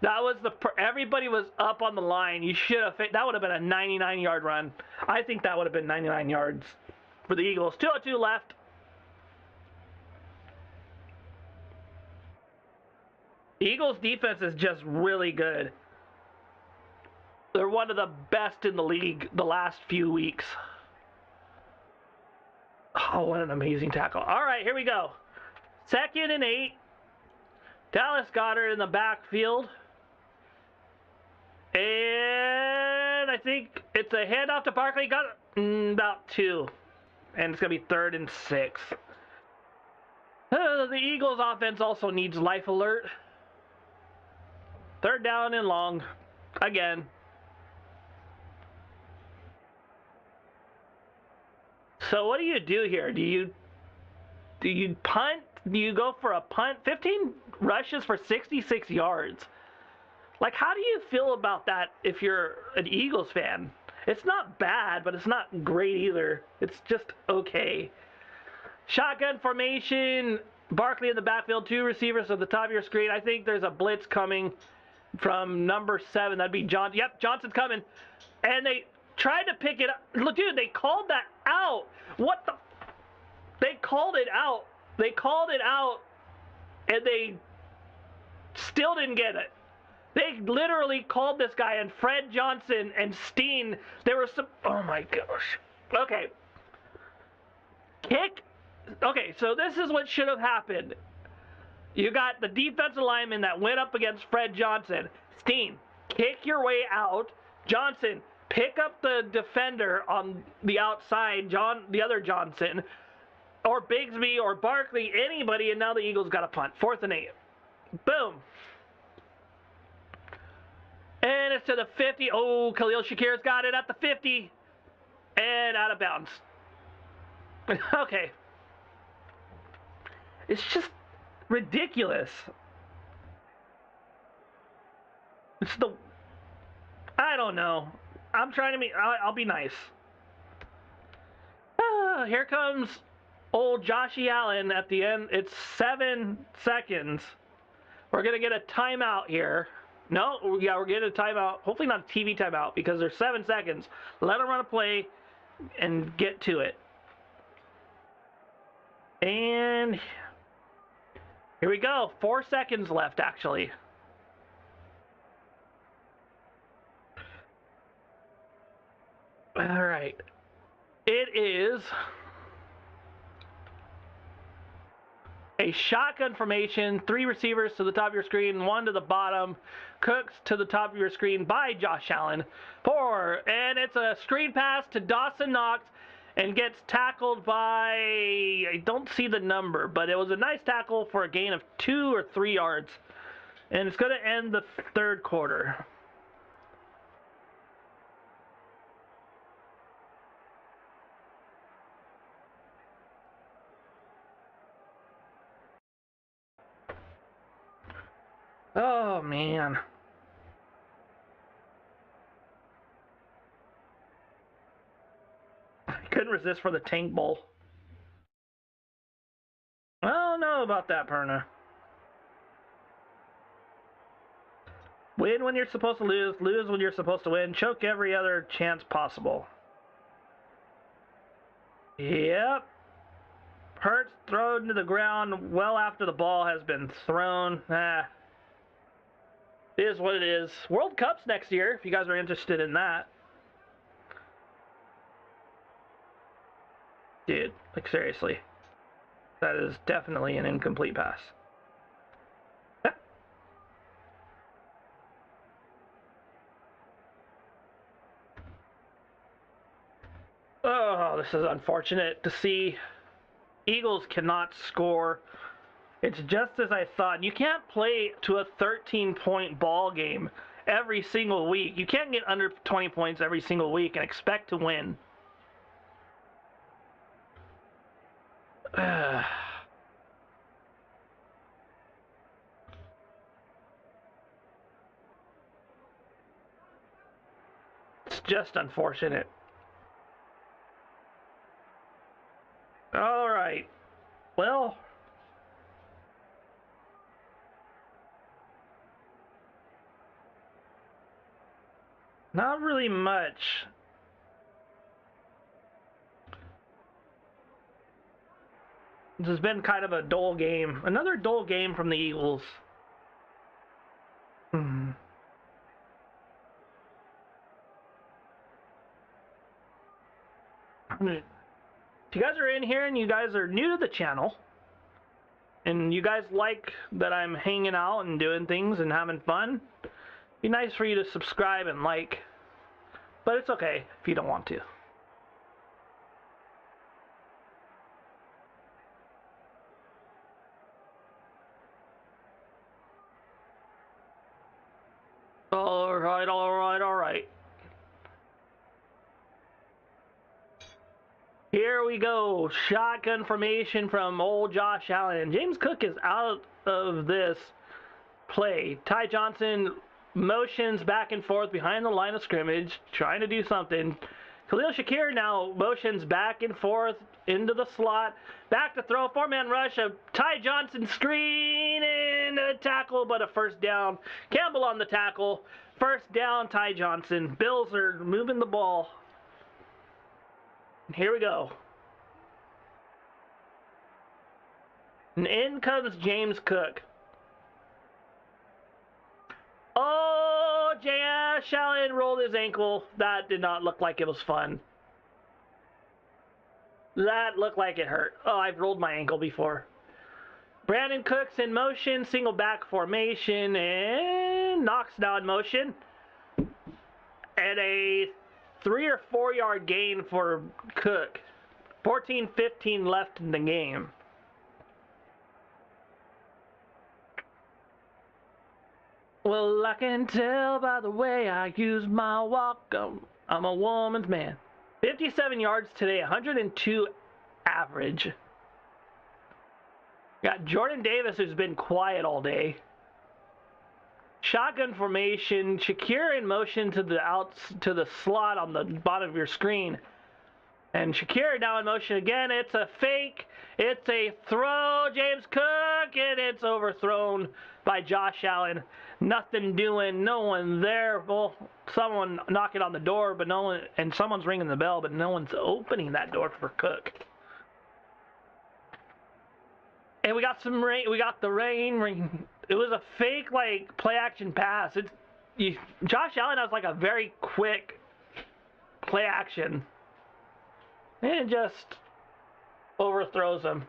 That was everybody was up on the line. You should have faked. That would have been a 99-yard run. I think that would have been 99 yards for the Eagles. 2:02 left. Eagles defense is just really good. They're one of the best in the league the last few weeks. Oh, what an amazing tackle. All right, here we go. 2nd and 8. Dallas Goedert in the backfield. And I think it's a handoff to Barkley. Got about 2. And it's going to be 3rd and 6. The Eagles offense also needs life alert. 3rd down and long. Again. So what do you do here? Do you punt? Do you go for a punt? 15 rushes for 66 yards. Like, how do you feel about that if you're an Eagles fan? It's not bad, but it's not great either. It's just okay. Shotgun formation. Barkley in the backfield. 2 receivers at the top of your screen. I think there's a blitz coming from number 7. That'd be Johnson. Yep, Johnson's coming. And they tried to pick it up. Look, dude, they called that out. What the? They called it out. They called it out, and they still didn't get it. They literally called this guy, and Fred Johnson and Steen, there were some, oh my gosh. Okay. Kick. Okay, so this is what should have happened. You got the defensive lineman that went up against Fred Johnson. Steen, kick your way out. Johnson, pick up the defender on the outside, the other Johnson, or Bigsby or Barkley, anybody, and now the Eagles got a punt. 4th and 8. Boom. And it's to the 50. Oh, Khalil Shakir's got it at the 50. And out of bounds. Okay. It's just ridiculous. It's the... I don't know. I'm trying to be... I'll be nice. Here comes old Joshy Allen at the end. It's 7 seconds. We're going to get a timeout here. No, yeah, we're getting a timeout. Hopefully not a TV timeout because there's 7 seconds. Let them run a play and get to it. And here we go. 4 seconds left, actually. All right. It is a shotgun formation, 3 receivers to the top of your screen, 1 to the bottom. Cooks to the top of your screen by Josh Allen. 4, and it's a screen pass to Dawson Knox and gets tackled by, I don't see the number, but it was a nice tackle for a gain of 2 or 3 yards. And it's going to end the 3rd quarter. Oh, man. I couldn't resist for the Tank Bowl. I don't know about that, Perna. Win when you're supposed to lose, lose when you're supposed to win, choke every other chance possible. Yep. Hurts thrown to the ground well after the ball has been thrown. It is what it is. World Cup's next year, if you guys are interested in that. Dude, like seriously. That is definitely an incomplete pass. Oh, this is unfortunate to see. Eagles cannot score. It's just as I thought. You can't play to a 13-point ball game every single week. You can't get under 20 points every single week and expect to win. It's just unfortunate. All right. Well, not really much. This has been kind of a dull game. Another dull game from the Eagles. If you guys are in here and you guys are new to the channel, and you guys like that I'm hanging out and doing things and having fun, it'd be nice for you to subscribe and like. But it's okay if you don't want to. All right. Here we go. Shotgun formation from old Josh Allen. James Cook is out of this play. Ty Johnson motions back and forth behind the line of scrimmage, trying to do something. Khalil Shakir now motions back and forth into the slot. Back to throw. 4-man rush. A Ty Johnson screen and a tackle, but a first down. Campbell on the tackle. First down, Ty Johnson. Bills are moving the ball. Here we go. And in comes James Cook. Oh, Josh Allen rolled his ankle. That did not look like it was fun. That looked like it hurt. Oh, I've rolled my ankle before. Brandon Cooks in motion, single back formation, and Knox now in motion. And a 3 or 4 yard gain for Cook. 14-15 left in the game. Well, I can tell by the way I use my walk. I'm a woman's man. 57 yards today, 102 average. Got Jordan Davis, who's been quiet all day. Shotgun formation. Shakir in motion to the slot on the bottom of your screen. And Shakir now in motion again. It's a fake. It's a throw. James Cook, and it's overthrown by Josh Allen. Nothing doing. No one there. Well, someone knocking on the door, but no one, and someone's ringing the bell, but no one's opening that door for Cook. And we got some rain. We got the rain. It was a fake, like, play-action pass. Josh Allen has, like, a very quick play-action. And just overthrows him.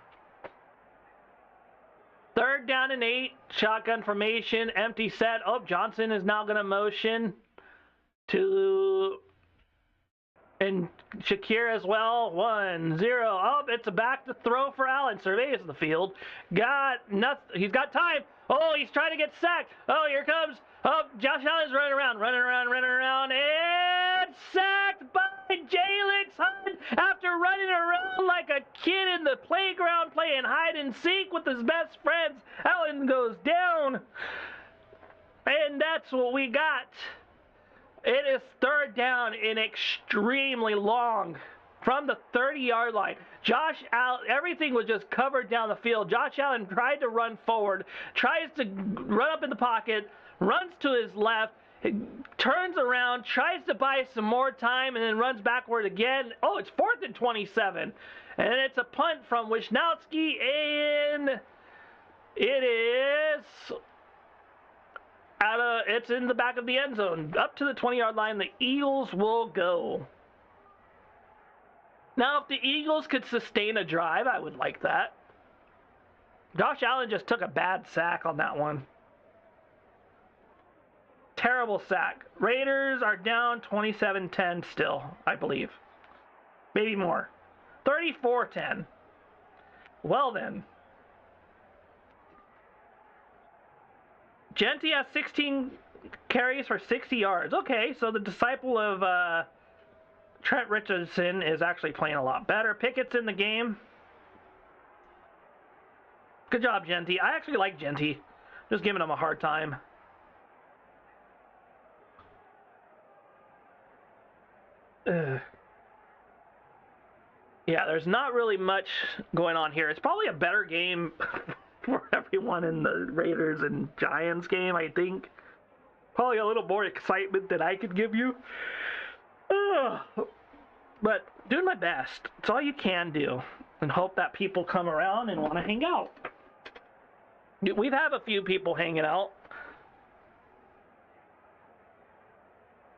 3rd down and 8. Shotgun formation. Empty set. Oh, Johnson is now going to motion to... And Shakir as well. 1-0. Oh, it's a back to throw for Allen. Surveys the field. Got nothing. He's got time. Oh, he's trying to get sacked. Oh, here comes. Oh, Josh Allen's running around, and sacked by Jalen Hurts after running around like a kid in the playground playing hide and seek with his best friends. Allen goes down, and that's what we got. It is 3rd down and extremely long from the 30-yard line. Josh Allen, everything was just covered down the field. Josh Allen tried to run forward, tries to run up in the pocket, runs to his left, turns around, tries to buy some more time, and then runs backward again. Oh, it's 4th and 27. And it's a punt from Wisnowski, and it is... it's in the back of the end zone. Up to the 20-yard line, the Eagles will go. Now, if the Eagles could sustain a drive, I would like that. Josh Allen just took a bad sack on that one. Terrible sack. Raiders are down 27-10 still, I believe. Maybe more. 34-10. Well then. Genty has 16 carries for 60 yards. Okay, so the disciple of Trent Richardson is actually playing a lot better. Pickett's in the game. Good job, Genty. I actually like Genty. Just giving him a hard time. Yeah, there's not really much going on here. It's probably a better game for everyone in the Raiders and Giants game, I think. Probably a little more excitement than I could give you. But doing my best. It's all you can do. And hope that people come around and want to hang out. We've had a few people hanging out.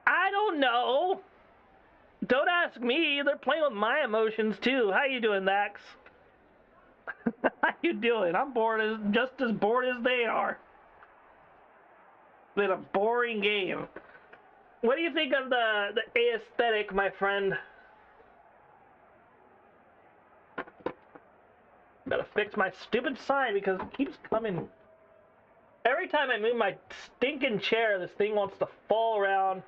I don't know. Don't ask me. They're playing with my emotions too. How you doing, Max? How you doing? I'm just as bored as they are. It's been a boring game. What do you think of the aesthetic, my friend? Gotta fix my stupid sign because it keeps coming. Every time I move my stinking chair, this thing wants to fall around.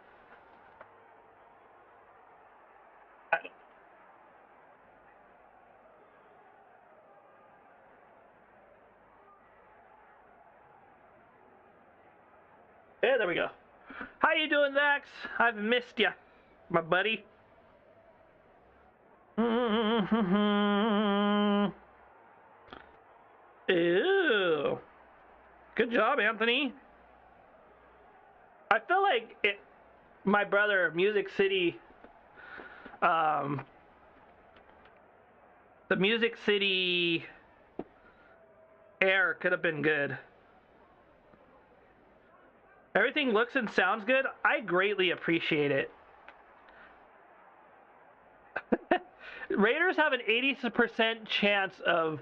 Yeah, there we go. How you doing, Max? I've missed you, my buddy. Ew. Good job, Anthony. I feel like my brother, Music City, The Music City air could have been good. Everything looks and sounds good. I greatly appreciate it. Raiders have an 80% chance of...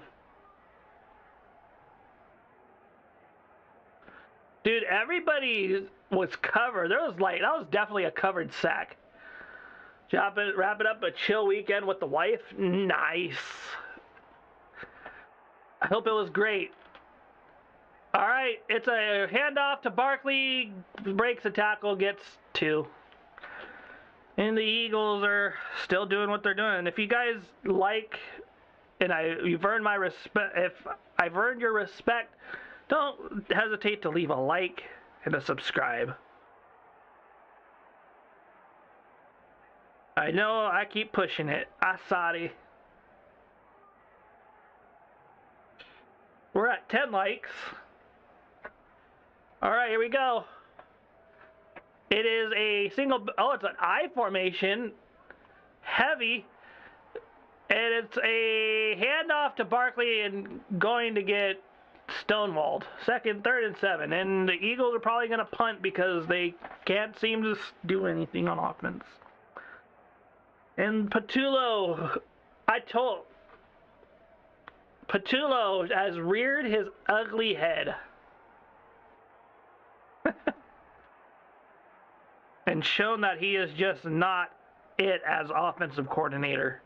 Dude, everybody was covered. That was definitely a covered sack. Wrap it up, a chill weekend with the wife. Nice. I hope it was great. All right, it's a handoff to Barkley. Breaks a tackle, gets 2. And the Eagles are still doing what they're doing. If you guys like, and you've earned my respect, if I've earned your respect, don't hesitate to leave a like and a subscribe. I know I keep pushing it. Sorry. We're at 10 likes. All right, here we go. It is a single, it's an I formation, heavy, and it's a handoff to Barkley and going to get stonewalled. 2nd, 3rd, and 7. And the Eagles are probably going to punt because they can't seem to do anything on offense. And Patullo has reared his ugly head. And shown that he is just not it as offensive coordinator.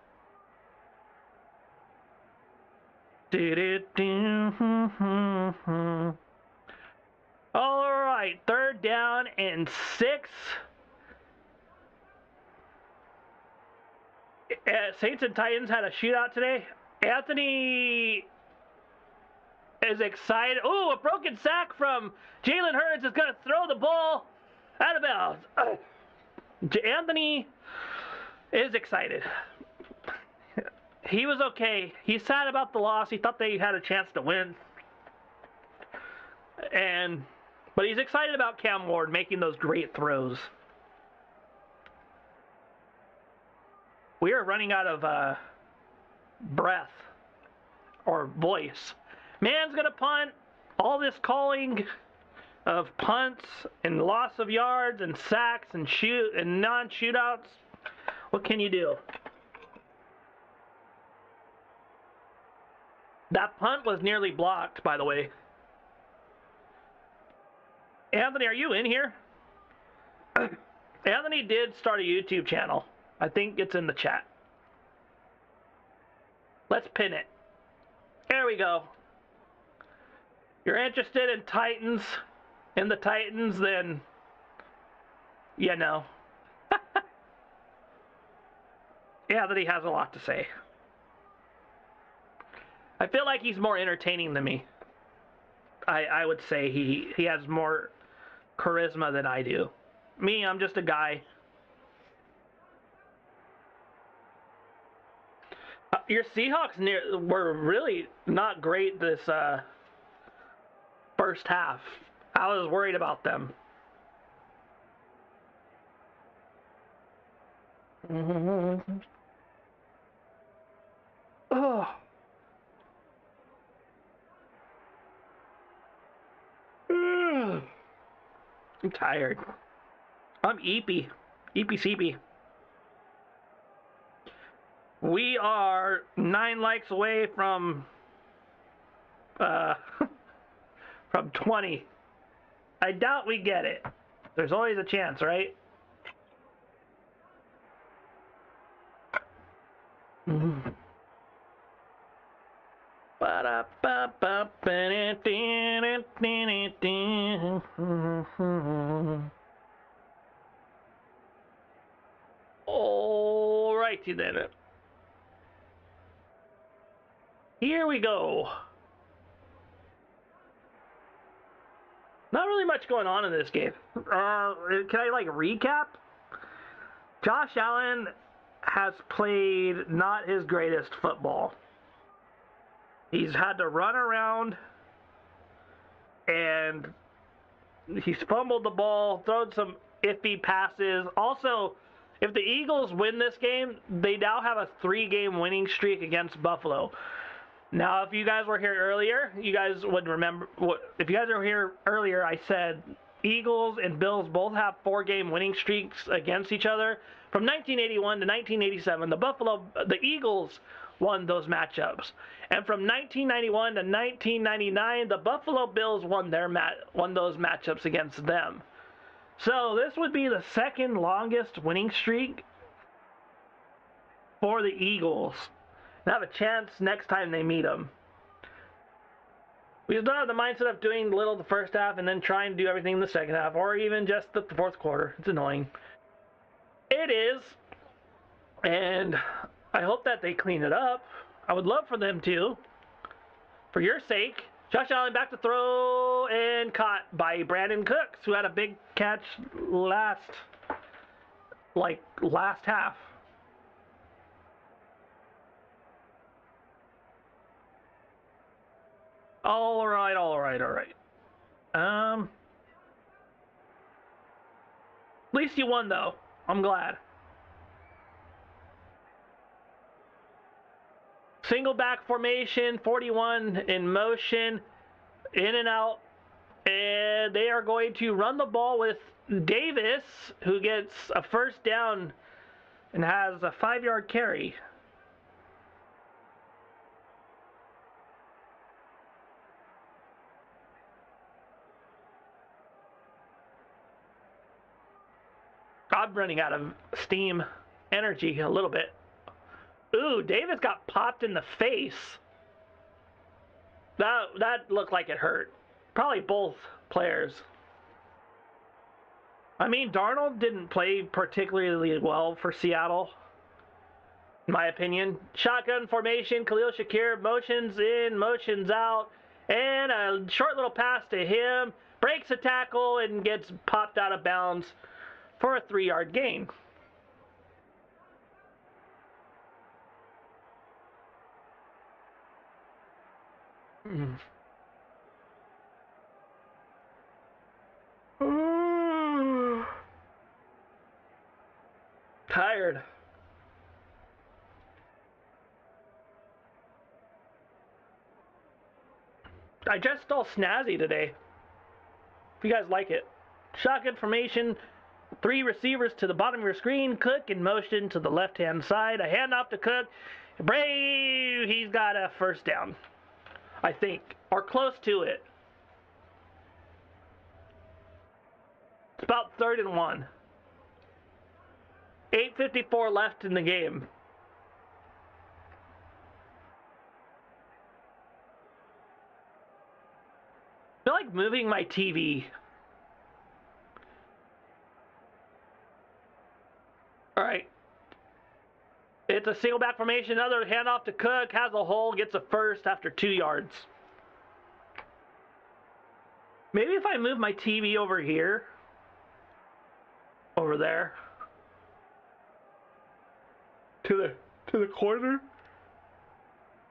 All right, 3rd down and 6. Saints and Titans had a shootout today. Anthony is excited. Oh, a broken sack from Jalen Hurts is going to throw the ball out of bounds. Anthony is excited. He was okay. He's sad about the loss. He thought they had a chance to win. But he's excited about Cam Ward making those great throws. We are running out of breath or voice. Man's going to punt. All this calling of punts and loss of yards and sacks and non-shootouts. What can you do? That punt was nearly blocked, by the way. Anthony, are you in here? Anthony did start a YouTube channel. I think it's in the chat. Let's pin it. There we go. You're interested in the Titans, then, you know. Anthony has a lot to say. I feel like he's more entertaining than me. I would say he has more charisma than I do. Me, I'm just a guy. Your Seahawks were really not great this first half. I was worried about them. Oh. I'm tired. I'm eepy. Eepy-seepy. We are 9 likes away from 20. I doubt we get it. There's always a chance, right? Alrighty then. Here we go. Not really much going on in this game. Can I recap? Josh Allen has played not his greatest football. He's had to run around, and he's fumbled the ball, thrown some iffy passes. Also, If the Eagles win this game, they now have a 3-game winning streak against Buffalo. Now, if you guys were here earlier, you guys would remember. If you guys were here earlier, I said Eagles and Bills both have 4-game winning streaks against each other. From 1981 to 1987, the Eagles won those matchups, and from 1991 to 1999, the Buffalo Bills won those matchups against them. So this would be the second longest winning streak for the Eagles. They have a chance next time they meet them. We just don't have the mindset of doing little the first half and then trying to do everything in the second half, or even just the fourth quarter. It's annoying. It is, and I hope that they clean it up. I would love for them to. For your sake. Josh Allen back to throw and caught by Brandon Cooks, who had a big catch last half. All right. At least you won, though. I'm glad. Single back formation, 41 in motion, in and out. And they are going to run the ball with Davis, who gets a first down and has a 5-yard carry. I'm running out of steam energy a little bit. Ooh, Davis got popped in the face. That looked like it hurt. Probably both players. I mean, Darnold didn't play particularly well for Seattle, in my opinion. Shotgun formation, Khalil Shakir, motions in, motions out, and a short little pass to him. Breaks a tackle and gets popped out of bounds for a 3-yard gain. Tired. I dressed all snazzy today. If you guys like it. Shotgun formation, 3 receivers to the bottom of your screen. Cook in motion to the left-hand side. A handoff to Cook. Brave, he's got a first down, I think, or close to it. It's about 3rd and 1. 8:54 left in the game. I feel like moving my TV. All right. It's a single back formation. Another handoff to Cook. Has a hole. Gets a first after 2 yards. Maybe if I move my TV over here. Over there. To the corner.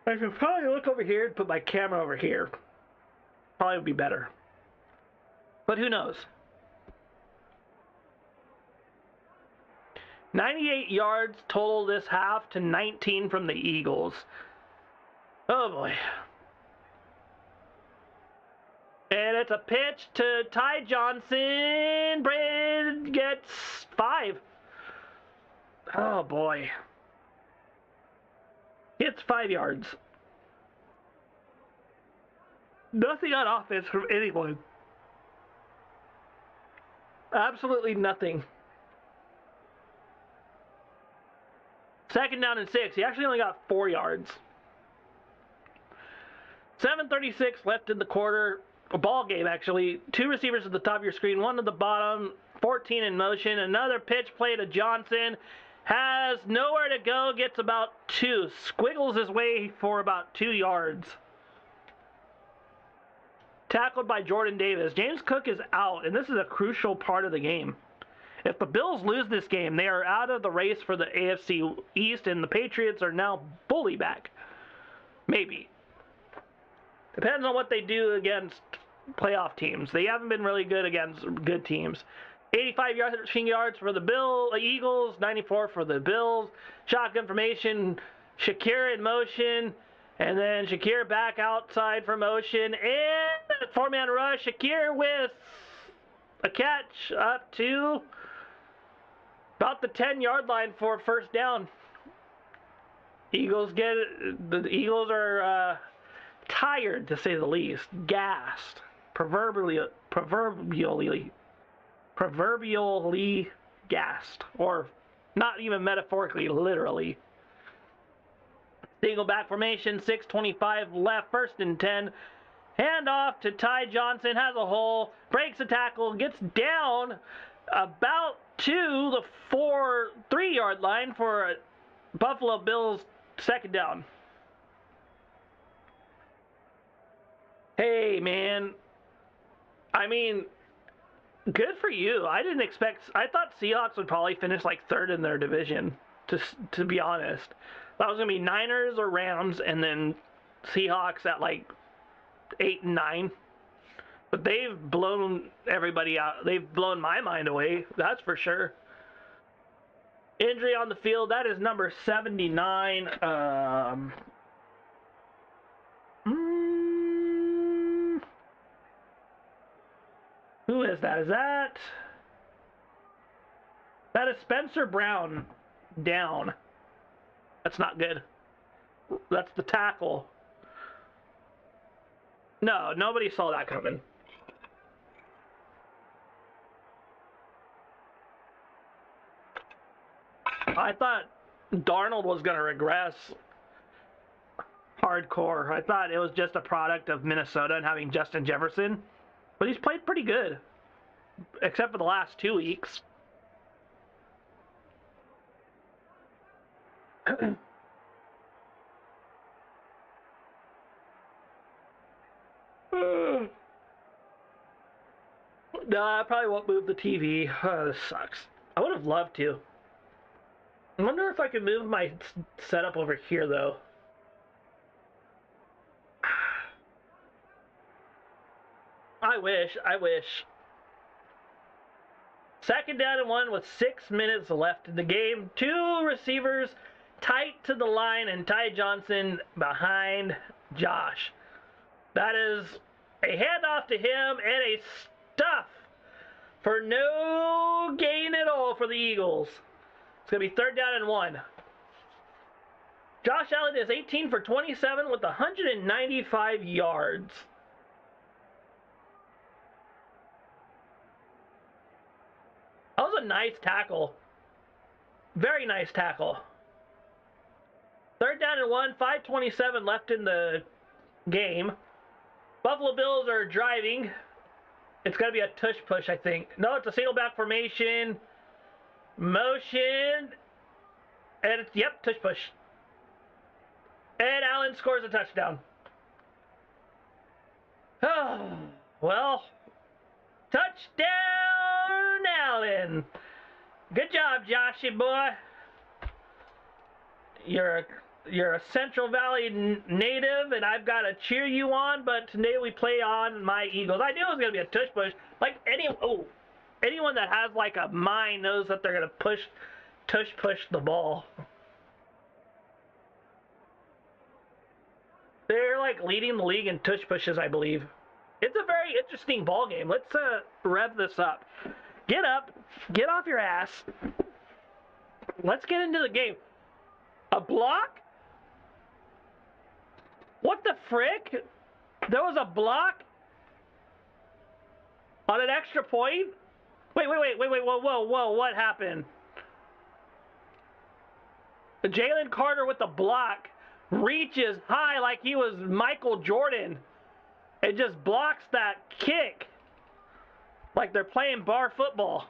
I could probably look over here and put my camera over here. Probably would be better. But who knows? 98 yards total this half to 19 from the Eagles. Oh boy. And it's a pitch to Ty Johnson. Brad gets 5. Oh boy. It's 5 yards. Nothing on offense from anyone. Absolutely nothing. 2nd down and 6. He actually only got 4 yards. 7:36 left in the quarter. A ball game, actually. 2 receivers at the top of your screen, 1 at the bottom. 14 in motion. Another pitch play to Johnson. Has nowhere to go. Gets about 2. Squiggles his way for about 2 yards. Tackled by Jordan Davis. James Cook is out, and this is a crucial part of the game. If the Bills lose this game, they are out of the race for the AFC East, and the Patriots are now fully back. Maybe. Depends on what they do against playoff teams. They haven't been really good against good teams. 85 rushing yards for the Eagles, 94 for the Bills. Shotgun formation, Shakir in motion, and then Shakir back outside for motion, and four-man rush. Shakir with a catch up to about the 10-yard line for first down. The Eagles are tired, to say the least, gassed, proverbially gassed, or not even metaphorically, literally. Single back formation, 6:25 left, 1st and 10. Handoff to Ty Johnson, has a hole, breaks a tackle, gets down about to the 3-yard line for Buffalo Bills second down. Hey, man. I mean, good for you. I thought Seahawks would probably finish like third in their division, to be honest. That was going to be Niners or Rams, and then Seahawks at like 8 and 9. But they've blown everybody out. They've blown my mind away, that's for sure. Injury on the field, that is number 79. Who is that? That is Spencer Brown down. That's not good. That's the tackle. No, nobody saw that coming. I thought Darnold was going to regress hardcore. I thought it was just a product of Minnesota and having Justin Jefferson. But he's played pretty good, except for the last 2 weeks. No, I probably won't move the TV. Oh, this sucks. I would have loved to. I wonder if I could move my setup over here, though. I wish. Second down and 1 with 6 minutes left in the game. 2 receivers tight to the line, and Ty Johnson behind Josh. That is a handoff to him and a stuff for no gain at all for the Eagles. It's going to be 3rd down and 1. Josh Allen is 18 for 27 with 195 yards. That was a nice tackle. Very nice tackle. 3rd down and 1, 5:27 left in the game. Buffalo Bills are driving. It's got to be a tush push, I think. No, it's a single back formation. Motion. And it's, yep, tush push. And Allen scores a touchdown. Oh, well, touchdown, Allen. Good job, Joshy boy. You're a Central Valley native, and I've got to cheer you on, but today we play on my Eagles. I knew it was going to be a tush push. Like, anyone that has, like, a mind knows that they're going to tush push the ball. They're, like, leading the league in tush pushes, I believe. It's a very interesting ball game. Let's rev this up. Get up. Get off your ass. Let's get into the game. A block? What the frick? There was a block on an extra point? Wait, whoa, what happened? Jalen Carter with the block reaches high like he was Michael Jordan and just blocks that kick like they're playing bar football.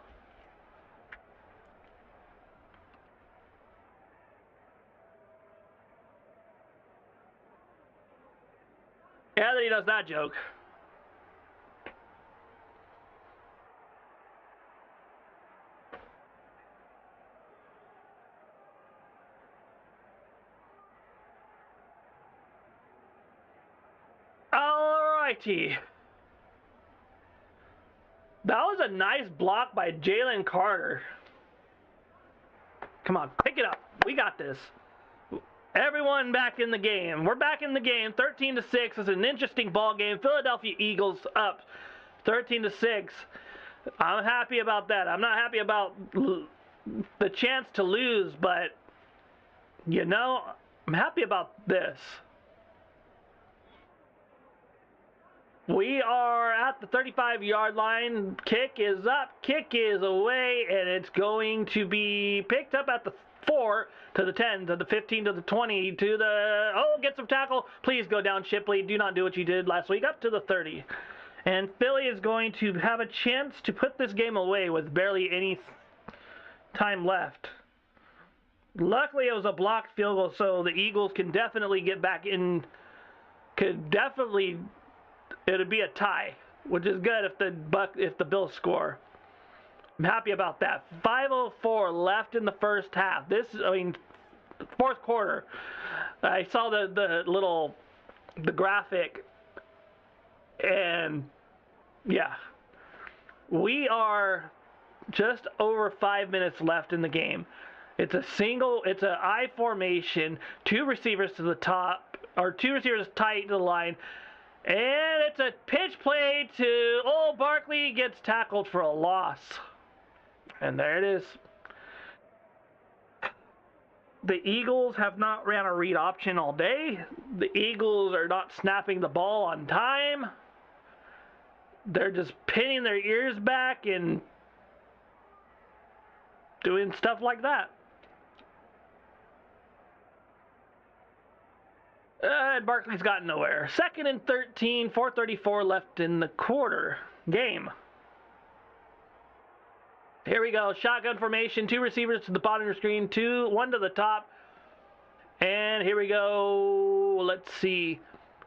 Yeah, that he does that joke. Alrighty. That was a nice block by Jalen Carter. Come on, pick it up. We got this. Everyone back in the game. We're back in the game. 13-6. It's an interesting ball game. Philadelphia Eagles up 13-6. I'm happy about that. I'm not happy about the chance to lose, but you know, I'm happy about this. We are at the 35-yard line. Kick is up, kick is away, and it's going to be picked up at the 4 to the 10 to the 15 to the 20 to the, oh, get some tackle. Please go down, Shipley. Do not do what you did last week. Up to the 30. And Philly is going to have a chance to put this game away with barely any time left. Luckily, it was a blocked field goal, so the Eagles can definitely get back in. It'd be a tie, which is good if the Bills score. I'm happy about that. 5:04 left in the first half. Fourth quarter. I saw the graphic, and yeah, we are just over 5 minutes left in the game. It's an I formation, two receivers to the top, or two receivers tight to the line, and it's a pitch play to Barkley, gets tackled for a loss. And there it is. The Eagles have not ran a read option all day. The Eagles are not snapping the ball on time. They're just pinning their ears back and doing stuff like that. And Barkley's gotten nowhere. 2nd and 13, 4:34 left in the quarter game. Here we go. Shotgun formation. Two receivers to the bottom of your screen. One to the top. And here we go. Let's see.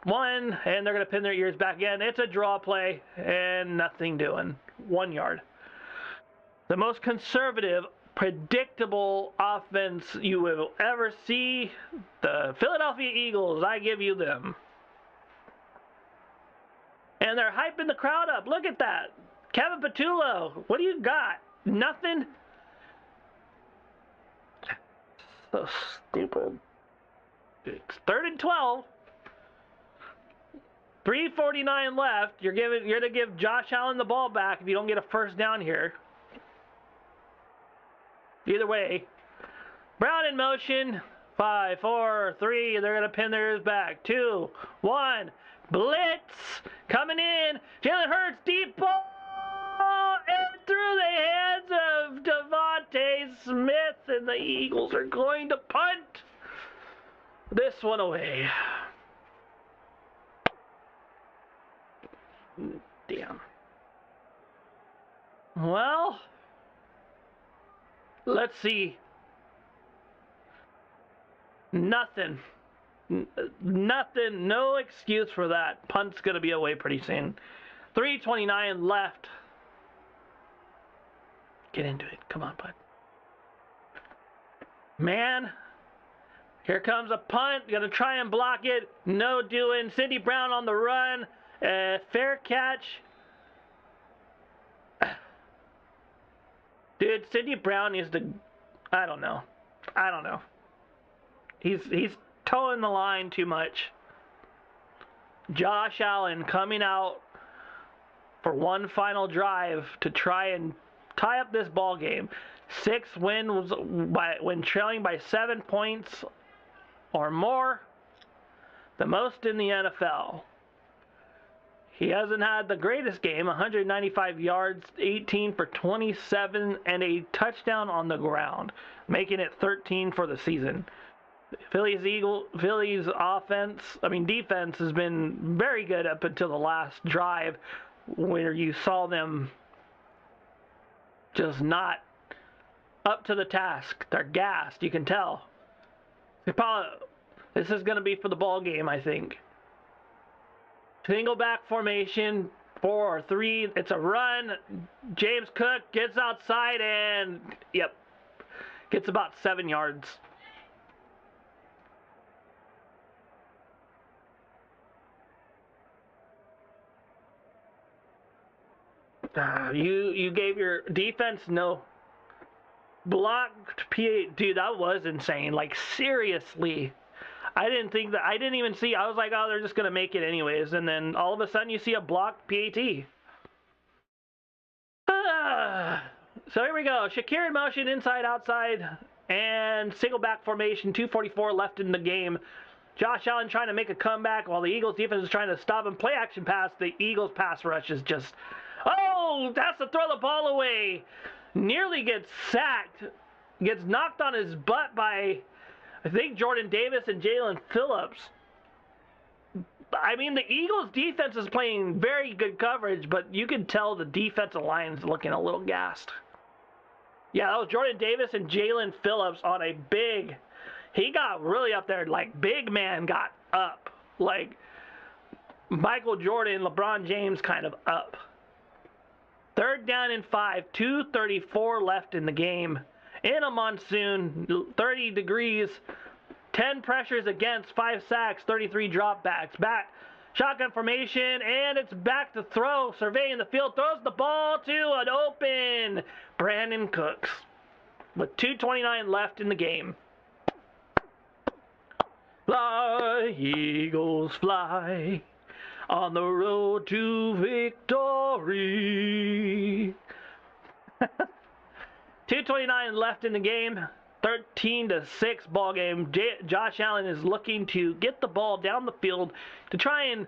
One, and they're going to pin their ears back again. It's a draw play, and nothing doing. 1 yard. The most conservative, predictable offense you will ever see. The Philadelphia Eagles, I give you them. And they're hyping the crowd up. Look at that. Kevin Patullo, what do you got? Nothing? So stupid. It's 3rd and 12. 3:49 left. You're going to give Josh Allen the ball back if you don't get a first down here. Either way. Brown in motion. 5, 4, 3. They're going to pin their ears back. 2, 1. Blitz coming in. Jalen Hurts, deep ball. And through the hands of Devontae Smith. And the Eagles are going to punt this one away. Damn. Well, let's see. Nothing. Nothing. No excuse for that. Punt's going to be away pretty soon. 3:29 left. Get into it. Come on, bud. Man. Here comes a punt. Going to try and block it. No doing. Cindy Brown on the run. Fair catch. Dude, Cindy Brown needs to... I don't know. He's towing the line too much. Josh Allen coming out for one final drive to try and tie up this ball game. 6 wins when trailing by 7 points or more. The most in the NFL. He hasn't had the greatest game, 195 yards, 18 for 27, and a touchdown on the ground, making it 13 for the season. Philly's defense has been very good up until the last drive, where you saw them just not up to the task. They're gassed, you can tell. This is going to be for the ball game, I think. Single back formation, 4 or 3. It's a run. James Cook gets outside and, yep, gets about 7 yards. You gave your defense no blocked PA. Dude, that was insane. Like, seriously. I didn't even see. I was like, oh, they're just going to make it anyways. And then all of a sudden you see a blocked PAT. So here we go. Shakir in motion, inside, outside, and single back formation. 2:44 left in the game. Josh Allen trying to make a comeback while the Eagles defense is trying to stop him. Play action pass. The Eagles pass rush is just, oh, has to throw the ball away. Nearly gets sacked. Gets knocked on his butt by, I think, Jordan Davis and Jalen Phillips. I mean, the Eagles defense is playing very good coverage, but you can tell the defensive line's looking a little gassed. Yeah, that was Jordan Davis and Jalen Phillips on a big, he got really up there, like big man got up. Like Michael Jordan, LeBron James kind of up. 3rd down and 5, 2:34 left in the game. In a monsoon, 30 degrees, 10 pressures against, 5 sacks, 33 dropbacks. Back, shotgun formation, and it's back to throw. Surveying the field, throws the ball to an open Brandon Cooks with 2:29 left in the game. Fly, Eagles, fly on the road to victory. 2:29 left in the game. 13-6 ball game. Josh Allen is looking to get the ball down the field to try and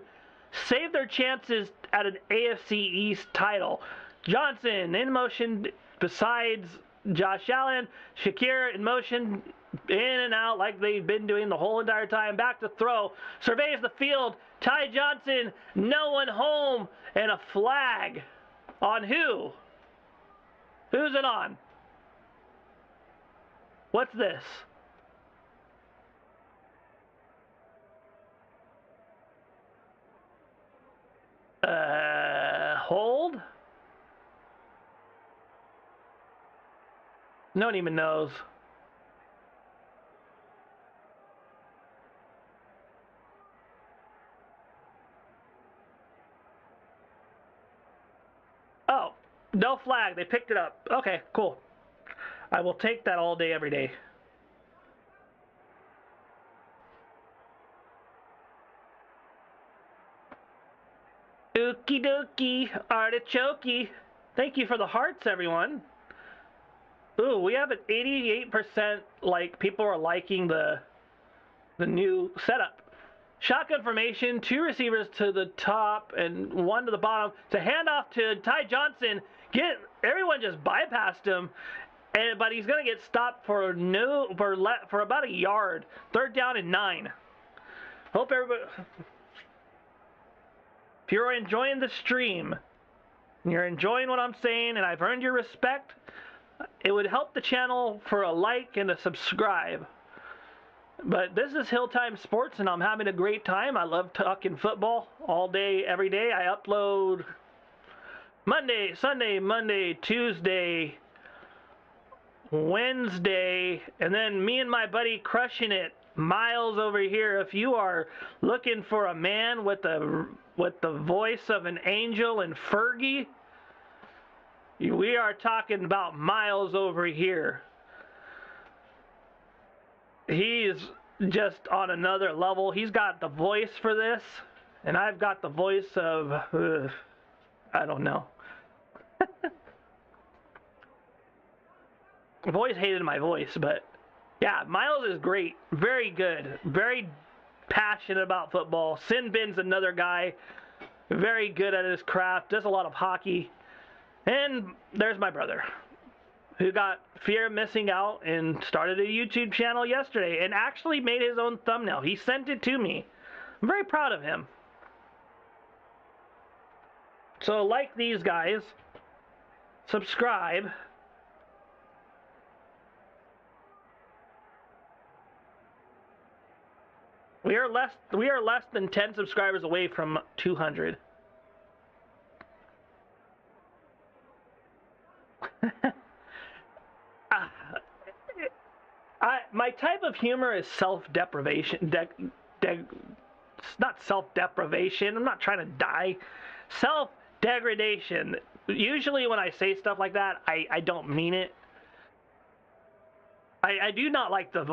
save their chances at an AFC East title. Johnson in motion besides Josh Allen. Shakir in motion, in and out like they've been doing the whole entire time. Back to throw. Surveys the field. Ty Johnson, no one home, and a flag. On who? Who's it on? What's this? Hold? No one even knows. Oh, no flag. They picked it up. Okay, cool. I will take that all day, every day. Okie dokie, artichoke. Thank you for the hearts, everyone. Ooh, we have an 88%, like, people are liking the new setup. Shotgun formation, 2 receivers to the top and 1 to the bottom. To hand off to Ty Johnson. Everyone just bypassed him. But he's going to get stopped for about a yard. 3rd down and 9. Hope everybody, if you're enjoying the stream, and you're enjoying what I'm saying, and I've earned your respect, it would help the channel for a like and a subscribe. But this is HillTimeSports, and I'm having a great time. I love talking football all day, every day. I upload Monday, Sunday, Monday, Tuesday, Wednesday, and then me and my buddy crushing it, Miles over here. If you are looking for a man with the voice of an angel and Fergie, we are talking about Miles over here. He's just on another level. He's got the voice for this, and I've got the voice of, I don't know. I've always hated my voice, but yeah, Miles is great. Very good. Very passionate about football. Sin Bin's another guy. Very good at his craft. Does a lot of hockey. And there's my brother, who got fear of missing out and started a YouTube channel yesterday and actually made his own thumbnail. He sent it to me. I'm very proud of him. So like these guys, subscribe. We are less than 10 subscribers away from 200. My type of humor is self-deprivation. It's not self-deprivation. I'm not trying to die. Self-degradation. Usually when I say stuff like that, I don't mean it. I do not like the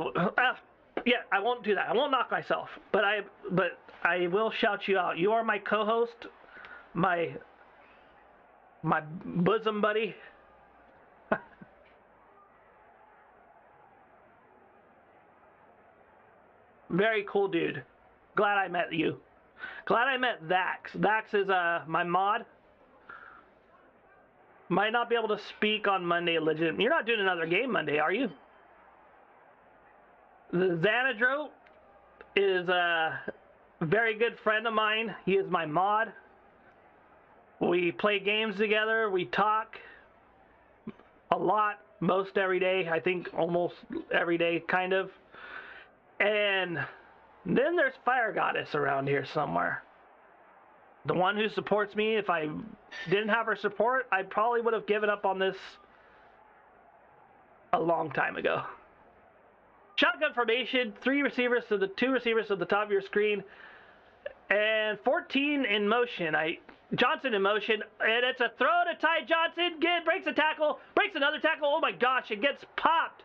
yeah, I won't do that. I won't knock myself, but I will shout you out. You are my co-host, my bosom buddy. Very cool dude. Glad I met you. Glad I met Zax. Zax is my mod. Might not be able to speak on Monday legit. You're not doing another game Monday, are you? The Xanadro is a very good friend of mine. He is my mod. We play games together. We talk a lot, most every day. I think almost every day, kind of. And then there's Fire Goddess around here somewhere. The one who supports me. If I didn't have her support, I probably would have given up on this a long time ago. Shotgun formation, 3 receivers to the 2 receivers to the top of your screen, and 14 in motion. Johnson in motion, and it's a throw to Ty Johnson. Breaks a tackle, breaks another tackle. Oh my gosh, it gets popped.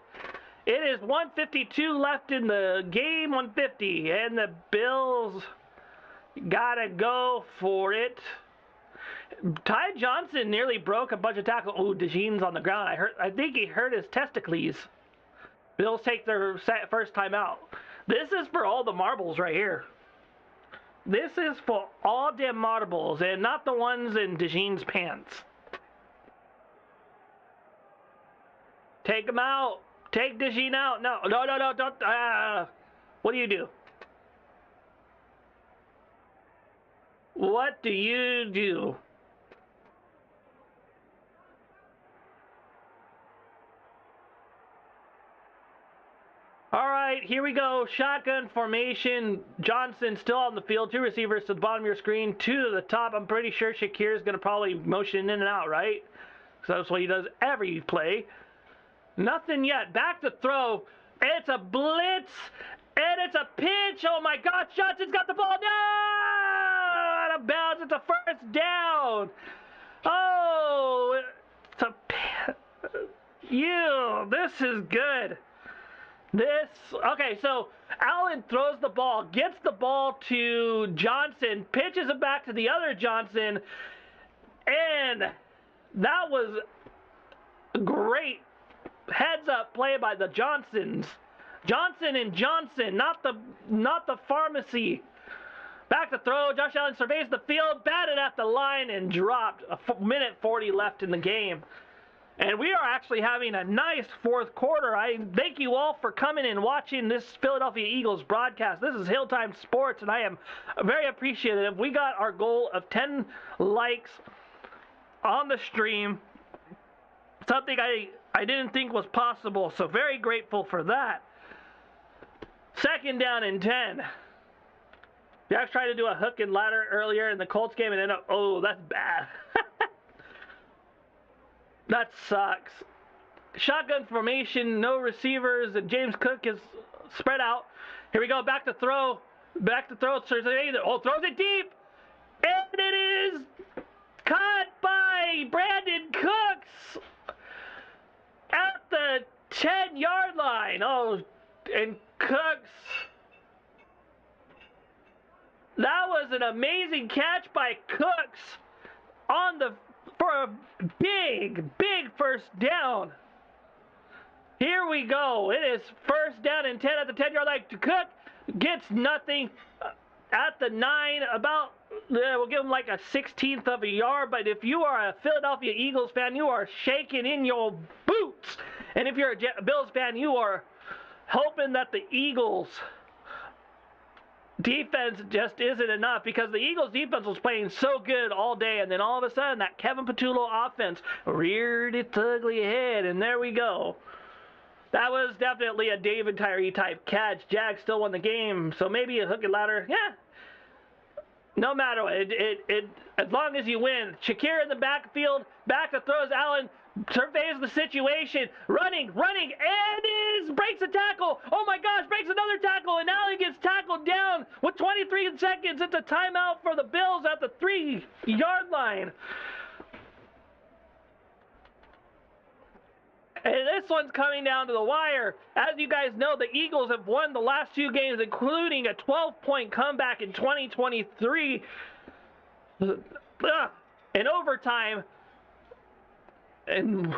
It is 1:52 left in the game, 1:50, and the Bills gotta go for it. Ty Johnson nearly broke a bunch of tackles. Oh, DeJean's on the ground. I think he hurt his testicles. Bills take their first time out. This is for all the marbles right here. This is for all damn marbles and not the ones in DeJean's pants. Take him out. Take DeJean out. No, don't. What do you do? What do you do? All right, here we go. Shotgun formation. Johnson still on the field. 2 receivers to the bottom of your screen. 2 to the top. I'm pretty sure Shakir is going to probably motion in and out, right? So that's what he does every play. Nothing yet. Back to throw. It's a blitz. And it's a pitch. Oh my gosh, Johnson's got the ball. No! Out of bounds. It's a first down. Oh, it's a... This is good. Okay, so Allen throws the ball, gets the ball to Johnson, pitches it back to the other Johnson, and that was a great heads-up play by the Johnsons. Johnson and Johnson, not the pharmacy. Back to throw. Josh Allen surveys the field, batted at the line, and dropped. A minute 40 left in the game. And we are actually having a nice fourth quarter. I thank you all for coming and watching this Philadelphia Eagles broadcast. This is HillTimeSports, and I am very appreciative. We got our goal of 10 likes on the stream, something I didn't think was possible, so very grateful for that. 2nd down and 10. Jack's tried to do a hook and ladder earlier in the Colts game, and then, oh, that's bad. That sucks. Shotgun formation, no receivers, and James Cook is spread out. Here we go, back to throw. Back to throw. Throws it deep. And it is caught by Brandon Cooks at the 10-yard line. Oh, and Cooks. That was an amazing catch by Cooks for a big first down. Here we go. It is 1st down and 10 at the 10-yard line. Cook gets nothing at the 9. We'll give him like a 16th of a yard. But if you are a Philadelphia Eagles fan, you are shaking in your boots. And if you're a Bills fan, you are hoping that the Eagles defense just isn't enough, because the Eagles defense was playing so good all day, and then all of a sudden that Kevin Patullo offense reared its ugly head, and there we go. That was definitely a David Tyree type catch. Jags still won the game, so maybe a hook and ladder. Yeah. No matter what, as long as you win. Shakir in the backfield, back to throws. Allen surveys the situation, running, and breaks a tackle. Oh my gosh, breaks another tackle, and Allen gets tackled down with 23 seconds. It's a timeout for the Bills at the 3-yard line. this one's coming down to the wire. As you guys know, the Eagles have won the last 2 games, including a 12-point comeback in 2023 in overtime. And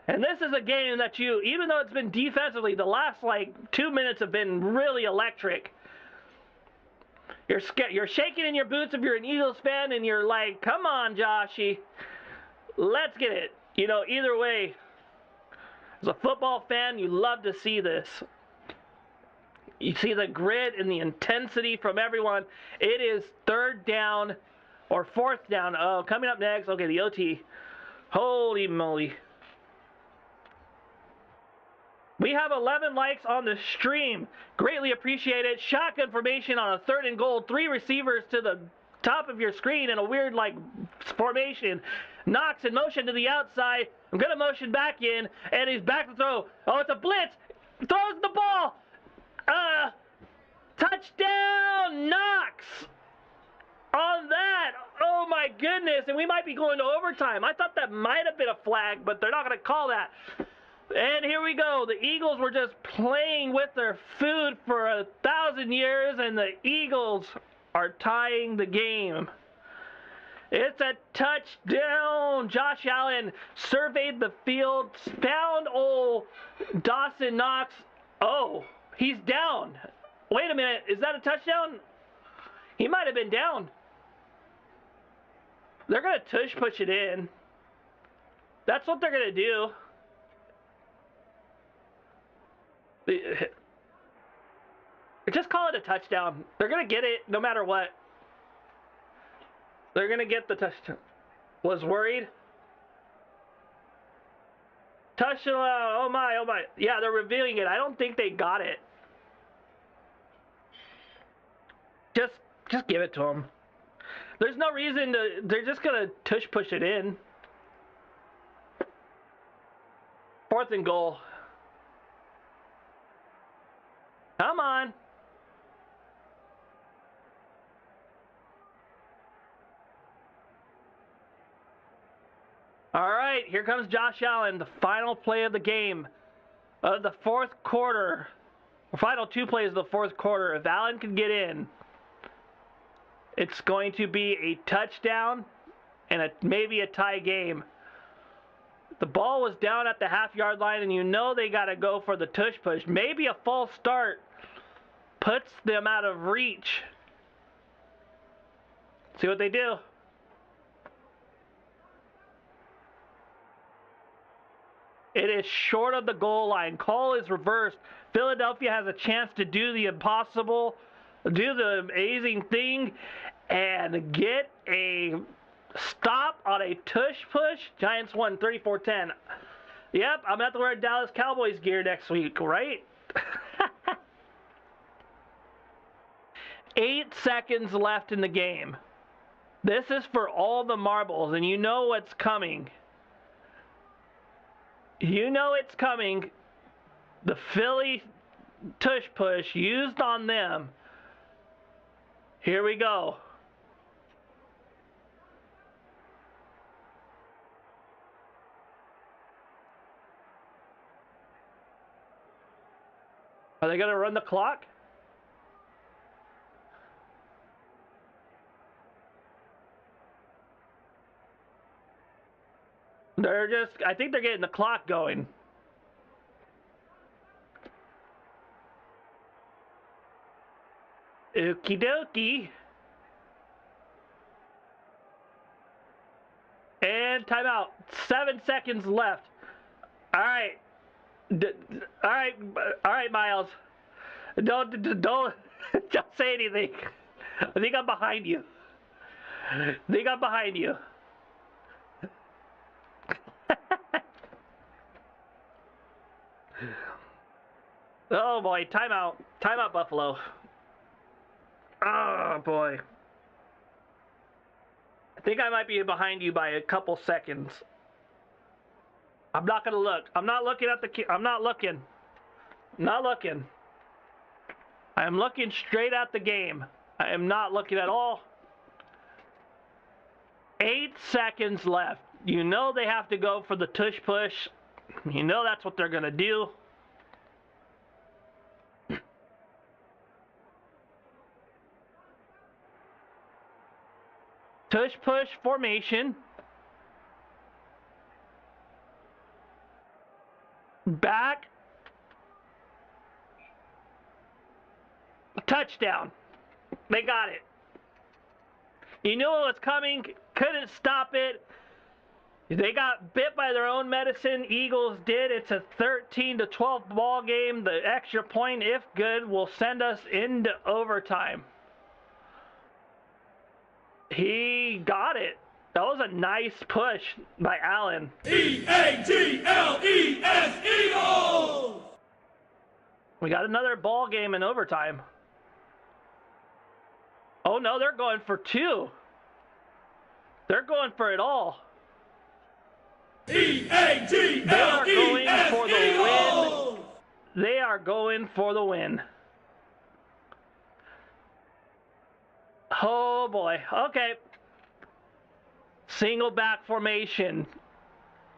this is a game that even though it's been defensively, the last 2 minutes have been really electric. You're shaking in your boots if you're an Eagles fan, and you're like, come on, Joshy, let's get it. Either way, as a football fan, you love to see this. You see the grit and the intensity from everyone. It is 3rd down or 4th down. Oh, coming up next, okay, the OT. Holy moly. We have 11 likes on the stream. Greatly appreciate it. Shotgun formation on a 3rd and goal. 3 receivers to the top of your screen in a weird formation. Knox in motion to the outside. I'm going to motion back in, and he's back to throw. Oh, it's a blitz. Throws the ball. Touchdown, Knox. On that. Oh, my goodness. And we might be going to overtime. I thought that might have been a flag, but they're not going to call that. And here we go. The Eagles were just playing with their food for 1,000 years, and the Eagles are tying the game. It's a touchdown. Josh Allen surveyed the field, found old Dawson Knox. Oh, he's down. Wait a minute. Is that a touchdown? He might have been down. They're going to tush push it in. That's what they're going to do. Just call it a touchdown. They're going to get it no matter what. They're going to get the touchdown. Was worried. Touchdown. Oh my, oh my. Yeah, they're revealing it. I don't think they got it. Just give it to them. There's no reason to. They're just going to tush push it in. 4th and goal. Come on. All right, here comes Josh Allen, the final play of the game. The 4th quarter. The final 2 plays of the 4th quarter. If Allen can get in, it's going to be a touchdown and maybe a tie game. The ball was down at the half-yard line, and they got to go for the tush push. Maybe a false start puts them out of reach. See what they do. It is short of the goal line. Call is reversed. Philadelphia has a chance to do the impossible, do the amazing thing, and get a stop on a tush push. Giants won 34-10. Yep, I'm going to have to wear Dallas Cowboys gear next week, right? 8 seconds left in the game. This is for all the marbles, and you know what's coming. You know it's coming. The Philly tush push used on them. Here we go. Are they going to run the clock? I think they're getting the clock going. Okie dokie. And timeout. 7 seconds left. All right. All right, Miles. Don't say anything. I think I'm behind you. Oh boy, timeout. Timeout, Buffalo. Oh boy. I think I might be behind you by a couple seconds. I'm not gonna look. I'm not looking at the. I'm not looking. Not looking. I am looking straight at the game. I am not looking at all. 8 seconds left. You know they have to go for the tush push. You know that's what they're going to do. Tush push formation. Back. Touchdown. They got it. You knew it was coming. Couldn't stop it. They got bit by their own medicine. Eagles did. It's a 13-12 ball game. The extra point, if good, will send us into overtime. He got it. That was a nice push by Allen. EAGLES Eagles! We got another ball game in overtime. Oh no, they're going for 2. They're going for it all. EAGLES They are going for the Eagles! win. They are going for the win. Oh boy. Okay. Single back formation.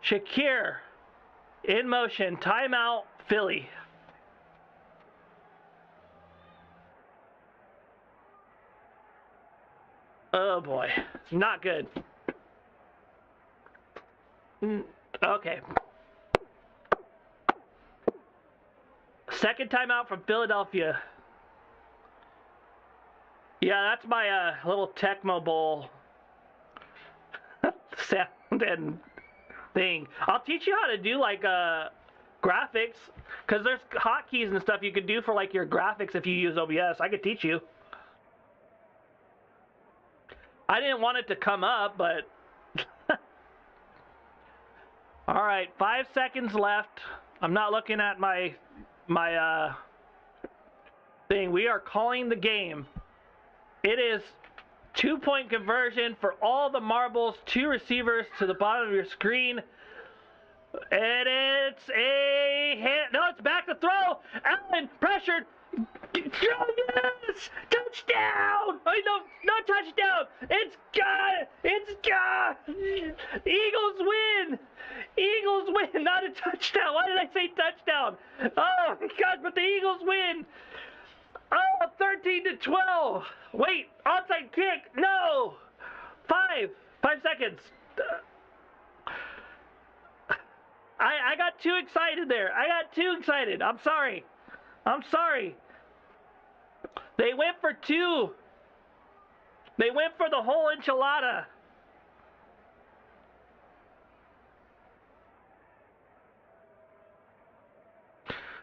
Shakir in motion. Timeout, Philly. Oh boy. Not good. Okay. Second timeout from Philadelphia. Yeah, that's my little Tecmo Bowl sound and thing. I'll teach you how to do like graphics, because there's hotkeys and stuff you could do for like your graphics if you use OBS. I could teach you. I didn't want it to come up, but all right, 5 seconds left. I'm not looking at my thing. We are calling the game. It is 2-point conversion for all the marbles, 2 receivers to the bottom of your screen. And it's a hit. No, it's back to throw. Allen pressured. Yes! Touchdown! Oh, no, not touchdown. It's gone. It's gone. Eagles win. Eagles win. Not a touchdown. Why did I say touchdown? Oh my God! But the Eagles win. Oh, 13-12. Wait, onside kick. No. 5 seconds. I got too excited there. I got too excited. I'm sorry. I'm sorry. They went for 2. They went for the whole enchilada.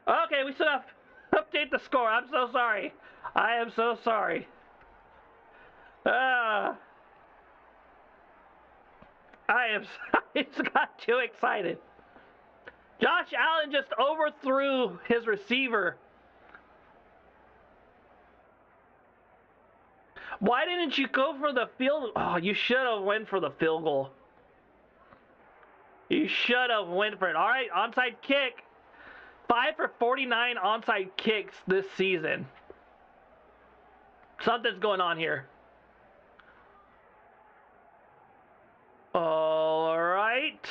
Okay, we still have to update the score. I'm so sorry. I am so sorry. I just got too excited. Josh Allen just overthrew his receiver. Why didn't you go for the field? Oh, you should have went for the field goal. You should have went for it. All right, onside kick. 5 for 49 onside kicks this season. Something's going on here. All right.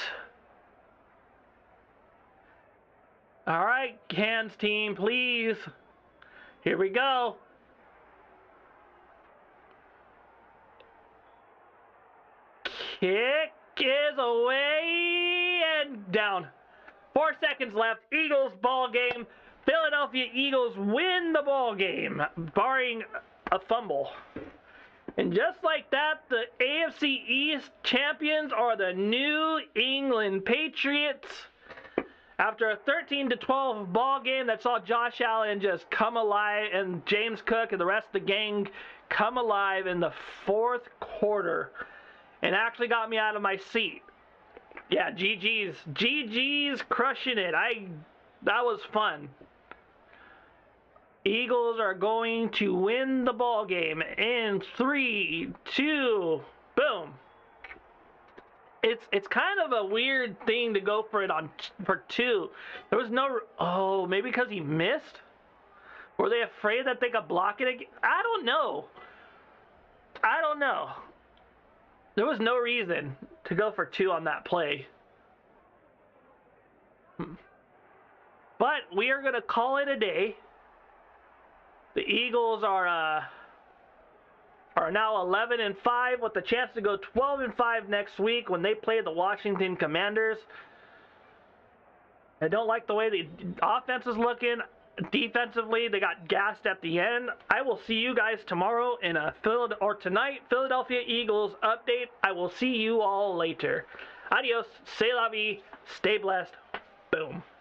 All right, hands team, please. Here we go. Kick is away and down. 4 seconds left. Eagles ball game. Philadelphia Eagles win the ball game, barring a fumble. And just like that, the AFC East champions are the New England Patriots. After a 13-12 ball game that saw Josh Allen just come alive and James Cook and the rest of the gang come alive in the 4th quarter and actually got me out of my seat. Yeah, GG's crushing it. That was fun. Eagles are going to win the ball game in 3, 2, boom. It's kind of a weird thing to go for it for 2. There was no. Oh, maybe because he missed. Were they afraid that they could block it again? I don't know. There was no reason to go for 2 on that play. But we are going to call it a day. The Eagles are now 11-5 with the chance to go 12-5 next week when they play the Washington Commanders. I don't like the way the offense is looking. Defensively, they got gassed at the end. I will see you guys tomorrow in tonight, Philadelphia Eagles update. I will see you all later. Adios, c'est la vie, stay blessed, boom.